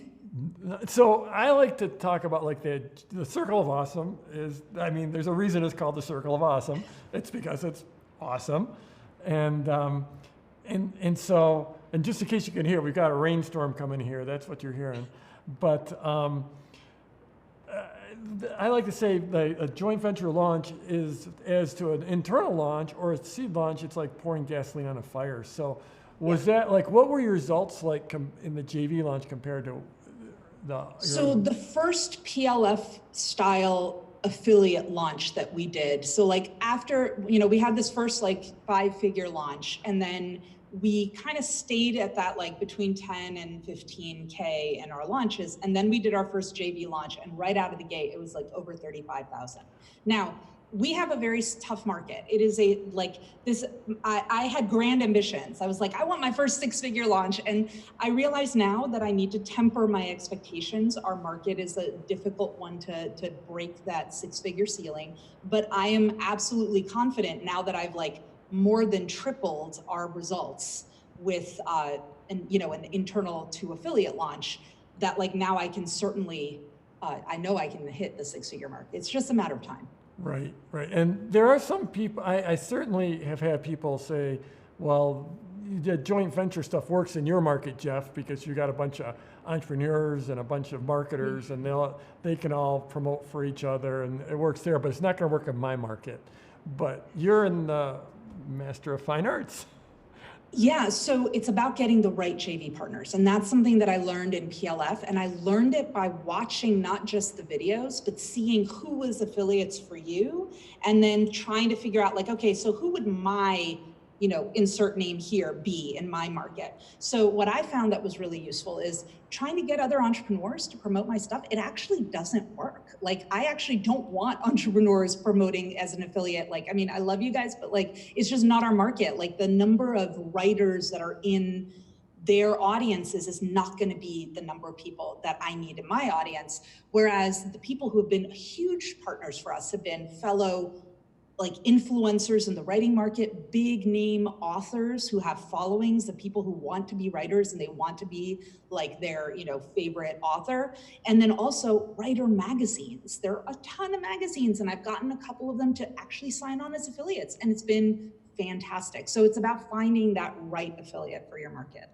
So I like to talk about like the circle of awesome is, I mean, there's a reason it's called the circle of awesome. It's because it's awesome. And so, and just in case you can hear, we've got a rainstorm coming here. That's what you're hearing. But I like to say that a joint venture launch is as to an internal launch or a seed launch, it's like pouring gasoline on a fire. So was that like, what were your results like in the JV launch compared to So the first PLF style affiliate launch that we did. So like after, we had this first like 5-figure launch, and then we kind of stayed at that like between 10 and 15K in our launches. And then we did our first JV launch, and right out of the gate, it was like over 35,000. Now, we have a very tough market. It is I had grand ambitions. I was like, I want my first 6-figure launch. And I realize now that I need to temper my expectations. Our market is a difficult one to break that 6-figure ceiling. But I am absolutely confident now that I've like more than tripled our results with an internal to affiliate launch, that like now I can certainly, I know I can hit the 6-figure mark. It's just a matter of time. Right. And there are some people, I certainly have had people say, well, the joint venture stuff works in your market, Jeff, because you got a bunch of entrepreneurs and a bunch of marketers, and they can all promote for each other, and it works there, but it's not going to work in my market. But you're in the Master of Fine Arts. Yeah, so it's about getting the right JV partners. And that's something that I learned in PLF. And I learned it by watching not just the videos, but seeing who was affiliates for you, and then trying to figure out like, okay, so who would my, insert name here be in my market? So what I found that was really useful is trying to get other entrepreneurs to promote my stuff. It actually doesn't work. Like, I actually don't want entrepreneurs promoting as an affiliate. Like, I mean, I love you guys, but like, it's just not our market. Like, the number of writers that are in their audiences is not going to be the number of people that I need in my audience. Whereas the people who have been huge partners for us have been fellow like influencers in the writing market, big name authors who have followings, the people who want to be writers and they want to be like their, favorite author. And then also writer magazines. There are a ton of magazines, and I've gotten a couple of them to actually sign on as affiliates, and it's been fantastic. So it's about finding that right affiliate for your market.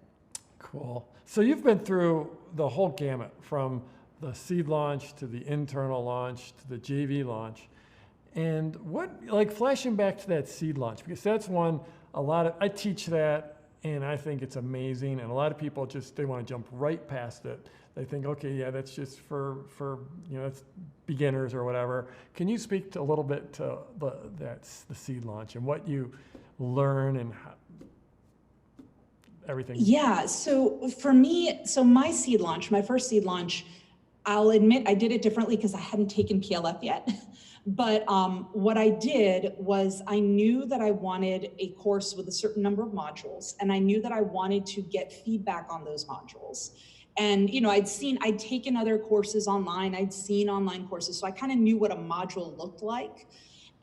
Cool. So you've been through the whole gamut, from the seed launch to the internal launch to the JV launch. And flashing back to that seed launch, because that's one, I teach that, and I think it's amazing. And a lot of people they want to jump right past it. They think, okay, yeah, that's just for it's beginners or whatever. Can you speak a little bit to the seed launch and what you learn and how, everything? Yeah, so for me, my seed launch, my first seed launch, I'll admit I did it differently because I hadn't taken PLF yet. But what I did was I knew that I wanted a course with a certain number of modules, and I knew that I wanted to get feedback on those modules. And, I'd taken other courses online, I'd seen online courses, so I kind of knew what a module looked like.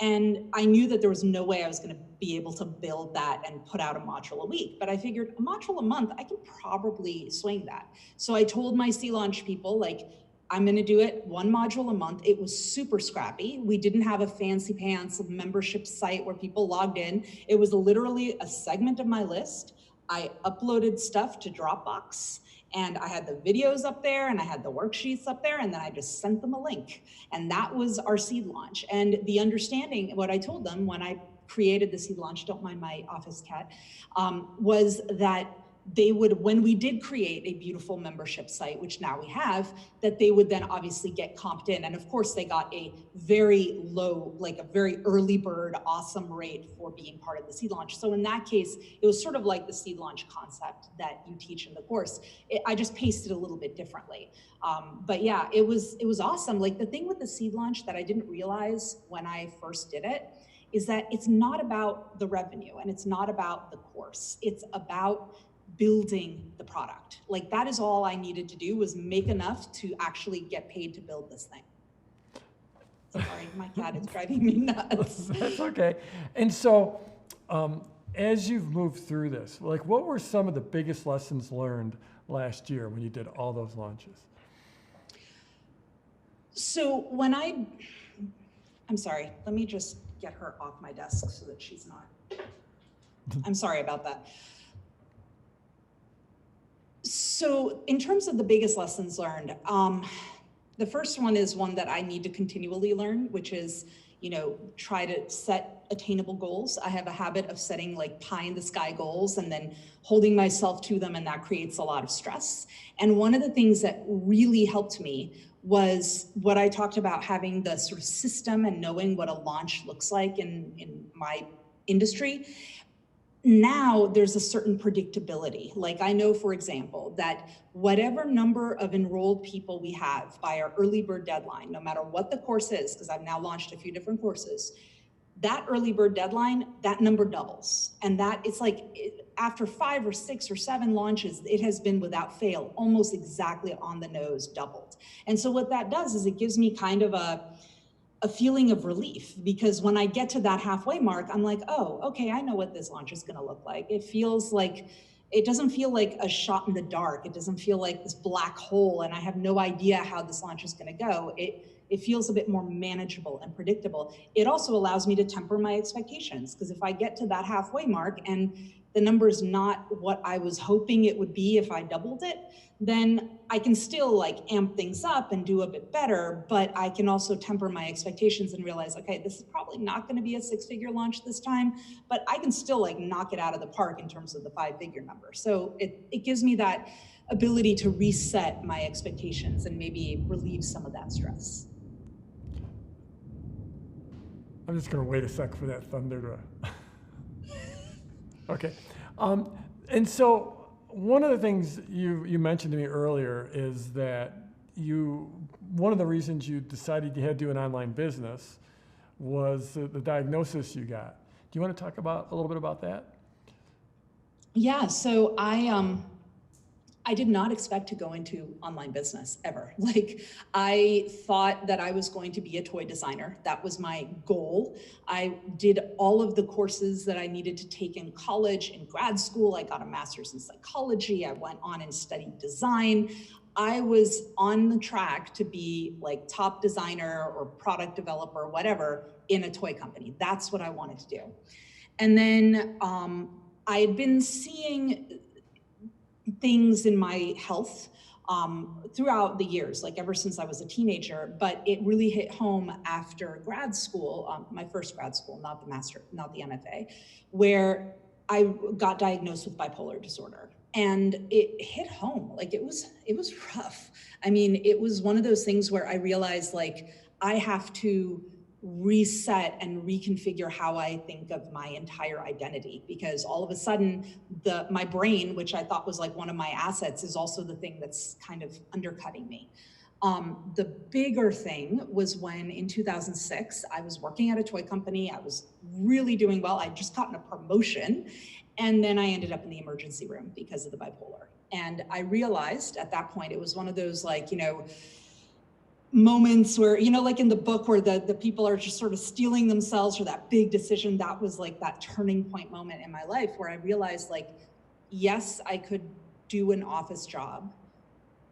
And I knew that there was no way I was going to be able to build that and put out a module a week. But I figured a module a month, I can probably swing that. So I told my sea launch people, like, I'm going to do it 1 module a month. It was super scrappy. We didn't have a fancy pants membership site where people logged in. It was literally a segment of my list. I uploaded stuff to Dropbox, and I had the videos up there, and I had the worksheets up there, and then I just sent them a link. And that was our seed launch. And the understanding, what I told them when I created the seed launch, don't mind my office cat, was that they would, when we did create a beautiful membership site, which now we have, that they would then obviously get comped in. And of course they got a very low, like a very early bird, awesome rate for being part of the seed launch. So in that case, it was sort of like the seed launch concept that you teach in the course. I just paced it a little bit differently. But yeah, it was awesome. Like, the thing with the seed launch that I didn't realize when I first did it is that it's not about the revenue and it's not about the course. It's about building the product. Like that is all I needed to do, was make enough to actually get paid to build this thing. Sorry, my cat is driving me nuts. That's okay. And so, as you've moved through this, like what were some of the biggest lessons learned last year when you did all those launches? So I'm sorry, let me just get her off my desk so that she's not, I'm sorry about that. So in terms of the biggest lessons learned, the first one is one that I need to continually learn, which is, try to set attainable goals. I have a habit of setting like pie in the sky goals and then holding myself to them, and that creates a lot of stress. And one of the things that really helped me was what I talked about, having the sort of system and knowing what a launch looks like in my industry. Now there's a certain predictability. Like I know, for example, that whatever number of enrolled people we have by our early bird deadline, no matter what the course is, because I've now launched a few different courses, that early bird deadline, that number doubles. And that it's like after 5 or 6 or 7 launches, it has been without fail, almost exactly on the nose, doubled. And so what that does is it gives me kind of a feeling of relief, because when I get to that halfway mark, I'm like, oh, okay, I know what this launch is gonna look like. It doesn't feel like a shot in the dark. It doesn't feel like this black hole and I have no idea how this launch is gonna go. It feels a bit more manageable and predictable. It also allows me to temper my expectations, because if I get to that halfway mark and the number is not what I was hoping it would be if I doubled it, then I can still like amp things up and do a bit better, but I can also temper my expectations and realize, okay, this is probably not gonna be a 6-figure launch this time, but I can still like knock it out of the park in terms of the 5-figure number. So it gives me that ability to reset my expectations and maybe relieve some of that stress. I'm just gonna wait a sec for that thunder to. Okay. And so one of the things you mentioned to me earlier is that one of the reasons you decided you had to do an online business was the diagnosis you got. Do you want to talk a little bit about that? Yeah, so I did not expect to go into online business ever. Like I thought that I was going to be a toy designer. That was my goal. I did all of the courses that I needed to take in college, in grad school. I got a master's in psychology. I went on and studied design. I was on the track to be like top designer or product developer, whatever, in a toy company. That's what I wanted to do. And then I had been seeing things in my health throughout the years, like ever since I was a teenager, but it really hit home after grad school, my first grad school, not the MFA, where I got diagnosed with bipolar disorder. And it hit home, like it was rough. I mean, it was one of those things where I realized like I have to reset and reconfigure how I think of my entire identity, because all of a sudden my brain, which I thought was like one of my assets, is also the thing that's kind of undercutting me. The bigger thing was when in 2006, I was working at a toy company. I was really doing well. I'd just gotten a promotion. And then I ended up in the emergency room because of the bipolar. And I realized at that point, it was one of those like, moments where, like in the book where the people are just sort of stealing themselves for that big decision. That was like that turning point moment in my life where I realized like, yes, I could do an office job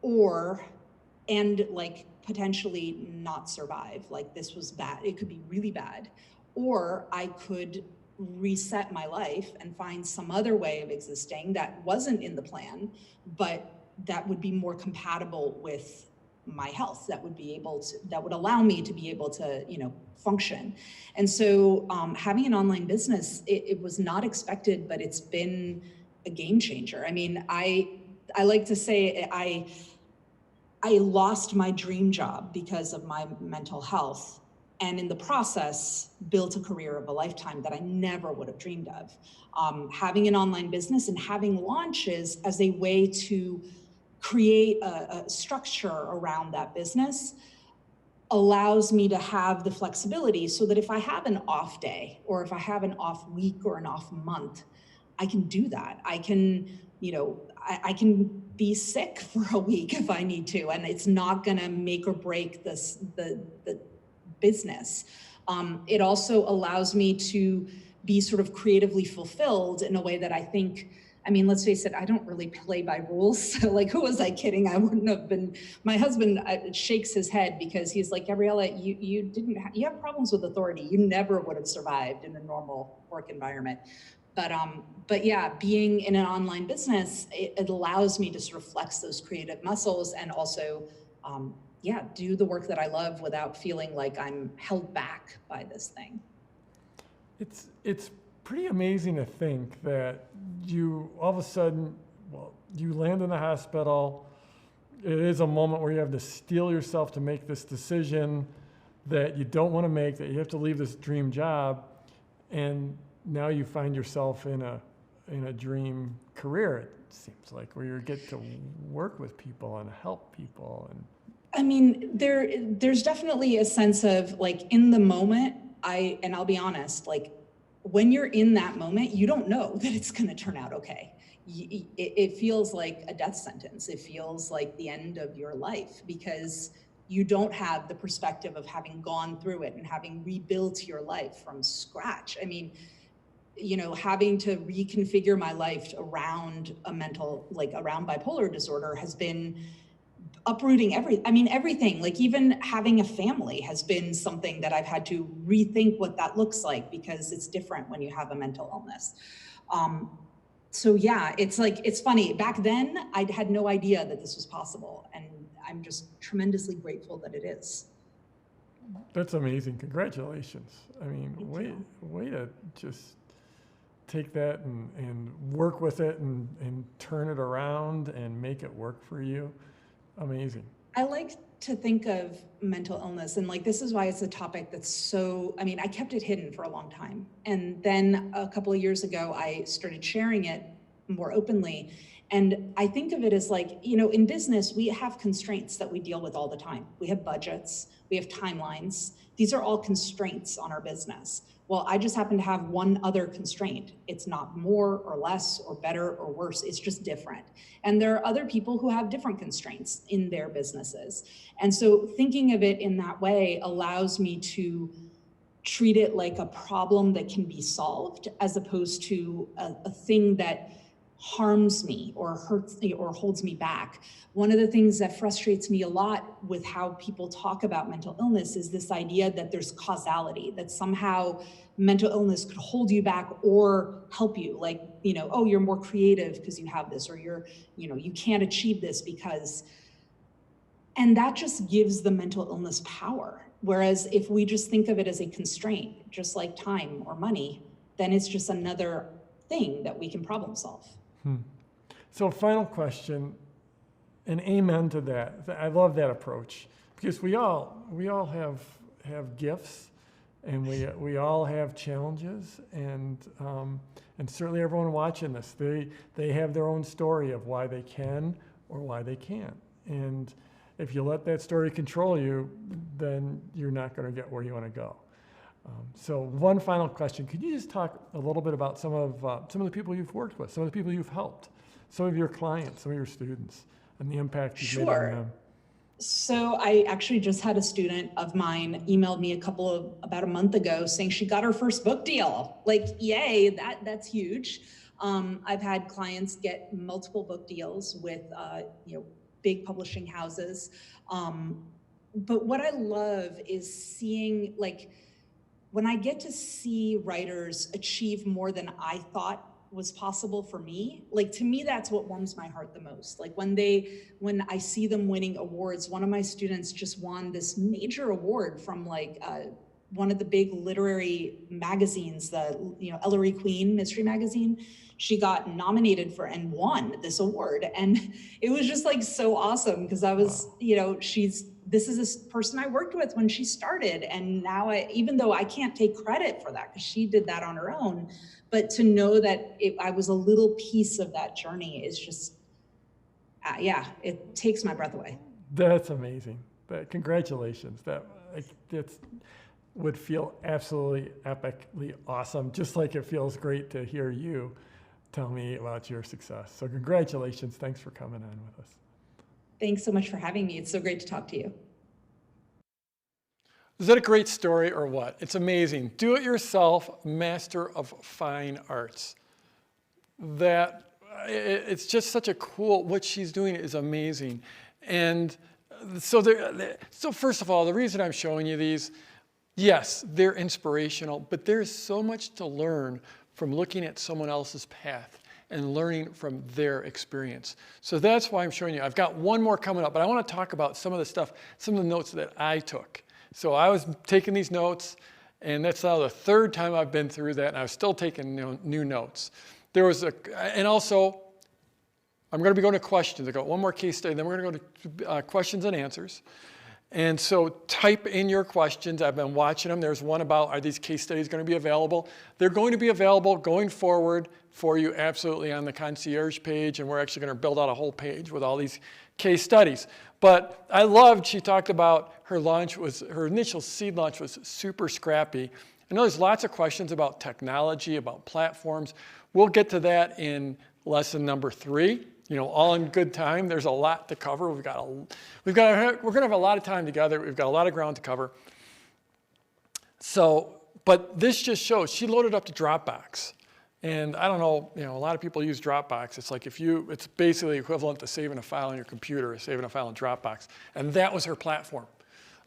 and like potentially not survive. Like this was bad. It could be really bad. Or I could reset my life and find some other way of existing that wasn't in the plan, but that would be more compatible with my health, that would allow me to be able to, function. And so having an online business, it was not expected, but it's been a game changer. I mean, I like to say I lost my dream job because of my mental health, and in the process built a career of a lifetime that I never would have dreamed of. Having an online business and having launches as a way to create a structure around that business allows me to have the flexibility so that if I have an off day or if I have an off week or an off month, I can do that. I can, I can be sick for a week if I need to, and it's not going to make or break the business. It also allows me to be sort of creatively fulfilled in a way that I think, let's face it, I don't really play by rules. So like, who was I kidding? I wouldn't have been. My husband shakes his head because he's like, Gabriella, you have problems with authority. You never would have survived in a normal work environment. But yeah, being in an online business, it allows me to sort of flex those creative muscles and also, do the work that I love without feeling like I'm held back by this thing. It's pretty amazing to think that you all of a sudden, you land in the hospital. It is a moment where you have to steel yourself to make this decision that you don't want to make, that you have to leave this dream job, and now you find yourself in a dream career, it seems like, where you get to work with people and help people. And there's definitely a sense of like in the moment, I'll be honest, like when you're in that moment, you don't know that it's going to turn out okay. It feels like a death sentence. It feels like the end of your life because you don't have the perspective of having gone through it and having rebuilt your life from scratch. Having to reconfigure my life around around bipolar disorder has been uprooting everything. Like even having a family has been something that I've had to rethink what that looks like because it's different when you have a mental illness. So yeah, it's funny. Back then, I had no idea that this was possible, and I'm just tremendously grateful that it is. That's amazing. Congratulations. Way to just take that and work with it and turn it around and make it work for you. Amazing. I like to think of mental illness, and like this is why it's a topic that's so, I kept it hidden for a long time. And then a couple of years ago, I started sharing it more openly. And I think of it as like, in business, we have constraints that we deal with all the time. We have budgets, we have timelines. These are all constraints on our business. Well, I just happen to have one other constraint. It's not more or less or better or worse. It's just different. And there are other people who have different constraints in their businesses. And so thinking of it in that way allows me to treat it like a problem that can be solved as opposed to a thing that harms me or hurts me or holds me back. One of the things that frustrates me a lot with how people talk about mental illness is this idea that there's causality, that somehow mental illness could hold you back or help you. Like, oh, you're more creative because you have this, or you can't achieve this because, and that just gives the mental illness power. Whereas if we just think of it as a constraint, just like time or money, then it's just another thing that we can problem solve. So final question, and amen to that. I love that approach because we all have gifts, and we all have challenges, and certainly everyone watching this, they have their own story of why they can or why they can't. And if you let that story control you, then you're not going to get where you want to go. So one final question. Could you just talk a little bit about some of the people you've worked with, some of the people you've helped, some of your clients, some of your students, and the impact you've made on them? So I actually just had a student of mine emailed me about a month ago saying she got her first book deal. Like, yay, that's huge. I've had clients get multiple book deals with big publishing houses. But what I love is seeing, like, when I get to see writers achieve more than I thought was possible for me, like, to me, that's what warms my heart the most. Like when I see them winning awards. One of my students just won this major award from one of the big literary magazines, the Ellery Queen mystery magazine. She got nominated for and won this award, and it was just like so awesome because I was, this is this person I worked with when she started, and now even though I can't take credit for that because she did that on her own, but to know that I was a little piece of that journey is just, it takes my breath away. That's amazing. But congratulations. That would feel absolutely epically awesome, just like it feels great to hear you tell me about your success. So congratulations. Thanks for coming on with us. Thanks so much for having me. It's so great to talk to you. Is that a great story or what? It's amazing. Do-it-yourself master of fine arts. It's just such a cool, what she's doing is amazing. And so first of all, the reason I'm showing you these, yes, they're inspirational, but there's so much to learn from looking at someone else's path and learning from their experience. So that's why I'm showing you. I've got one more coming up, but I want to talk about some of the stuff, some of the notes that I took. So I was taking these notes, and that's now the third time I've been through that, and I was still taking new notes. And also, I'm going to be going to questions. I got one more case study, then we're going to go to questions and answers. And so type in your questions. I've been watching them. There's one about, are these case studies going to be available? They're going to be available going forward for you absolutely on the concierge page, and we're actually going to build out a whole page with all these case studies. But I loved, she talked about her initial seed launch was super scrappy. I know there's lots of questions about technology, about platforms. We'll get to that in lesson number 3. All in good time. There's a lot to cover. We're going to have a lot of time together. We've got a lot of ground to cover. So, but this just shows she loaded up to Dropbox. And I don't know, a lot of people use Dropbox. It's like it's basically equivalent to saving a file on your computer or saving a file in Dropbox. And that was her platform.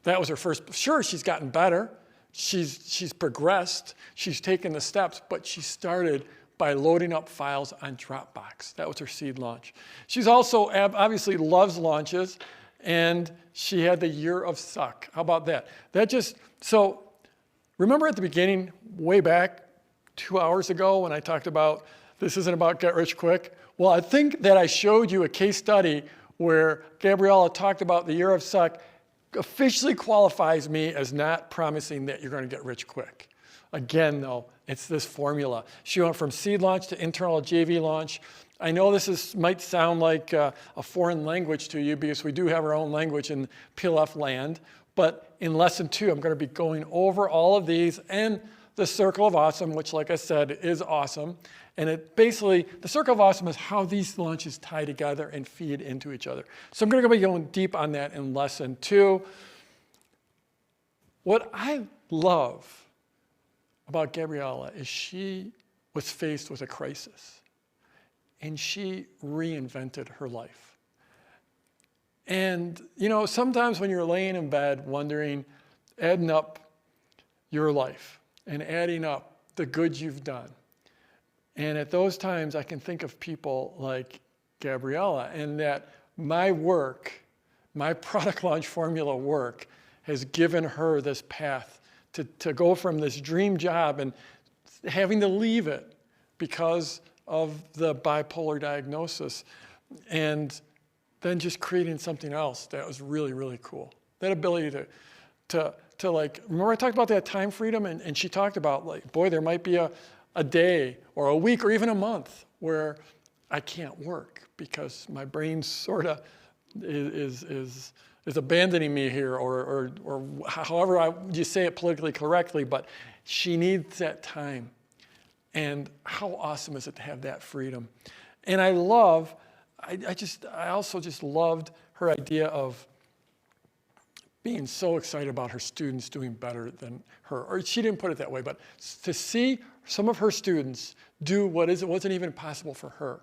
That was her first. Sure, she's gotten better. She's progressed. She's taken the steps, but she started by loading up files on Dropbox. That was her seed launch. She's also obviously loves launches, and she had the year of suck. How about that? So remember at the beginning, way back 2 hours ago when I talked about this isn't about get rich quick? Well, I think that I showed you a case study where Gabriella talked about the year of suck officially qualifies me as not promising that you're going to get rich quick. Again, though, it's this formula. She went from seed launch to internal JV launch. I know this might sound like a foreign language to you because we do have our own language in PLF land. But in lesson 2, I'm going to be going over all of these and the circle of awesome, which, like I said, is awesome. And the circle of awesome is how these launches tie together and feed into each other. So I'm going to be going deep on that in lesson 2. What I love about Gabriella is she was faced with a crisis, and she reinvented her life. And, sometimes when you're laying in bed wondering, adding up your life and adding up the good you've done, and at those times I can think of people like Gabriella, and that my work, my product launch formula work, has given her this path to go from this dream job and having to leave it because of the bipolar diagnosis, and then just creating something else that was really, really cool. That ability to remember I talked about that time freedom, and she talked about boy, there might be a day or a week or even a month where I can't work because my brain sort of is abandoning me here, or however you say it politically correctly, but she needs that time. And how awesome is it to have that freedom? And I also just loved her idea of being so excited about her students doing better than her. Or she didn't put it that way, but to see some of her students do what wasn't even possible for her.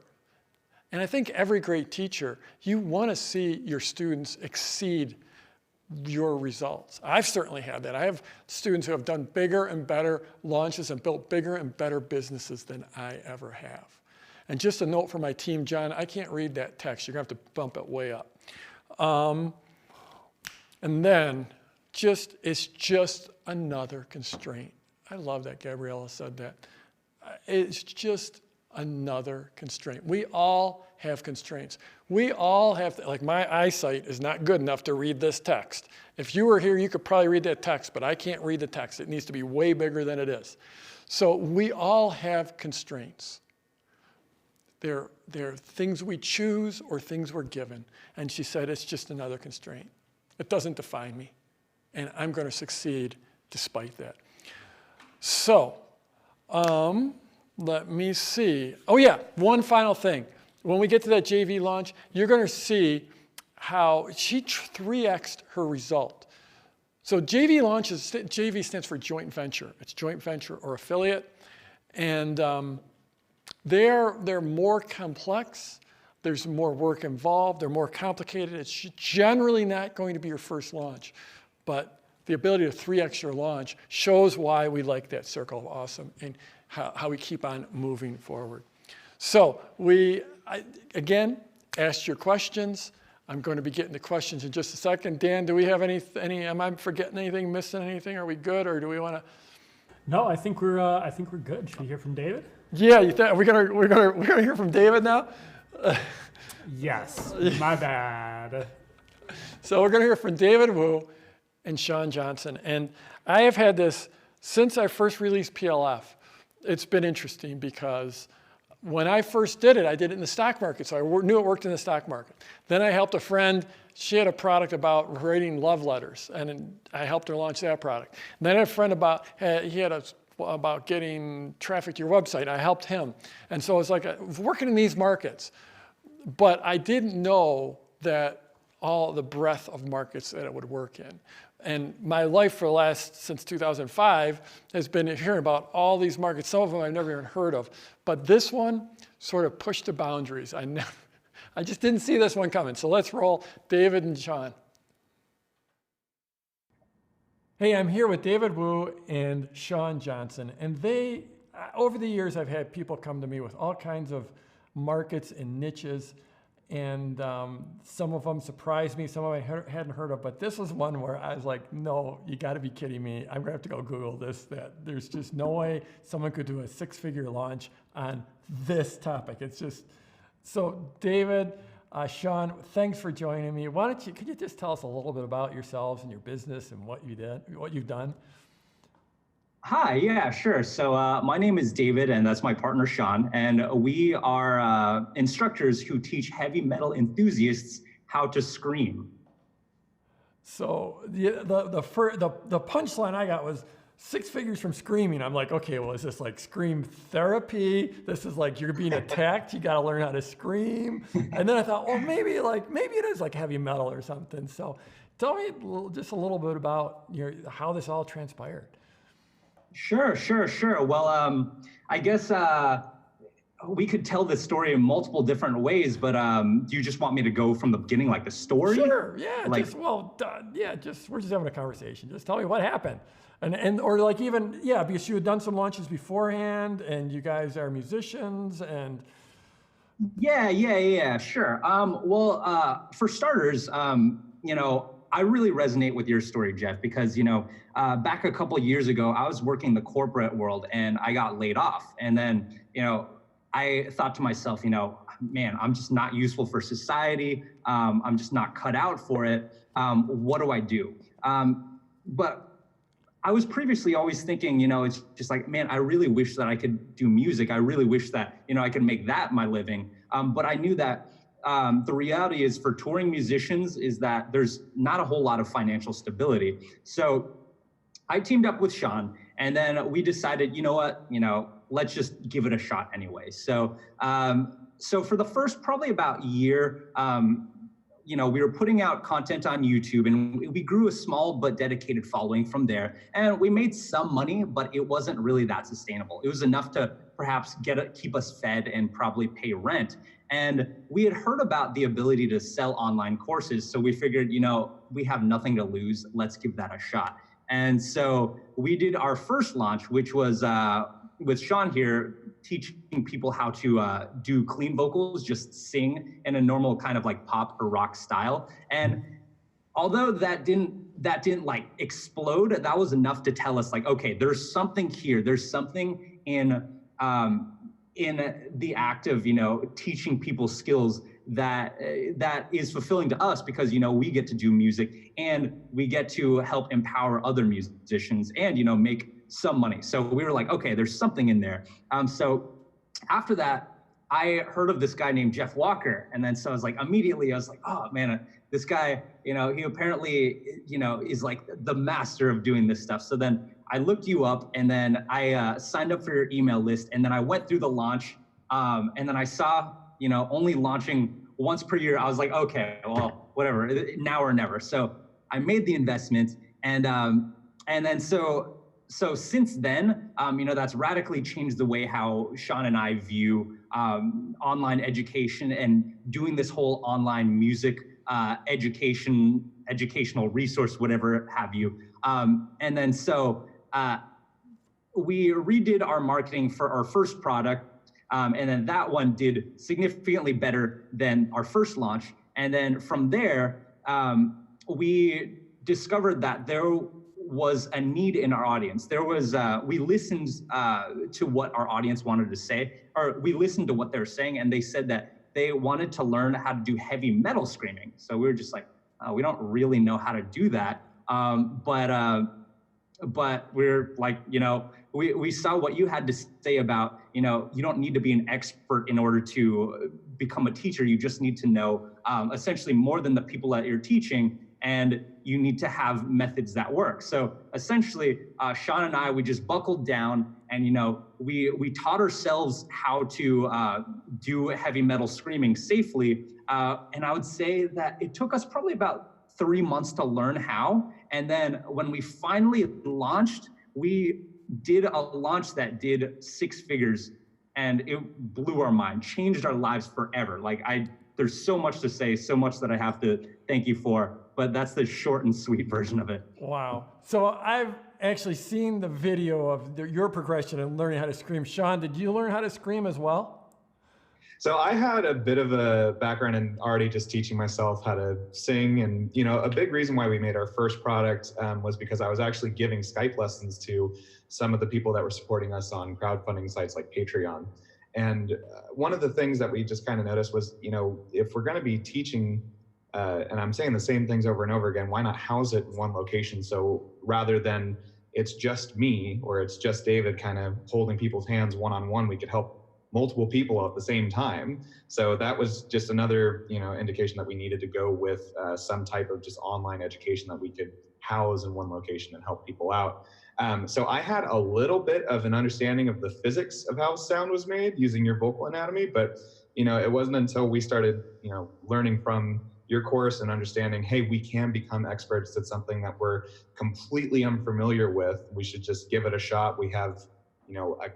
And I think every great teacher, you want to see your students exceed your results. I've certainly had that. I have students who have done bigger and better launches and built bigger and better businesses than I ever have. And just a note for my team, John, I can't read that text. You're going to have to bump it way up. And then it's just another constraint. I love that Gabriella said that. It's just another constraint. We all have constraints. We all have, my eyesight is not good enough to read this text. If you were here, you could probably read that text, but I can't read the text. It needs to be way bigger than it is. So we all have constraints. They're things we choose or things we're given. And she said, it's just another constraint. It doesn't define me. And I'm going to succeed despite that. So, let me see. Oh yeah, one final thing. When we get to that JV launch, you're going to see how she 3x'd her result. So JV launches, JV stands for joint venture. It's joint venture or affiliate. And they're more complex. There's more work involved. They're more complicated. It's generally not going to be your first launch. But the ability to 3x your launch shows why we like that circle of awesome and how we keep on moving forward. So again, asked your questions. I'm going to be getting to questions in just a second. Dan, do we have any? Am I forgetting anything, missing anything? Are we good, or do we want to? No, I think we're good. Should we hear from David? Yeah, we're gonna hear from David now. Yes, my bad. So we're gonna hear from David Wu and Sean Johnson, and I have had this since I first released PLF. It's been interesting because when I first did it, I did it in the stock market, so I knew it worked in the stock market. Then I helped a friend. She had a product about writing love letters, and I helped her launch that product. And then I had a friend about getting traffic to your website. I helped him. And so it's like working in these markets. But I didn't know that all the breadth of markets that it would work in. And my life for since 2005 has been hearing about all these markets. Some of them I've never even heard of. But this one sort of pushed the boundaries. I just didn't see this one coming. So let's roll David and Sean. Hey, I'm here with David Wu and Sean Johnson. And over the years, I've had people come to me with all kinds of markets and niches. And some of them surprised me, some of them I hadn't heard of, but this was one where I was like, no, you gotta be kidding me. I'm gonna have to go Google that. There's just no way someone could do a 6-figure launch on this topic. It's just, so David, Sean, thanks for joining me. Could you just tell us a little bit about yourselves and your business and what you've done? Hi, yeah, sure. So my name is David, and that's my partner, Sean. And we are instructors who teach heavy metal enthusiasts how to scream. So the punchline I got was 6 figures from screaming. I'm like, okay, well, is this like scream therapy? This is like you're being attacked. You got to learn how to scream. And then I thought, well, maybe it is like heavy metal or something. So tell me just a little bit about how this all transpired. Sure. Well, I guess we could tell this story in multiple different ways, but do you just want me to go from the beginning, like the story? Sure, yeah. We're just having a conversation. Just tell me what happened. Or like even, yeah, because you had done some launches beforehand and you guys are musicians and. Yeah, sure. Well, for starters, I really resonate with your story, Jeff, because, back a couple of years ago, I was working in the corporate world and I got laid off. And then, I thought to myself, man, I'm just not useful for society. I'm just not cut out for it. What do I do? But I was previously always thinking, it's just like, man, I really wish that I could do music. I really wish that, I could make that my living. But I knew that the reality is for touring musicians is that there's not a whole lot of financial stability. So I teamed up with Sean and then we decided, let's just give it a shot anyway. So, for the first probably about year, we were putting out content on YouTube and we grew a small but dedicated following from there. And we made some money, but it wasn't really that sustainable. It was enough to perhaps keep us fed and probably pay rent. And we had heard about the ability to sell online courses. So we figured, we have nothing to lose. Let's give that a shot. And so we did our first launch, which was with Sean here, teaching people how to do clean vocals, just sing in a normal kind of like pop or rock style. And although that didn't like explode, that was enough to tell us like, okay, there's something here. There's something in the act of, teaching people skills that is fulfilling to us because, we get to do music and we get to help empower other musicians and, make some money. So we were like, okay, there's something in there. So after that, I heard of this guy named Jeff Walker. And then so I was like, immediately I was like, oh man, this guy, he apparently, is like the master of doing this stuff. So then I looked you up, and then I signed up for your email list, and then I went through the launch, and then I saw, only launching once per year. I was like, okay, well, whatever, now or never. So I made the investment, and then so since then, that's radically changed the way how Sean and I view online education and doing this whole online music educational resource, whatever have you. And then so we redid our marketing for our first product, and then that one did significantly better than our first launch. And then from there, we discovered that there was a need in our audience. There was, we listened to what our audience wanted to say, or we listened to what they were saying, and they said that they wanted to learn how to do heavy metal screaming. So we were just like, we don't really know how to do that. But we're like, we saw what you had to say about, you don't need to be an expert in order to become a teacher. You just need to know essentially more than the people that you're teaching, and you need to have methods that work. So essentially, Sean and I, we just buckled down, and we taught ourselves how to do heavy metal screaming safely. And I would say that it took us probably about 3 months to learn how. And then when we finally launched, we did a launch that did 6 figures, and it blew our mind, changed our lives forever. There's so much to say, so much that I have to thank you for, but that's the short and sweet version of it. Wow. So I've actually seen the video of your progression in learning how to scream. Sean, did you learn how to scream as well? So I had a bit of a background in already just teaching myself how to sing. And, a big reason why we made our first product was because I was actually giving Skype lessons to some of the people that were supporting us on crowdfunding sites like Patreon. And one of the things that we just kind of noticed was, if we're going to be teaching, and I'm saying the same things over and over again, why not house it in one location? So rather than it's just me or it's just David kind of holding people's hands one-on-one, we could help multiple people at the same time. So that was just another, indication that we needed to go with some type of just online education that we could house in one location and help people out. So I had a little bit of an understanding of the physics of how sound was made using your vocal anatomy, but it wasn't until we started, learning from your course and understanding, hey, we can become experts at something that we're completely unfamiliar with. We should just give it a shot. We have, a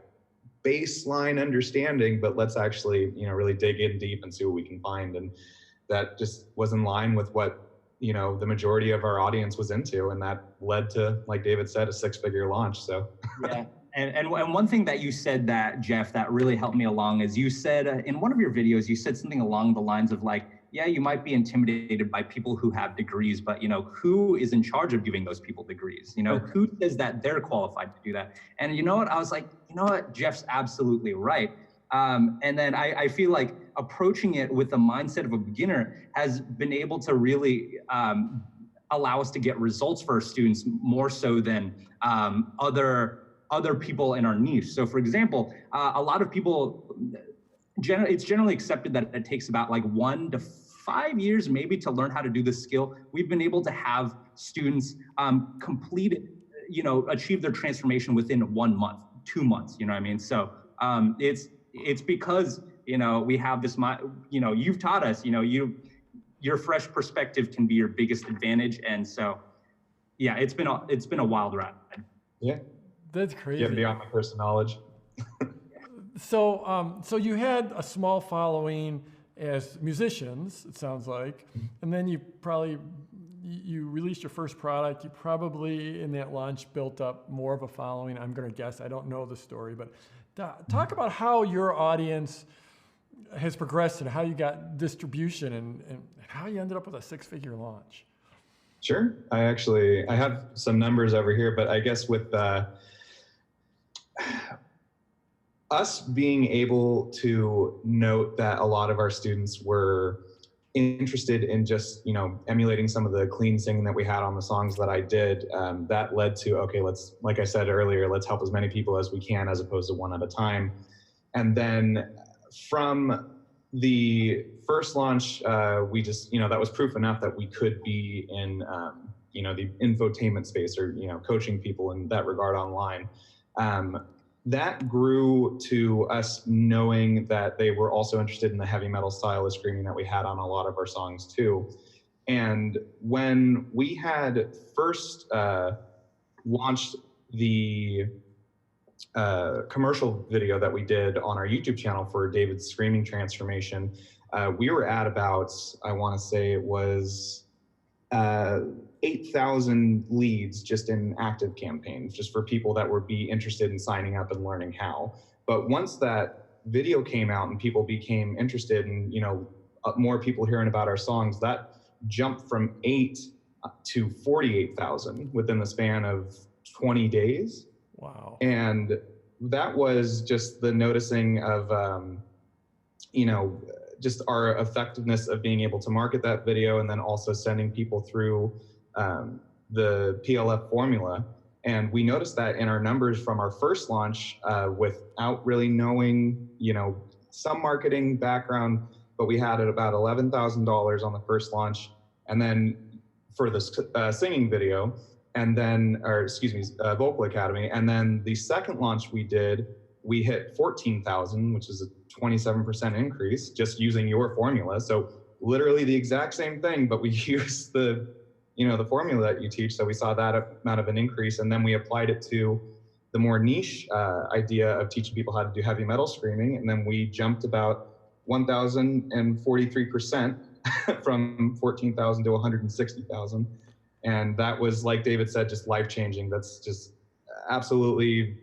baseline understanding, but let's actually, really dig in deep and see what we can find. And that just was in line with what, the majority of our audience was into. And that led to, like David said, a 6-figure launch. So yeah. And one thing that you said that, Jeff, that really helped me along is you said in one of your videos, you said something along the lines of like, yeah, you might be intimidated by people who have degrees, but who is in charge of giving those people degrees? Who says that they're qualified to do that? And you know what? I was like, Jeff's absolutely right. And then I feel like approaching it with the mindset of a beginner has been able to really allow us to get results for our students more so than other people in our niche. So for example, a lot of people, it's generally accepted that it takes about like 1 to 5 years maybe to learn how to do this skill. We've been able to have students achieve their transformation within 1 month, 2 months, you know what I mean? So it's because, we have this, you've taught us, your fresh perspective can be your biggest advantage. And so, yeah, it's been a wild ride. Yeah. That's crazy. Yeah, beyond my personal knowledge. So you had a small following as musicians, it sounds like, and then you released your first product. You probably in that launch built up more of a following. I'm going to guess. I don't know the story, but talk about how your audience has progressed and how you got distribution and how you ended up with a 6-figure launch. Sure. I have some numbers over here, but I guess with us being able to note that a lot of our students were interested in just, emulating some of the clean singing that we had on the songs that I did, that led to, okay, like I said earlier, let's help as many people as we can as opposed to one at a time. And then from the first launch, we just, that was proof enough that we could be in, the infotainment space, or, coaching people in that regard online. That grew to us knowing that they were also interested in the heavy metal style of screaming that we had on a lot of our songs too. And when we had first launched the commercial video that we did on our YouTube channel for David's screaming transformation, we were at about, I want to say it was 8,000 leads just in active campaigns, just for people that would be interested in signing up and learning how. But once that video came out and people became interested in, more people hearing about our songs, that jumped from 8 to 48,000 within the span of 20 days. Wow. And that was just the noticing of, just our effectiveness of being able to market that video, and then also sending people through the PLF formula. And we noticed that in our numbers from our first launch, without really knowing, some marketing background, but we had at about $11,000 on the first launch. And then for the singing video, and then, Vocal Academy. And then the second launch we did, we hit 14,000, which is a 27% increase just using your formula. So literally the exact same thing, but we used the formula that you teach. So we saw that amount of an increase, and then we applied it to the more niche idea of teaching people how to do heavy metal screaming. And then we jumped about 1,043% from 14,000 to 160,000. And that was, like David said, just life-changing. That's just absolutely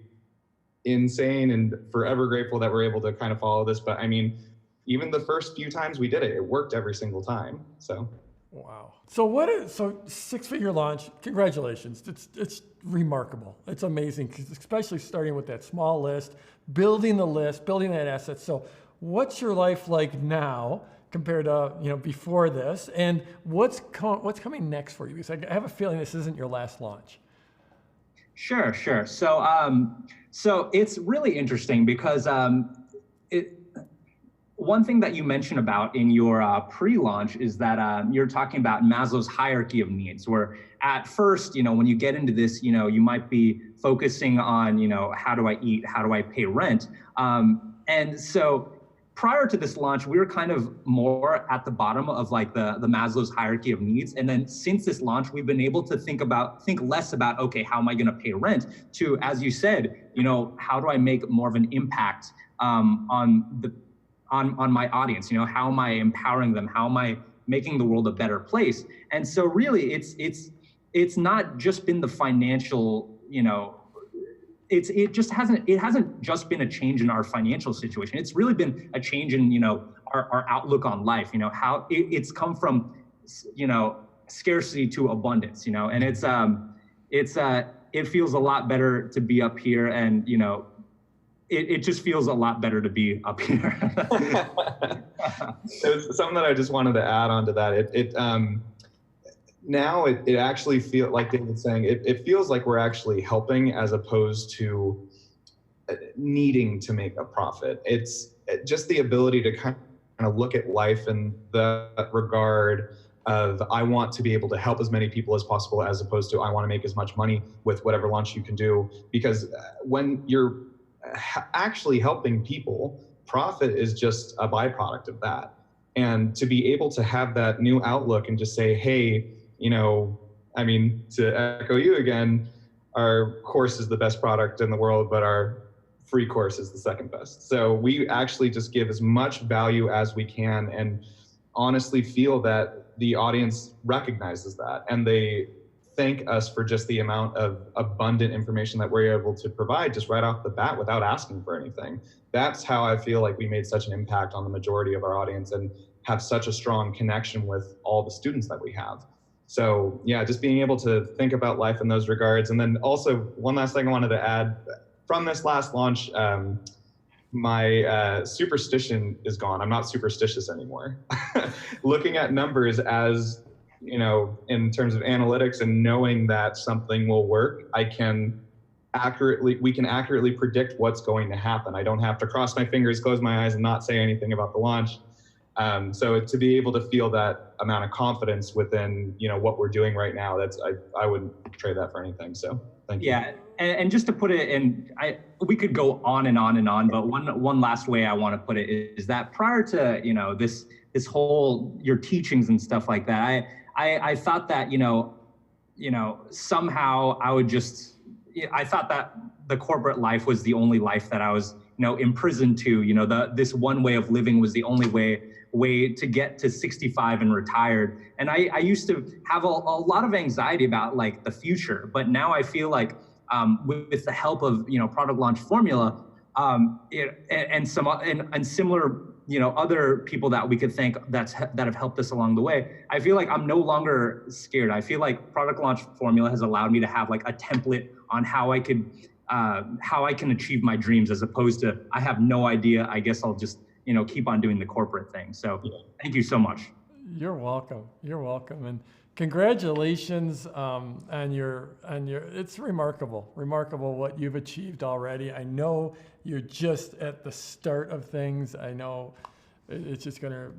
insane, and forever grateful that we're able to kind of follow this. But I mean, even the first few times we did it, it worked every single time. So. Wow. So six-figure launch, congratulations. It's remarkable. It's amazing, especially starting with that small list, building the list, building that asset. So what's your life like now compared to, before this, and what's coming next for you? Because I have a feeling this isn't your last launch. Sure. So it's really interesting because one thing that you mentioned about in your pre-launch is that you're talking about Maslow's hierarchy of needs, where at first, when you get into this, you might be focusing on, how do I eat? How do I pay rent? And so prior to this launch, we were kind of more at the bottom of like the Maslow's hierarchy of needs. And then since this launch, we've been able to think less about, okay, how am I gonna pay rent, to, as you said, how do I make more of an impact on my audience? How am I empowering them? How am I making the world a better place? And so really it's not just been the financial, it hasn't just been a change in our financial situation. It's really been a change in, our outlook on life, how it's come from, scarcity to abundance, and it feels a lot better to be up here, and, it just feels a lot better to be up here. It's something that I just wanted to add on to that. Now it actually feels, like David's saying, it feels like we're actually helping as opposed to needing to make a profit. It's just the ability to kind of look at life in that regard of, I want to be able to help as many people as possible, as opposed to I want to make as much money with whatever launch you can do. Because when you're actually helping people, profit is just a byproduct of that. And to be able to have that new outlook and just say, hey, to echo you again, our course is the best product in the world, but our free course is the second best. So we actually just give as much value as we can, and honestly feel that the audience recognizes that, and they thank us for just the amount of abundant information that we're able to provide just right off the bat without asking for anything. That's how I feel like we made such an impact on the majority of our audience and have such a strong connection with all the students that we have. So yeah, just being able to think about life in those regards. And then also one last thing I wanted to add from this last launch, my superstition is gone. I'm not superstitious anymore. Looking at numbers as, in terms of analytics and knowing that something will work, I can we can accurately predict what's going to happen. I don't have to cross my fingers, close my eyes, and not say anything about the launch. So to be able to feel that amount of confidence within, what we're doing right now, I wouldn't trade that for anything. So thank you. Yeah, and just to put it in, we could go on and on and on, but one last way I want to put it is that prior to this whole your teachings and stuff like that, I thought that somehow I thought that the corporate life was the only life that I was imprisoned to. This one way of living was the only way to get to 65 and retired. And I used to have a lot of anxiety about like the future, but now I feel like with the help of Product Launch Formula and similar other people that we could thank that have helped us along the way, I feel like I'm no longer scared. I feel like Product Launch Formula has allowed me to have like a template on how I can achieve my dreams, as opposed to I have no idea. I guess I'll just keep on doing the corporate thing. So thank you so much. You're welcome. You're welcome. And congratulations on your, it's remarkable what you've achieved already. I know you're just at the start of things. I know it's gonna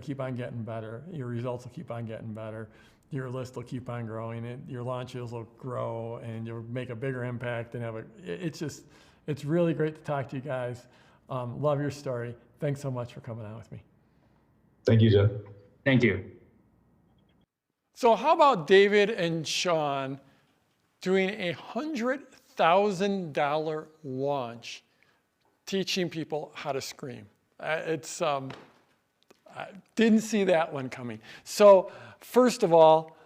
keep on getting better. Your results will keep on getting better. Your list will keep on growing, and your launches will grow, and you'll make a bigger impact and it's really great to talk to you guys. Love your story. Thanks so much for coming on with me. Thank you, Jeff. Thank you. So how about David and Sean doing a $100,000 launch, teaching people how to scream? I didn't see that one coming. So first of all,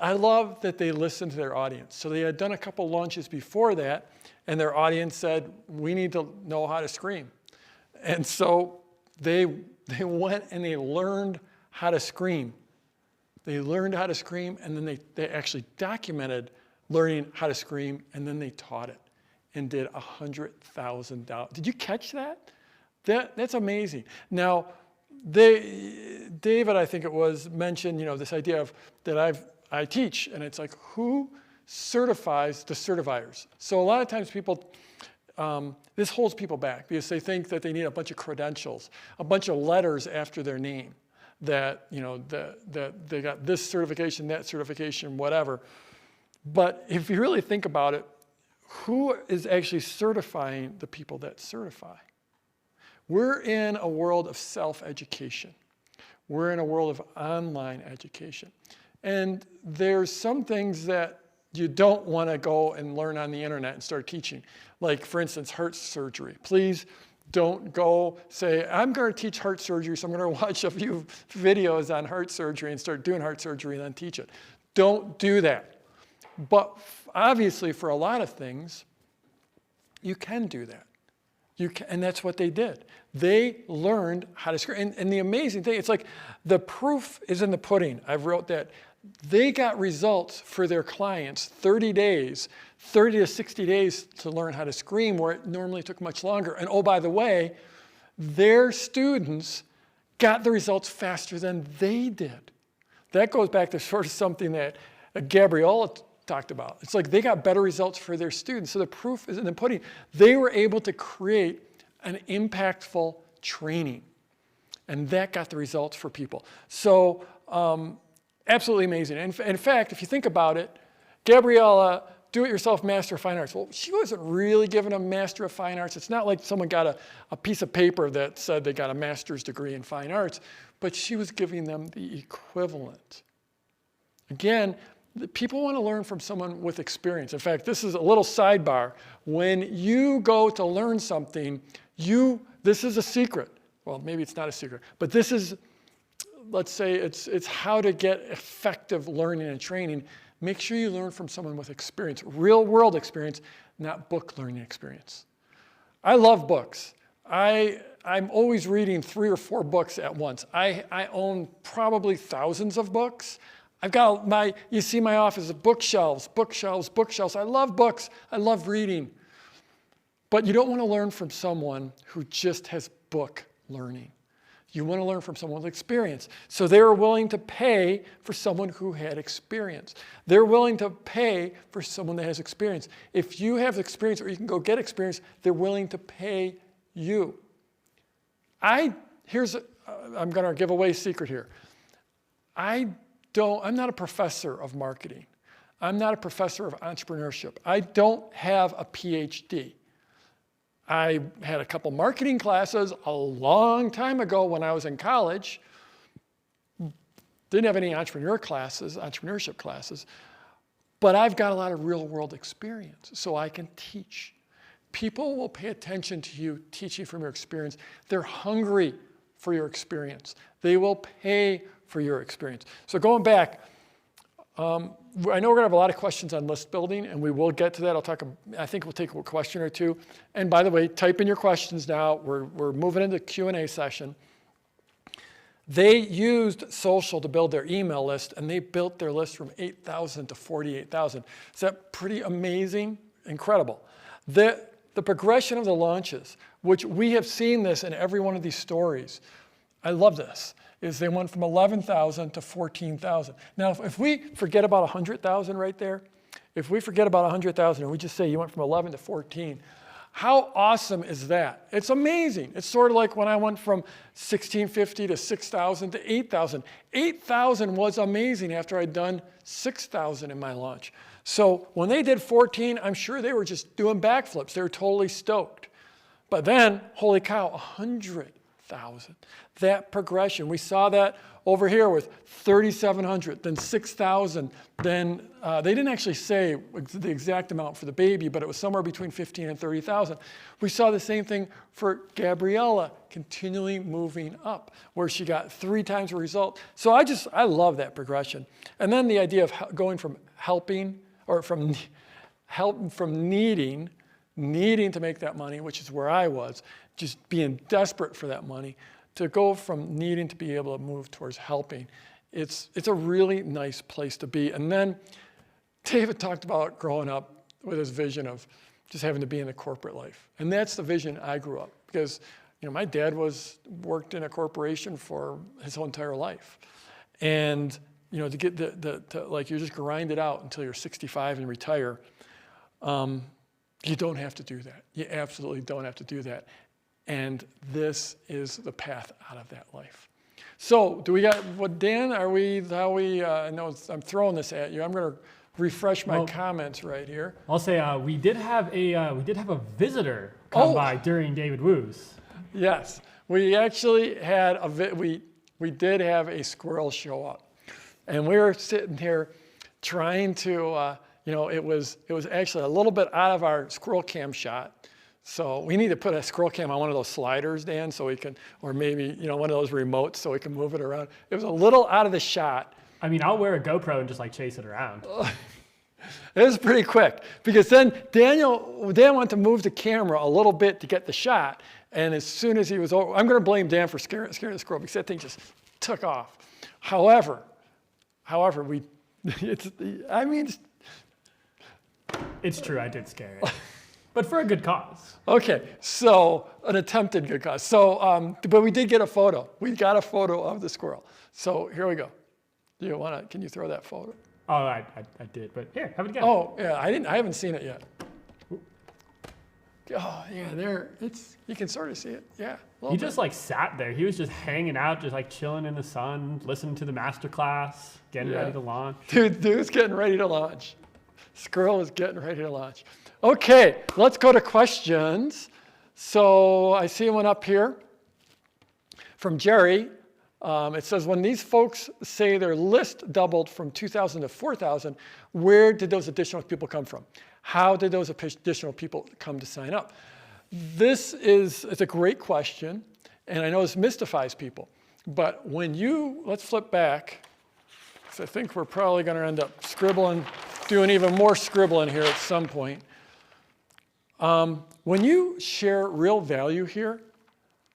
I love that they listened to their audience. So they had done a couple launches before that, and their audience said, we need to know how to scream. And so they went and they learned how to scream. They learned how to scream, and then they actually documented learning how to scream, and then they taught it and did $100,000. Did you catch that? That's amazing. Now, David, I think it was, mentioned, this idea of that I teach, and it's like, who certifies the certifiers? So a lot of times people, this holds people back because they think that they need a bunch of credentials, a bunch of letters after their name, that that they got this certification, that certification, whatever. But if you really think about it, who is actually certifying the people that certify? We're in a world of self-education. We're in a world of online education. And there's some things that you don't want to go and learn on the internet and start teaching. Like, for instance, heart surgery. Please don't go say, I'm going to teach heart surgery, so I'm going to watch a few videos on heart surgery and start doing heart surgery and then teach it. Don't do that. But obviously, for a lot of things, you can do that. And that's what they did. They learned how to scream. And the amazing thing, it's like the proof is in the pudding. I wrote that. They got results for their clients 30 to 60 days to learn how to scream, where it normally took much longer. And oh, by the way, their students got the results faster than they did. That goes back to sort of something that Gabriella talked about. It's like they got better results for their students. So the proof is in the pudding. They were able to create an impactful training, and that got the results for people. So absolutely amazing. And in fact, if you think about it, Gabriella, do-it-yourself Master of Fine Arts. Well, she wasn't really given a Master of Fine Arts. It's not like someone got a piece of paper that said they got a master's degree in fine arts, but she was giving them the equivalent. Again, people want to learn from someone with experience. In fact, this is a little sidebar. When you go to learn something, this is a secret. Well, maybe it's not a secret, but this is, let's say it's how to get effective learning and training. Make sure you learn from someone with experience, real world experience, not book learning experience. I love books. I'm always reading 3 or 4 books at once. I own probably thousands of books. I've got you see my office, bookshelves. I love books. I love reading. But you don't want to learn from someone who just has book learning. You want to learn from someone with experience. So they were willing to pay for someone who had experience. They're willing to pay for someone that has experience. If you have experience or you can go get experience, they're willing to pay you. I'm going to give away a secret here. I'm not a professor of marketing. I'm not a professor of entrepreneurship. I don't have a PhD. I had a couple marketing classes a long time ago when I was in college. Didn't have any entrepreneurship classes, but I've got a lot of real world experience, so I can teach. People will pay attention to you teaching from your experience. They're hungry for your experience. They will pay for your experience. So going back, I know we're going to have a lot of questions on list building, and we will get to that. I think we'll take a question or two. And by the way, type in your questions now. We're moving into the Q&A session. They used social to build their email list, and they built their list from 8,000 to 48,000. Is that pretty amazing? Incredible. The progression of the launches, which we have seen this in every one of these stories. I love this. Is they went from 11,000 to 14,000. Now, if we forget about 100,000 right there, if we forget about 100,000 and we just say you went from 11 to 14, how awesome is that? It's amazing. It's sort of like when I went from 1,650 to 6,000 to 8,000. 8,000 was amazing after I'd done 6,000 in my launch. So when they did 14, I'm sure they were just doing backflips. They were totally stoked. But then, holy cow, 100,000. That progression. We saw that over here with 3,700, then 6,000, then they didn't actually say the exact amount for the baby, but it was somewhere between 15 and 30,000. We saw the same thing for Gabriella, continually moving up, where she got 3 times the result. So I love that progression. And then the idea of going from helping, or from needing to make that money, which is where I was, just being desperate for that money, to go from needing to be able to move towards helping. It's a really nice place to be. And then David talked about growing up with his vision of just having to be in the corporate life. And that's the vision I grew up, because my dad worked in a corporation for his whole entire life. And to get like you just grind it out until you're 65 and retire, you don't have to do that. You absolutely don't have to do that. And this is the path out of that life. So do we got what, Dan? I know I'm throwing this at you. I'm going to refresh my comments right here. I'll say we did have a visitor come by during David Wu's. Yes, we actually had we did have a squirrel show up, and we were sitting here trying to it was actually a little bit out of our squirrel cam shot. So we need to put a squirrel cam on one of those sliders, Dan, so we can, or maybe, one of those remotes so we can move it around. It was a little out of the shot. I mean, I'll wear a GoPro and just chase it around. It was pretty quick, because then Dan wanted to move the camera a little bit to get the shot. And as soon as he was over, I'm going to blame Dan for scaring the squirrel, because that thing just took off. However, it's true, I did scare it. But for a good cause. Okay, so an attempted good cause. So, but we did get a photo. We got a photo of the squirrel. So here we go. Can you throw that photo? Oh, I did, but here, have it again. Oh, yeah, I haven't seen it yet. Oh, yeah, you can sort of see it, yeah. He just sat there. He was just hanging out, just chilling in the sun, listening to the Masterclass, getting ready to launch. Dude's getting ready to launch. Squirrel is getting ready to launch. Okay, let's go to questions. So I see one up here from Jerry. It says, when these folks say their list doubled from 2,000 to 4,000, where did those additional people come from? How did those additional people come to sign up? It's a great question, and I know this mystifies people. But let's flip back, because I think we're probably going to end up doing even more scribbling here at some point. When you share real value here,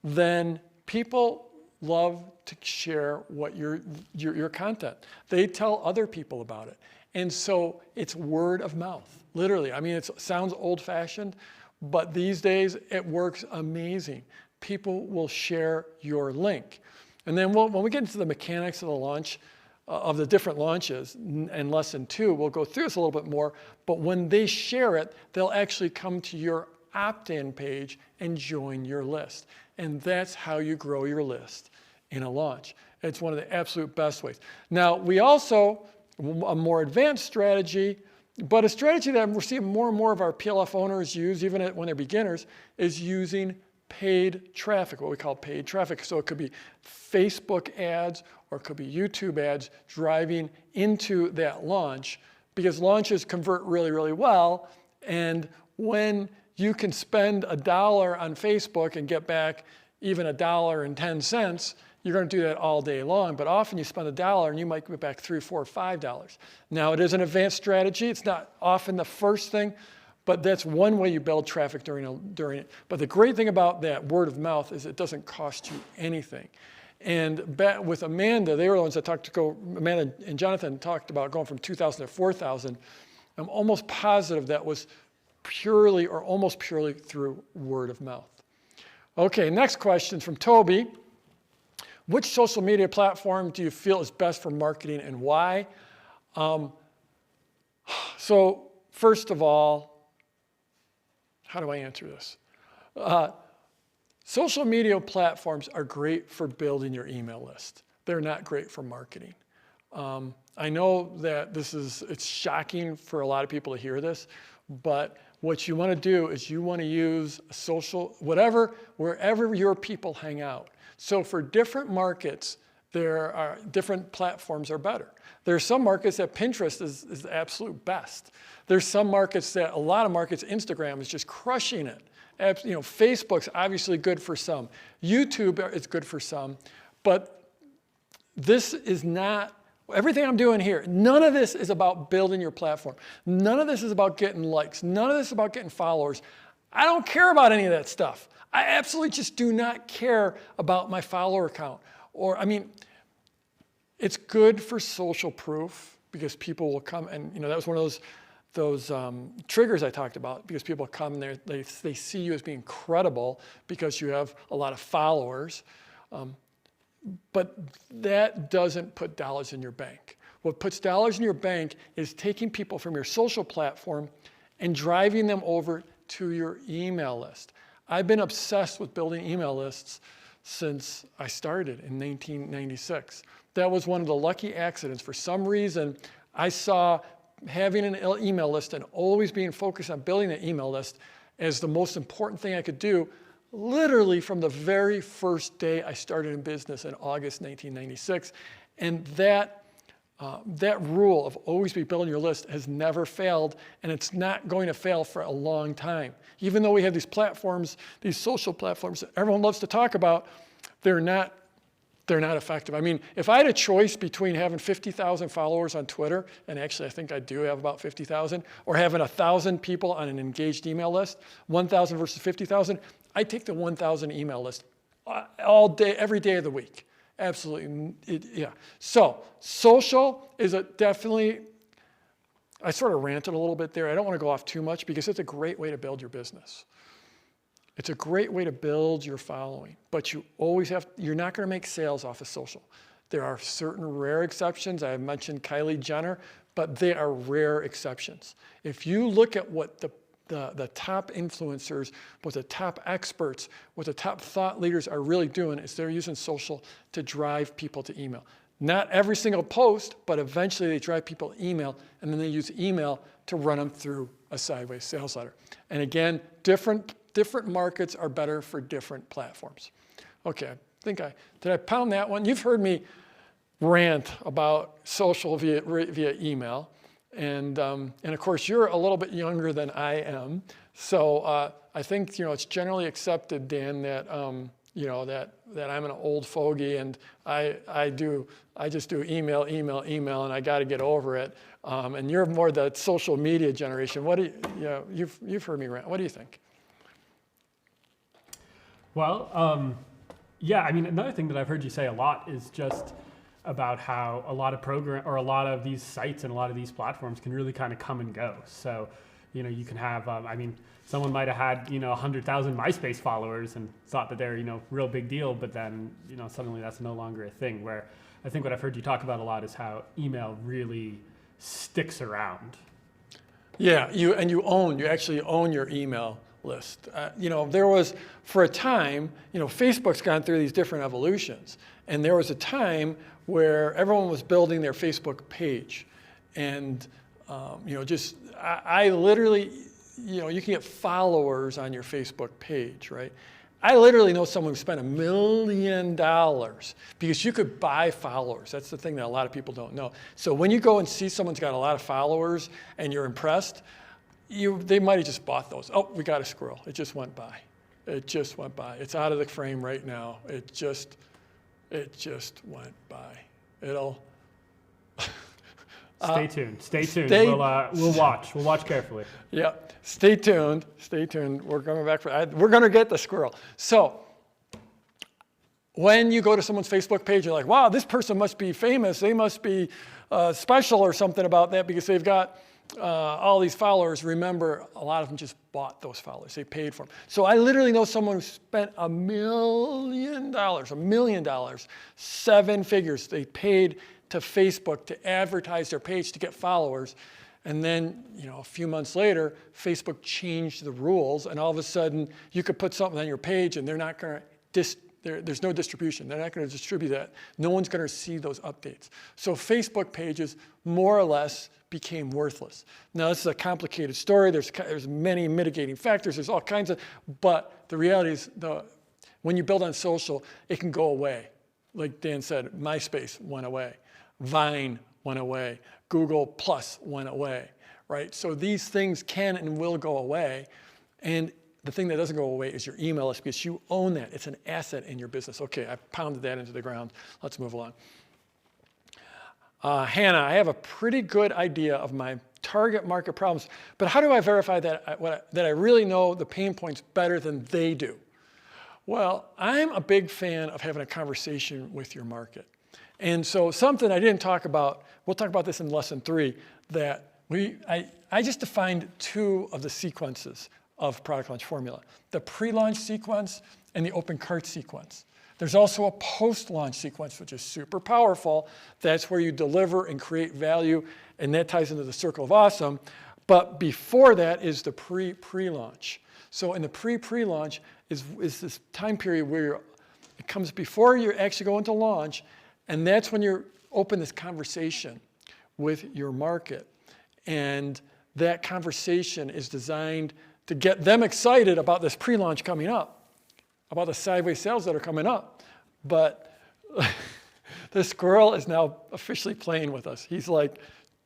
then people love to share what your content. They tell other people about it. And so it's word of mouth, literally. I mean, it sounds old-fashioned, but these days it works amazing. people will share your link. And then when we get into the mechanics of the launch, of the different launches, in lesson 2, we'll go through this a little bit more, but when they share it, they'll actually come to your opt-in page and join your list. And that's how you grow your list in a launch. It's one of the absolute best ways. Now, we also, a more advanced strategy, but a strategy that we're seeing more and more of our PLF owners use, even when they're beginners, is using paid traffic, what we call paid traffic. So it could be Facebook ads or it could be YouTube ads driving into that launch, because launches convert really, really well. And when you can spend $1 on Facebook and get back even $1.10, you're going to do that all day long. But often you spend $1 and you might get back $3, $4, $5. Now, it is an advanced strategy. It's not often the first thing, but that's one way you build traffic during it. But the great thing about that word of mouth is it doesn't cost you anything. And with Amanda, they were the ones that Amanda and Jonathan talked about going from 2,000 to 4,000. I'm almost positive that was purely or almost purely through word of mouth. Okay, next question from Toby. Which social media platform do you feel is best for marketing and why? So first of all, how do I answer this? Social media platforms are great for building your email list. They're not great for marketing. I know that it's shocking for a lot of people to hear this, but what you want to do is you want to use social, wherever your people hang out. So for different markets, different platforms are better. There are some markets that Pinterest is the absolute best. There's some markets that, a lot of markets, Instagram is just crushing it. Facebook's obviously good for some. YouTube is good for some. But this is not, everything I'm doing here, none of this is about building your platform. None of this is about getting likes. None of this is about getting followers. I don't care about any of that stuff. I absolutely just do not care about my follower count. It's good for social proof because people will come, and that was one of those triggers I talked about, because people come and they see you as being credible because you have a lot of followers. But that doesn't put dollars in your bank. What puts dollars in your bank is taking people from your social platform and driving them over to your email list. I've been obsessed with building email lists since I started in 1996. That was one of the lucky accidents. For some reason, I saw having an email list and always being focused on building an email list as the most important thing I could do, literally from the very first day I started in business in August 1996. And that rule of always be building your list has never failed, and it's not going to fail for a long time. Even though we have these platforms, these social platforms that everyone loves to talk about, they're not effective. If I had a choice between having 50,000 followers on Twitter, and actually I think I do have about 50,000, or having 1,000 people on an engaged email list, 1,000 versus 50,000, I'd take the 1,000 email list all day, every day of the week. Absolutely, yeah. So social is definitely, I sort of ranted a little bit there. I don't want to go off too much because it's a great way to build your business. It's a great way to build your following, but you're not going to make sales off of social. There are certain rare exceptions. I have mentioned Kylie Jenner, but they are rare exceptions. If you look at what the top influencers, what the top experts, what the top thought leaders are really doing is they're using social to drive people to email. Not every single post, but eventually they drive people to email, and then they use email to run them through a sideways sales letter. And again, different markets are better for different platforms. Okay, did I pound that one? You've heard me rant about social via email. And of course, you're a little bit younger than I am. So I think, it's generally accepted, Dan, that, that I'm an old fogey and I just do email, and I got to get over it. And you're more the social media generation. You've heard me rant. What do you think? Well, yeah, another thing that I've heard you say a lot is just about how a lot of these sites and a lot of these platforms can really kind of come and go. So You can have, someone might have had, 100,000 MySpace followers and thought that they're, real big deal, but then, suddenly that's no longer a thing. Where I think what I've heard you talk about a lot is how email really sticks around. Yeah, you actually own your email list. There was, for a time, Facebook's gone through these different evolutions. And there was a time where everyone was building their Facebook page. And, I literally, you can get followers on your Facebook page, right? I literally know someone who spent $1 million because you could buy followers. That's the thing that a lot of people don't know. So when you go and see someone's got a lot of followers and you're impressed, they might have just bought those. Oh, we got a squirrel. It just went by. It just went by. It's out of the frame right now. It just went by. It'll. Stay tuned. Stay tuned. We'll watch. We'll watch carefully. Yeah. Stay tuned. Stay tuned. We're coming back. We're going to get the squirrel. So when you go to someone's Facebook page, you're like, wow, this person must be famous. They must be special or something about that because they've got all these followers. Remember, a lot of them just bought those followers. They paid for them. So I literally know someone who spent $1 million, 7 figures. They paid to Facebook to advertise their page to get followers. And then, a few months later, Facebook changed the rules, and all of a sudden, you could put something on your page, and they're not going to there's no distribution. They're not going to distribute that. No one's going to see those updates. So Facebook pages, more or less, became worthless. Now, this is a complicated story. There's many mitigating factors. There's all kinds of, but the reality is, when you build on social, it can go away. Like Dan said, MySpace went away. Vine went away. Google Plus went away, right? So these things can and will go away. And the thing that doesn't go away is your email list because you own that. It's an asset in your business. Okay, I pounded that into the ground. Let's move along. Hannah, I have a pretty good idea of my target market problems, but how do I verify that I really know the pain points better than they do? Well, I'm a big fan of having a conversation with your market. And so something I didn't talk about, we'll talk about this in lesson 3, that I just defined 2 of the sequences of product launch formula, the pre-launch sequence and the open cart sequence. There's also a post-launch sequence, which is super powerful. That's where you deliver and create value, and that ties into the circle of awesome. But before that is the pre-launch. So in the pre-launch is this time period where it comes before you actually go into launch, and that's when you open this conversation with your market. And that conversation is designed to get them excited about this pre-launch coming up, about the sideways sales that are coming up. But the squirrel is now officially playing with us. He's like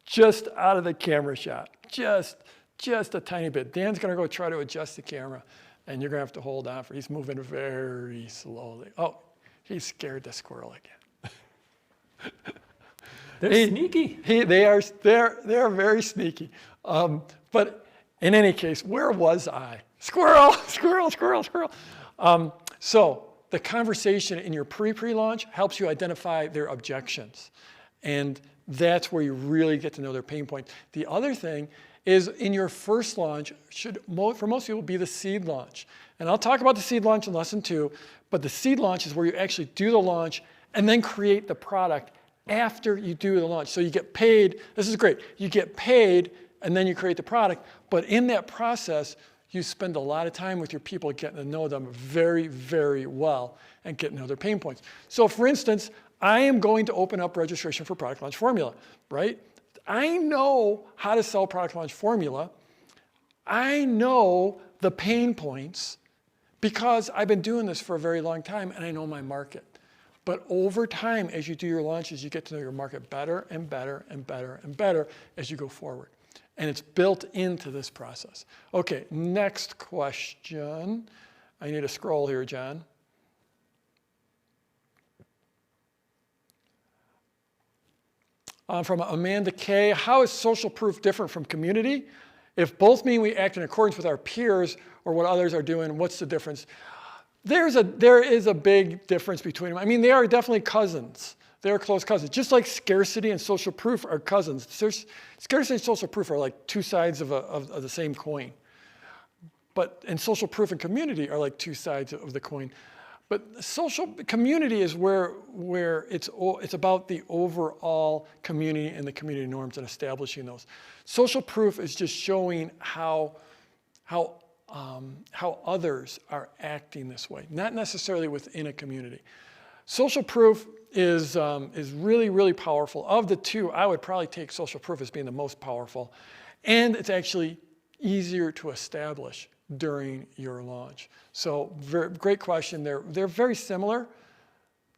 just out of the camera shot, just a tiny bit. Dan's gonna go try to adjust the camera, and you're gonna have to hold on for, he's moving very slowly. Oh, he scared the squirrel again. They're sneaky. They are very sneaky. But in any case, where was I? Squirrel. So the conversation in your pre-launch helps you identify their objections. And that's where you really get to know their pain points. The other thing is in your first launch should, for most people, be the seed launch. And I'll talk about the seed launch in lesson 2, but the seed launch is where you actually do the launch and then create the product after you do the launch. So you get paid, this is great, you get paid and then you create the product, but in that process, you spend a lot of time with your people getting to know them very, very well and getting to know their pain points. So for instance, I am going to open up registration for Product Launch Formula, right? I know how to sell Product Launch Formula. I know the pain points because I've been doing this for a very long time and I know my market. But over time, as you do your launches, you get to know your market better and better and better and better as you go forward. And it's built into this process. Okay, next question. I need to scroll here, John. From Amanda K. How is social proof different from community? If both mean we act in accordance with our peers or what others are doing, what's the difference? There is a big difference between them. I mean, they are definitely cousins. They're close cousins. Just like scarcity and social proof are cousins. Scarcity and social proof are like two sides of the same coin. And social proof and community are like two sides of the coin. But community is where it's about the overall community and the community norms and establishing those. Social proof is just showing how others are acting this way, not necessarily within a community. Social proof is really, really powerful. Of the two, I would probably take social proof as being the most powerful, and it's actually easier to establish during your launch. So great question. They're very similar.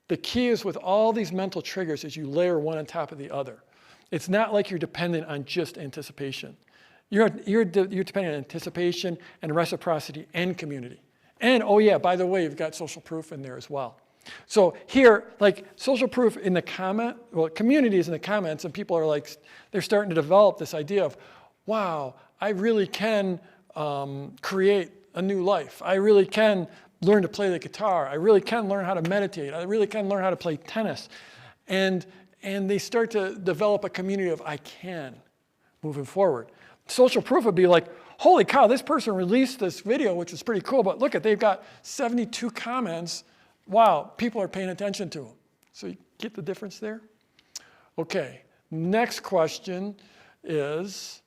The key is with all these mental triggers is you layer one on top of the other. It's not like you're dependent on just anticipation. You're dependent on anticipation and reciprocity and community. And oh yeah, by the way, you've got social proof in there as well. So here, like social proof in the community is in the comments, and people are like, they're starting to develop this idea of, wow, I really can create a new life. I really can learn to play the guitar. I really can learn how to meditate. I really can learn how to play tennis. And they start to develop a community of I can moving forward. Social proof would be like, holy cow, this person released this video, which is pretty cool, but look at, they've got 72 comments. Wow, people are paying attention to them. So you get the difference there? Okay, next question is,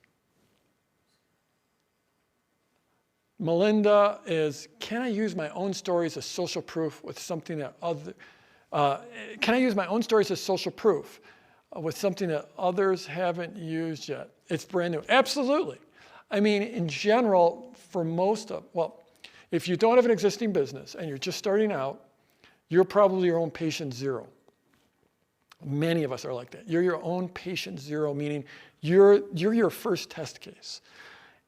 Melinda is, can I use my own stories as social proof with something that can I use my own stories as social proof with something that others haven't used yet? It's brand new. Absolutely. I mean, in general, for if you don't have an existing business and you're just starting out, you're probably your own patient zero. Many of us are like that. You're your own patient zero, meaning you're your first test case.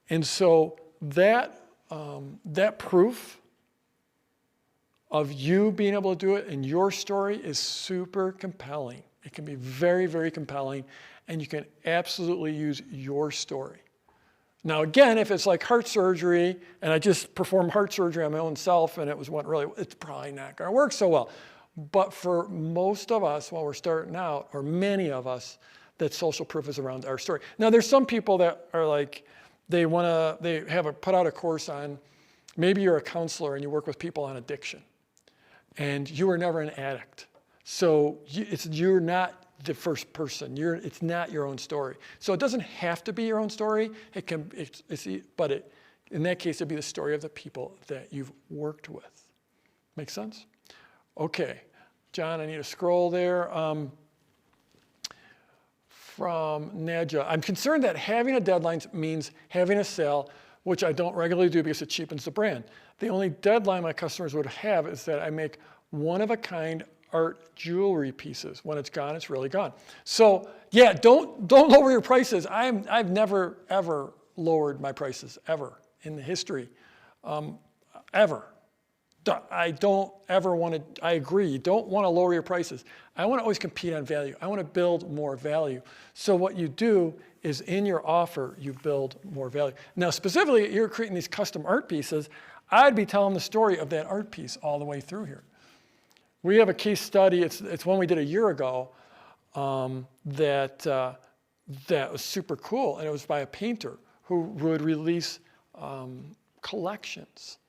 And so that proof of you being able to do it and your story is super compelling. It can be very, very compelling, and you can absolutely use your story. Now, again, if it's like heart surgery, and I just performed heart surgery on my own self, and it's probably not going to work so well. But for most of us, while we're starting out, or many of us, that social proof is around our story. Now, there's some people that are like, they put out a course on, maybe you're a counselor and you work with people on addiction, and you were never an addict. So you're not the first person. It's not your own story. So it doesn't have to be your own story. But in that case, it'd be the story of the people that you've worked with. Make sense? Okay, John, I need to scroll there. From Nadja, I'm concerned that having a deadline means having a sale, which I don't regularly do because it cheapens the brand. The only deadline my customers would have is that I make one-of-a-kind art jewelry pieces. When it's gone, it's really gone. So yeah, don't lower your prices. I've never, ever lowered my prices, ever, in the history, ever. I don't ever want to, I agree, you don't want to lower your prices. I want to always compete on value. I want to build more value. So what you do is in your offer, you build more value. Now, specifically, you're creating these custom art pieces. I'd be telling the story of that art piece all the way through here. We have a case study, it's one we did a year ago, that was super cool, and it was by a painter who would release collections.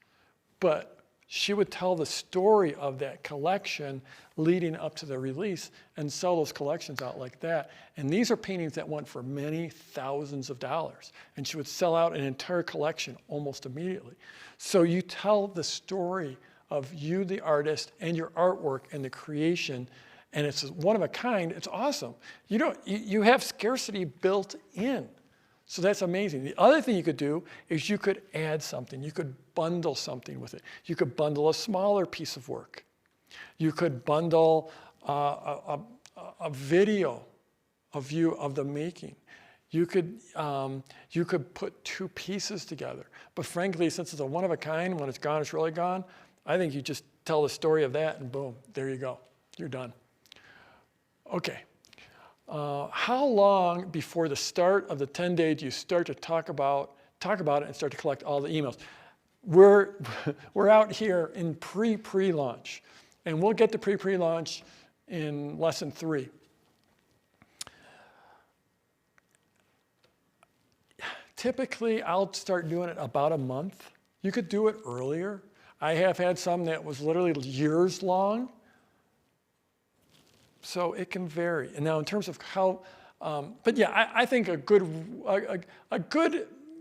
But she would tell the story of that collection leading up to the release and sell those collections out like that. And these are paintings that went for many thousands of dollars. And she would sell out an entire collection almost immediately. So you tell the story of you, the artist, and your artwork and the creation, and it's one of a kind. It's awesome. You have scarcity built in. So that's amazing. The other thing you could do is you could add something. You could bundle something with it. You could bundle a smaller piece of work. You could bundle a video of you of the making. You could put two pieces together. But frankly, since it's a one of a kind, when it's gone, it's really gone. I think you just tell the story of that, and boom, there you go. You're done. Okay. How long before the start of the 10 days do you start to talk about it and start to collect all the emails? We're out here in pre-launch, and we'll get to pre-launch in lesson 3. Typically, I'll start doing it about a month. You could do it earlier. I have had some that was literally years long. So it can vary. And now in terms of how, but yeah, I think a good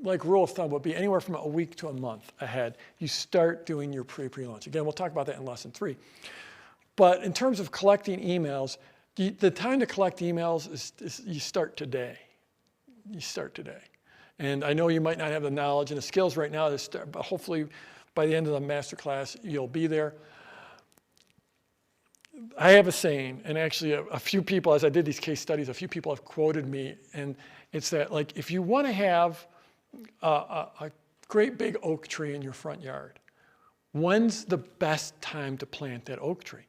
like rule of thumb would be anywhere from a week to a month ahead. You start doing your pre-launch. Again, we'll talk about that in lesson 3. But in terms of collecting emails, the time to collect emails is you start today. You start today. And I know you might not have the knowledge and the skills right now to start, but hopefully by the end of the masterclass, you'll be there. I have a saying, and actually a few people, as I did these case studies, a few people have quoted me, and it's that, like, if you want to have a great big oak tree in your front yard, when's the best time to plant that oak tree?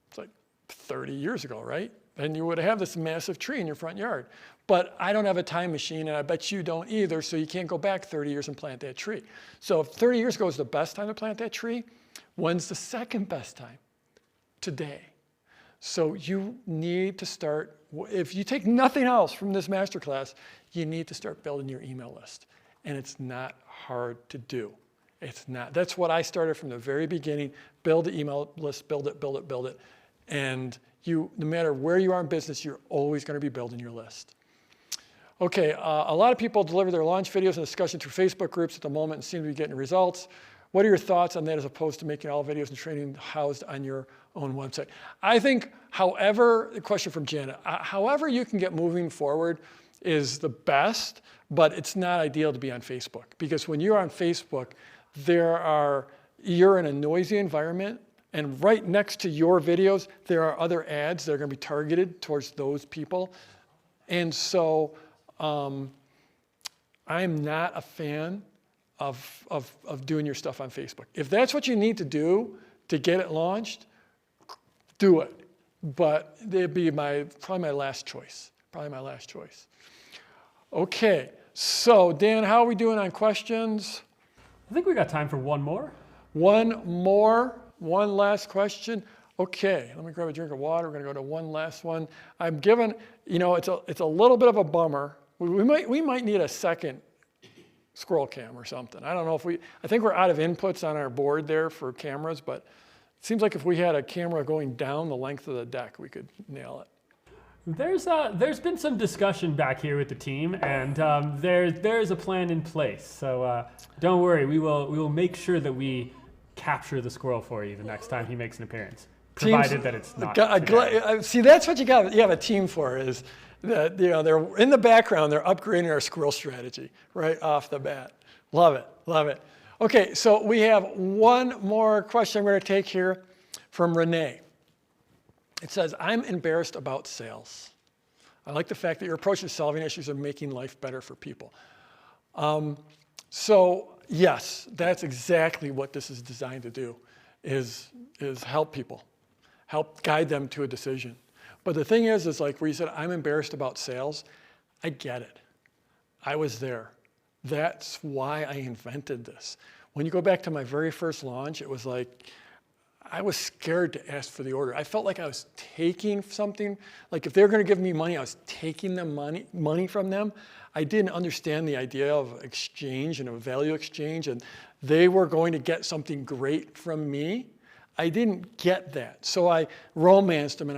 It's like 30 years ago, right? Then you would have this massive tree in your front yard. But I don't have a time machine, and I bet you don't either, so you can't go back 30 years and plant that tree. So if 30 years ago is the best time to plant that tree, when's the second best time? Today. So you need to start, if you take nothing else from this masterclass, you need to start building your email list. And it's not hard to do. It's not. That's what I started from the very beginning. Build the email list, build it, build it, build it. And you, no matter where you are in business, you're always going to be building your list. Okay, a lot of people deliver their launch videos and discussion through Facebook groups at the moment and seem to be getting results. What are your thoughts on that as opposed to making all videos and training housed on your own website? I think, however, a question from Janet, however you can get moving forward is the best, but it's not ideal to be on Facebook. Because when you're on Facebook, you're in a noisy environment, and right next to your videos, there are other ads that are going to be targeted towards those people. And so I'm not a fan of doing your stuff on Facebook. If that's what you need to do to get it launched, do it. But it'd be probably my last choice. Probably my last choice. Okay, so Dan, how are we doing on questions? I think we got time for one more. One more, one last question. Okay, let me grab a drink of water. We're gonna go to one last one. I'm given, it's a little bit of a bummer. We might need a second scroll cam or something. I don't know I think we're out of inputs on our board there for cameras, but it seems like if we had a camera going down the length of the deck, we could nail it. There's been some discussion back here with the team, and there's a plan in place. So don't worry, we will make sure that we capture the squirrel for you the next time he makes an appearance, provided that it's not. See, that's what you have a team for, is that they're in the background, they're upgrading our squirrel strategy right off the bat. Love it, love it. Okay, so we have one more question I'm going to take here from Renee. It says, I'm embarrassed about sales. I like the fact that your approach to solving issues and making life better for people. So yes, that's exactly what this is designed to do, is help people, help guide them to a decision. But the thing is like where you said, I'm embarrassed about sales, I get it. I was there. That's why I invented this. When you go back to my very first launch, it was like, I was scared to ask for the order. I felt like I was taking something, like if they were going to give me money, I was taking them money from them. I didn't understand the idea of exchange and a value exchange, and they were going to get something great from me. I didn't get that. So I romanced them, and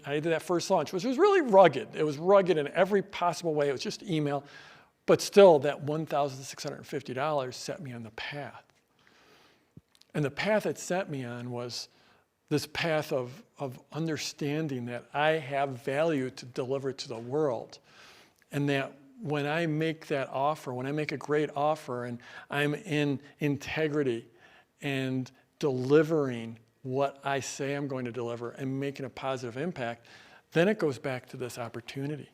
I did that first launch, which was really rugged. It was rugged in every possible way. It was just email, but still that $1,650 set me on the path. And the path it set me on was this path of understanding that I have value to deliver to the world. And that when I make that offer, when I make a great offer and I'm in integrity and delivering what I say I'm going to deliver and making a positive impact, then it goes back to this opportunity.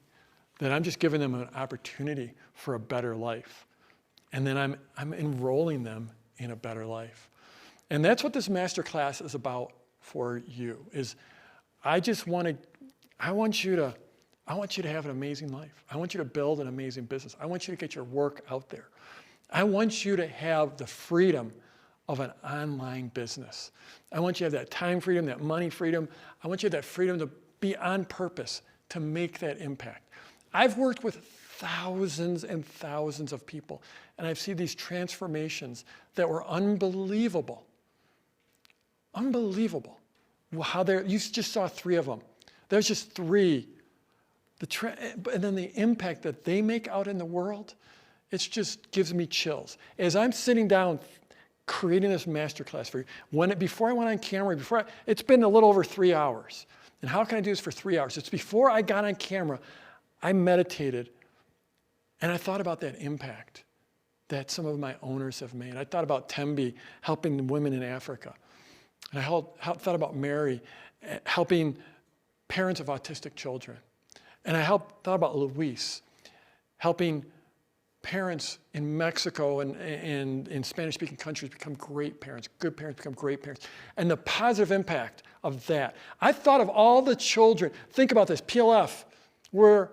That I'm just giving them an opportunity for a better life. And then I'm enrolling them in a better life. And that's what this masterclass is about for you, is I want you to have an amazing life. I want you to build an amazing business. I want you to get your work out there. I want you to have the freedom of an online business. I want you to have that time freedom, that money freedom. I want you to have that freedom to be on purpose, to make that impact. I've worked with thousands and thousands of people, and I've seen these transformations that were unbelievable. Unbelievable. How you just saw 3 of them. There's just 3. And then the impact that they make out in the world, it just gives me chills. As I'm sitting down creating this masterclass for you, before I went on camera, it's been a little over 3 hours. And how can I do this for 3 hours? It's before I got on camera, I meditated, and I thought about that impact that some of my owners have made. I thought about Tembi helping women in Africa. And I thought about Mary helping parents of autistic children. And I thought about Luis helping parents in Mexico and in Spanish-speaking countries become great parents, good parents become great parents, and the positive impact of that. I thought of all the children. Think about this, PLF, we're,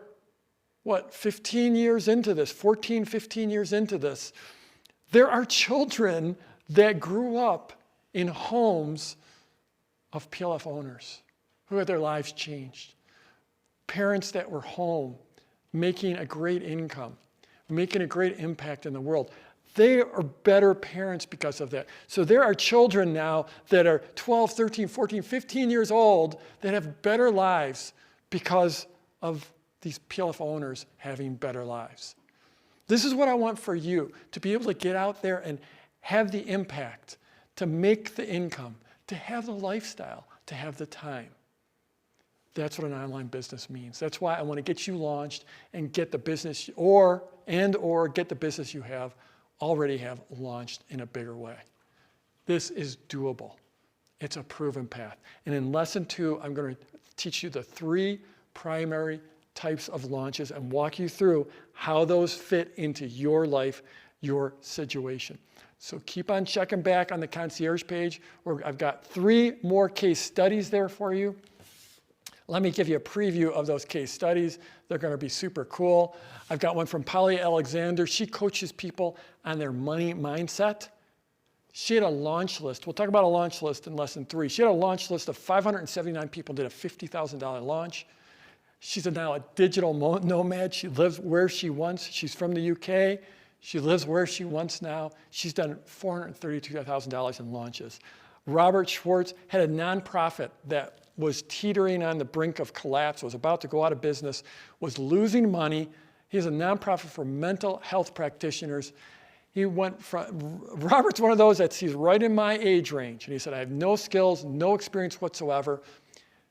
15 years into this, 14, 15 years into this. There are children that grew up in homes of PLF owners who had their lives changed. Parents that were home, making a great income, making a great impact in the world. They are better parents because of that. So there are children now that are 12, 13, 14, 15 years old that have better lives because of these PLF owners having better lives. This is what I want for you, to be able to get out there and have the impact, to make the income, to have the lifestyle, to have the time. That's what an online business means. That's why I want to get you launched and get the business, or get the business you already have launched in a bigger way. This is doable. It's a proven path. And in lesson 2, I'm going to teach you the 3 primary types of launches and walk you through how those fit into your life, your situation. So keep on checking back on the concierge page, where I've got 3 more case studies there for you. Let me give you a preview of those case studies. They're going to be super cool. I've got one from Polly Alexander. She coaches people on their money mindset. She had a launch list. We'll talk about a launch list in lesson 3. She had a launch list of 579 people, did a $50,000 launch. She's now a digital nomad. She lives where she wants. She's from the UK. She lives where she wants now. She's done $432,000 in launches. Robert Schwartz had a nonprofit that was teetering on the brink of collapse, was about to go out of business, was losing money. He has a nonprofit for mental health practitioners. Robert's one of those that sees right in my age range. And he said, I have no skills, no experience whatsoever.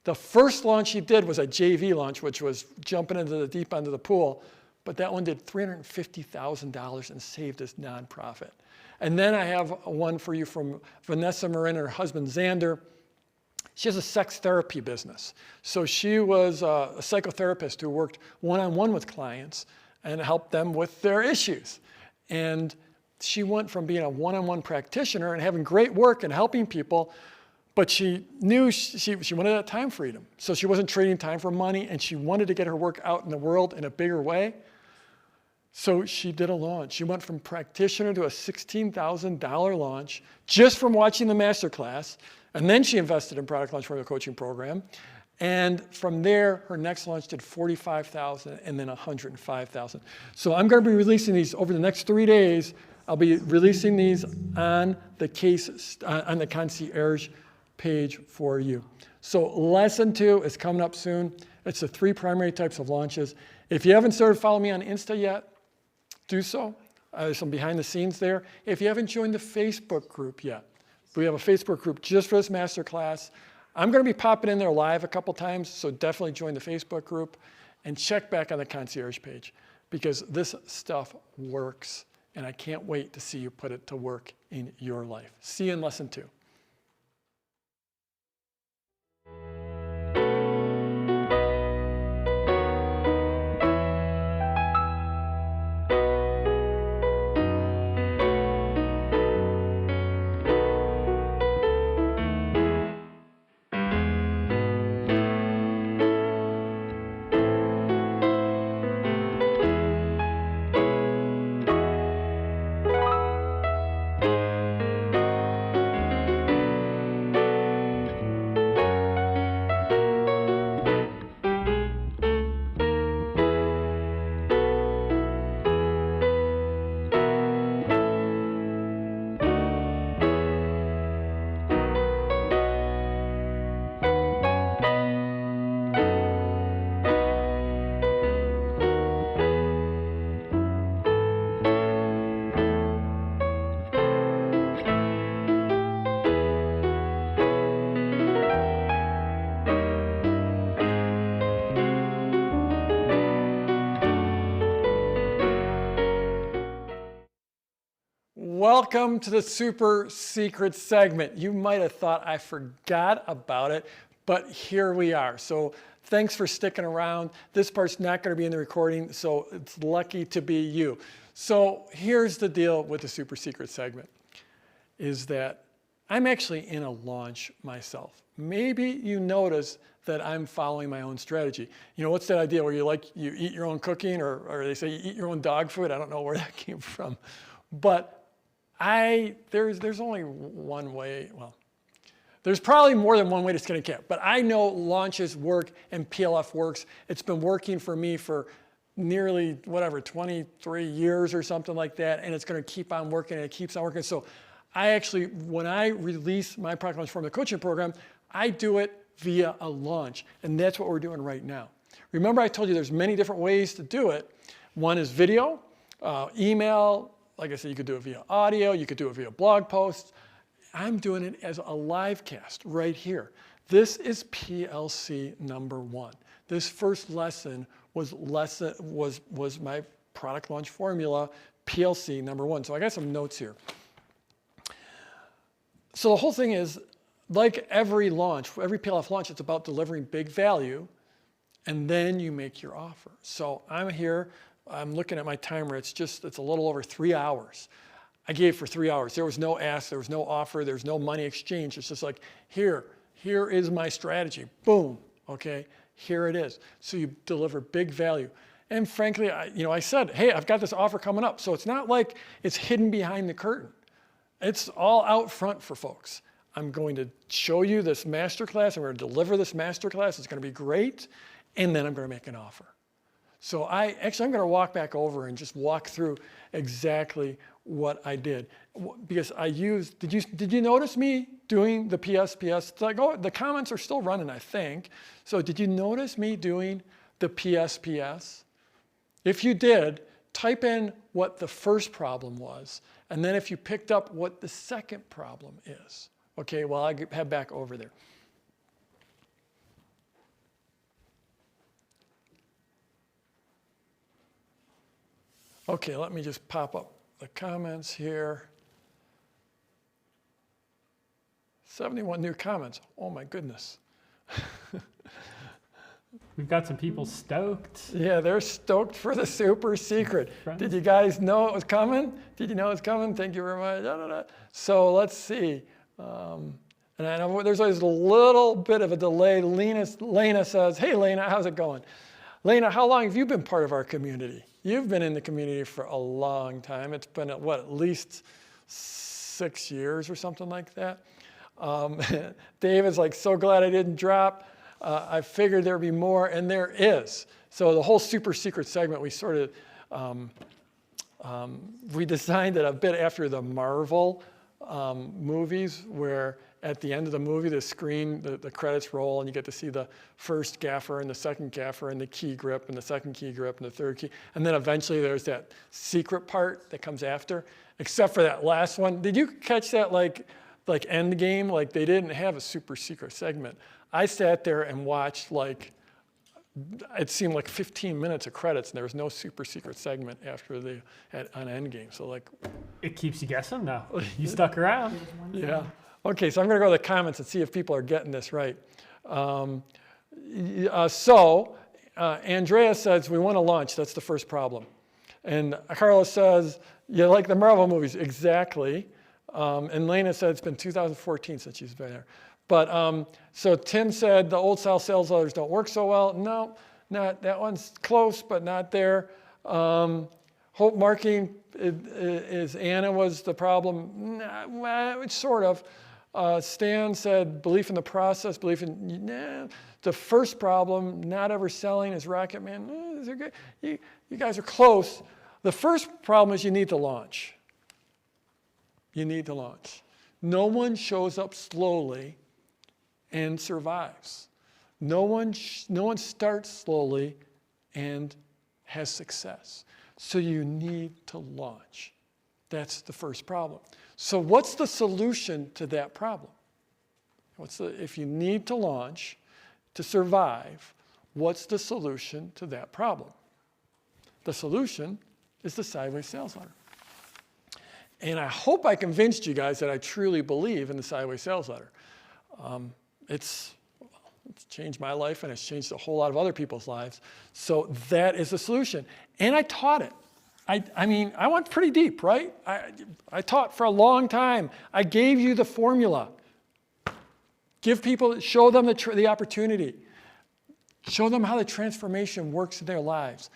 The first launch he did was a JV launch, which was jumping into the deep end of the pool. But that one did $350,000 and saved his nonprofit. And then I have one for you from Vanessa Marin and her husband, Xander. She has a sex therapy business. So she was a psychotherapist who worked one-on-one with clients and helped them with their issues. And she went from being a one-on-one practitioner and having great work and helping people, but she knew she wanted that time freedom. So she wasn't trading time for money, and she wanted to get her work out in the world in a bigger way. So she did a launch. She went from practitioner to a $16,000 launch just from watching the masterclass. And then she invested in product launch for the coaching program. And from there, her next launch did $45,000 and then $105,000. So I'm going to be releasing these over the next 3 days. I'll be releasing these on the concierge page for you. So lesson 2 is coming up soon. It's the 3 primary types of launches. If you haven't started following me on Insta yet, do so. There's some behind the scenes there. If you haven't joined the Facebook group yet, we have a Facebook group just for this masterclass. I'm going to be popping in there live a couple times, so definitely join the Facebook group and check back on the concierge page, because this stuff works, and I can't wait to see you put it to work in your life. See you in lesson 2. welcome to the super secret segment. You might have thought I forgot about it, but here we are. So thanks for sticking around. This part's not going to be in the recording, so it's lucky to be you. So here's the deal with the super secret segment, is that I'm actually in a launch myself. Maybe you notice that I'm following my own strategy. You know, what's that idea where you eat your own cooking, or they say you eat your own dog food? I don't know where that came from. But there's only one way, well, there's probably more than one way to skin a cat, but I know launches work and PLF works. It's been working for me for nearly, 23 years or something like that, and it's gonna keep on working, and it keeps on working. So I actually, when I release my product launch form, the coaching program, I do it via a launch, and that's what we're doing right now. Remember I told you there's many different ways to do it. One is video, email, like I said, you could do it via audio, you could do it via blog posts. I'm doing it as a live cast right here. This is PLC number 1. This first lesson was my product launch formula, PLC number 1. So I got some notes here. So the whole thing is, like every launch, every PLF launch, it's about delivering big value, and then you make your offer. So I'm here, I'm looking at my timer, it's a little over 3 hours. I gave for 3 hours. There was no ask, there was no offer, there's no money exchange. It's just like, here is my strategy. Boom, okay, here it is. So you deliver big value. And frankly, I said, hey, I've got this offer coming up. So it's not like it's hidden behind the curtain. It's all out front for folks. I'm going to show you this masterclass. I'm going to deliver this masterclass. It's going to be great. And then I'm going to make an offer. So I'm going to walk back over and just walk through exactly what I did. Because I used, did you notice me doing the PSPS? Like, oh, the comments are still running, I think. So did you notice me doing the PSPS? If you did, type in what the first problem was. And then if you picked up what the second problem is. Okay, well, I head back over there. Okay, let me just pop up the comments here. 71 new comments. Oh my goodness. We've got some people stoked. Yeah, they're stoked for the super secret. Friends. Did you guys know it was coming? Did you know it was coming? Thank you very much. Da, da, da. So let's see. And I know there's always a little bit of a delay. Lena says, hey, Lena, how's it going? Lena, how long have you been part of our community? You've been in the community for a long time. It's been, at least 6 years or something like that. David's like, so glad I didn't drop. I figured there'd be more, and there is. So the whole super secret segment, we sort of, we designed it a bit after the Marvel movies, where at the end of the movie, the screen, the credits roll, and you get to see the first gaffer and the second gaffer and the key grip and the second key grip and the third key. And then eventually there's that secret part that comes after, except for that last one. Did you catch that like Endgame? Like they didn't have a super secret segment. I sat there and watched it seemed like 15 minutes of credits, and there was no super secret segment after on Endgame. So It keeps you guessing now. You stuck around. Yeah. Okay, so I'm going to go to the comments and see if people are getting this right. Andrea says, we want to launch. That's the first problem. And Carlos says, you like the Marvel movies. Exactly. And Lena said it's been 2014 since she's been there. But so Tim said the old style sales letters don't work so well. No, not that one's close, but not there. Hope marketing is Anna was the problem. Nah, sort of. Stan said belief in the process, belief in the first problem, not ever selling is Rocket Man. You guys are close. The first problem is you need to launch. You need to launch. No one shows up slowly and survives. No one starts slowly and has success. So you need to launch. That's the first problem. So what's the solution to that problem? If you need to launch to survive, what's the solution to that problem? The solution is the sideways sales letter. And I hope I convinced you guys that I truly believe in the sideways sales letter. It's changed my life, and it's changed a whole lot of other people's lives. So that is the solution. And I taught it. I mean, I went pretty deep, right? I taught for a long time. I gave you the formula. Give people, show them the opportunity. Show them how the transformation works in their lives.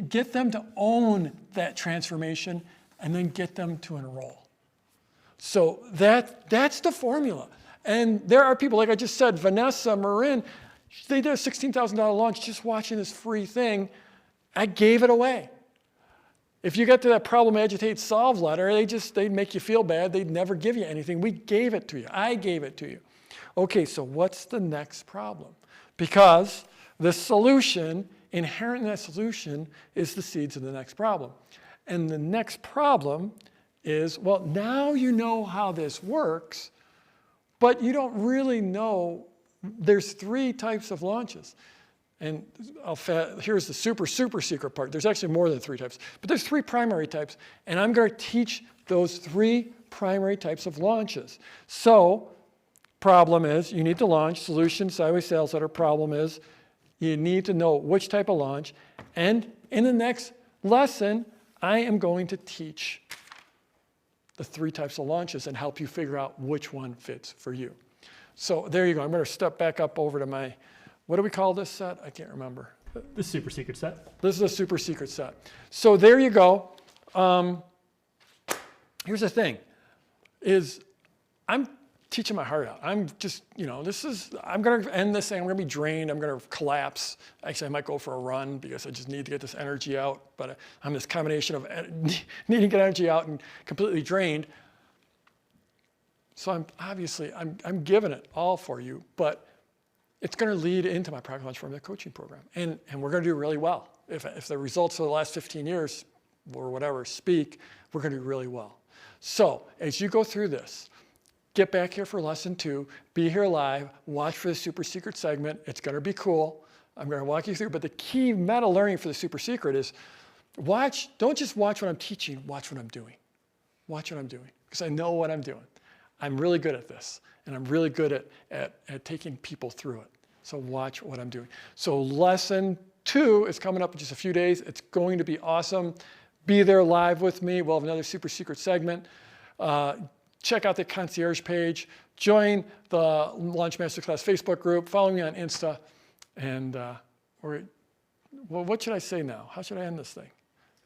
Get them to own that transformation, and then get them to enroll. So that's the formula. And there are people, like I just said, Vanessa, Marin, they did a $16,000 launch just watching this free thing. I gave it away. If you get to that problem, agitate, solve letter, they'd make you feel bad. They'd never give you anything. We gave it to you. I gave it to you. Okay, so what's the next problem? Because the solution, inherent in that solution, is the seeds of the next problem. And the next problem is, well, now you know how this works, but you don't really know. There's 3 types of launches. And here's the super secret part. There's actually more than 3 types, but there's 3 primary types. And I'm going to teach those 3 primary types of launches. So problem is you need to launch. Solution, sideways sales letter. Problem is you need to know which type of launch. And in the next lesson, I am going to teach the 3 types of launches and help you figure out which one fits for you. So there you go. I'm going to step back up over to my, what do we call this set? I can't remember. The super secret set. This is a super secret set. So there you go. Here's the thing, is I'm teaching my heart out. I'm just, I'm going to end this thing. I'm going to be drained. I'm going to collapse. Actually, I might go for a run because I just need to get this energy out. But I'm this combination of needing to get energy out and completely drained. So I'm giving it all for you, but it's going to lead into my Product Launch Formula coaching program. And we're going to do really well. If the results of the last 15 years or whatever speak, we're going to do really well. So as you go through this, get back here for lesson 2, be here live, watch for the super secret segment. It's going to be cool. I'm going to walk you through, but the key meta learning for the super secret is don't just watch what I'm teaching, watch what I'm doing. Watch what I'm doing, because I know what I'm doing. I'm really good at this, and I'm really good at taking people through it. So watch what I'm doing. So lesson 2 is coming up in just a few days. It's going to be awesome. Be there live with me. We'll have another super secret segment. Check out the concierge page. Join the Launch Masterclass Facebook group. Follow me on Insta. And what should I say now? How should I end this thing?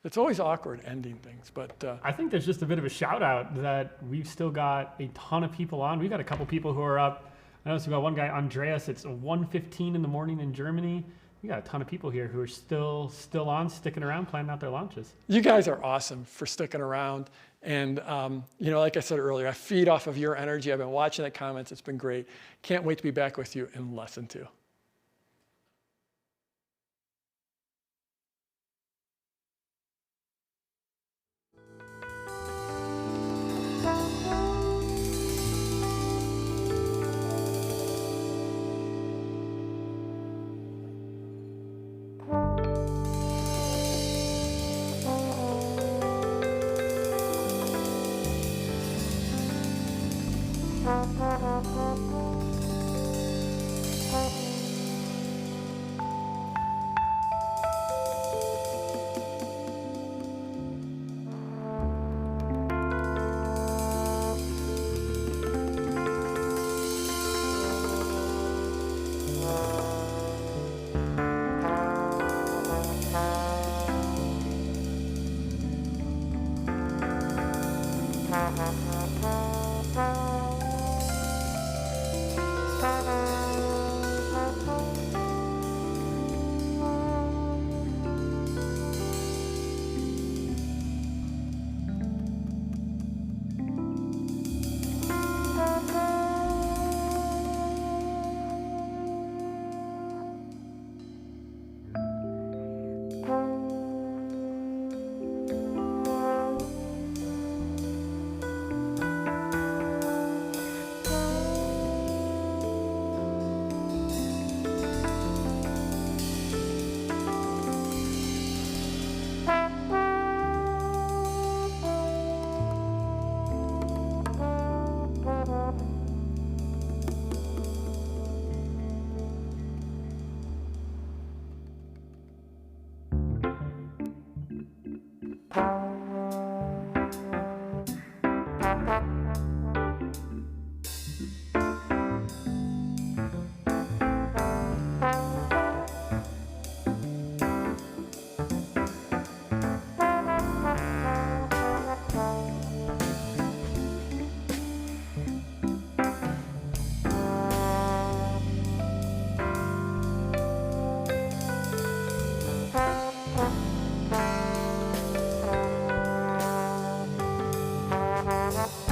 It's always awkward ending things, but I think there's just a bit of a shout out that we've still got a ton of people on. We've got a couple people who are up. I noticed we got one guy, Andreas. It's 1:15 in the morning in Germany. We got a ton of people here who are still on, sticking around, planning out their launches. You guys are awesome for sticking around. And like I said earlier, I feed off of your energy. I've been watching the comments. It's been great. Can't wait to be back with you in lesson 2. Thank you.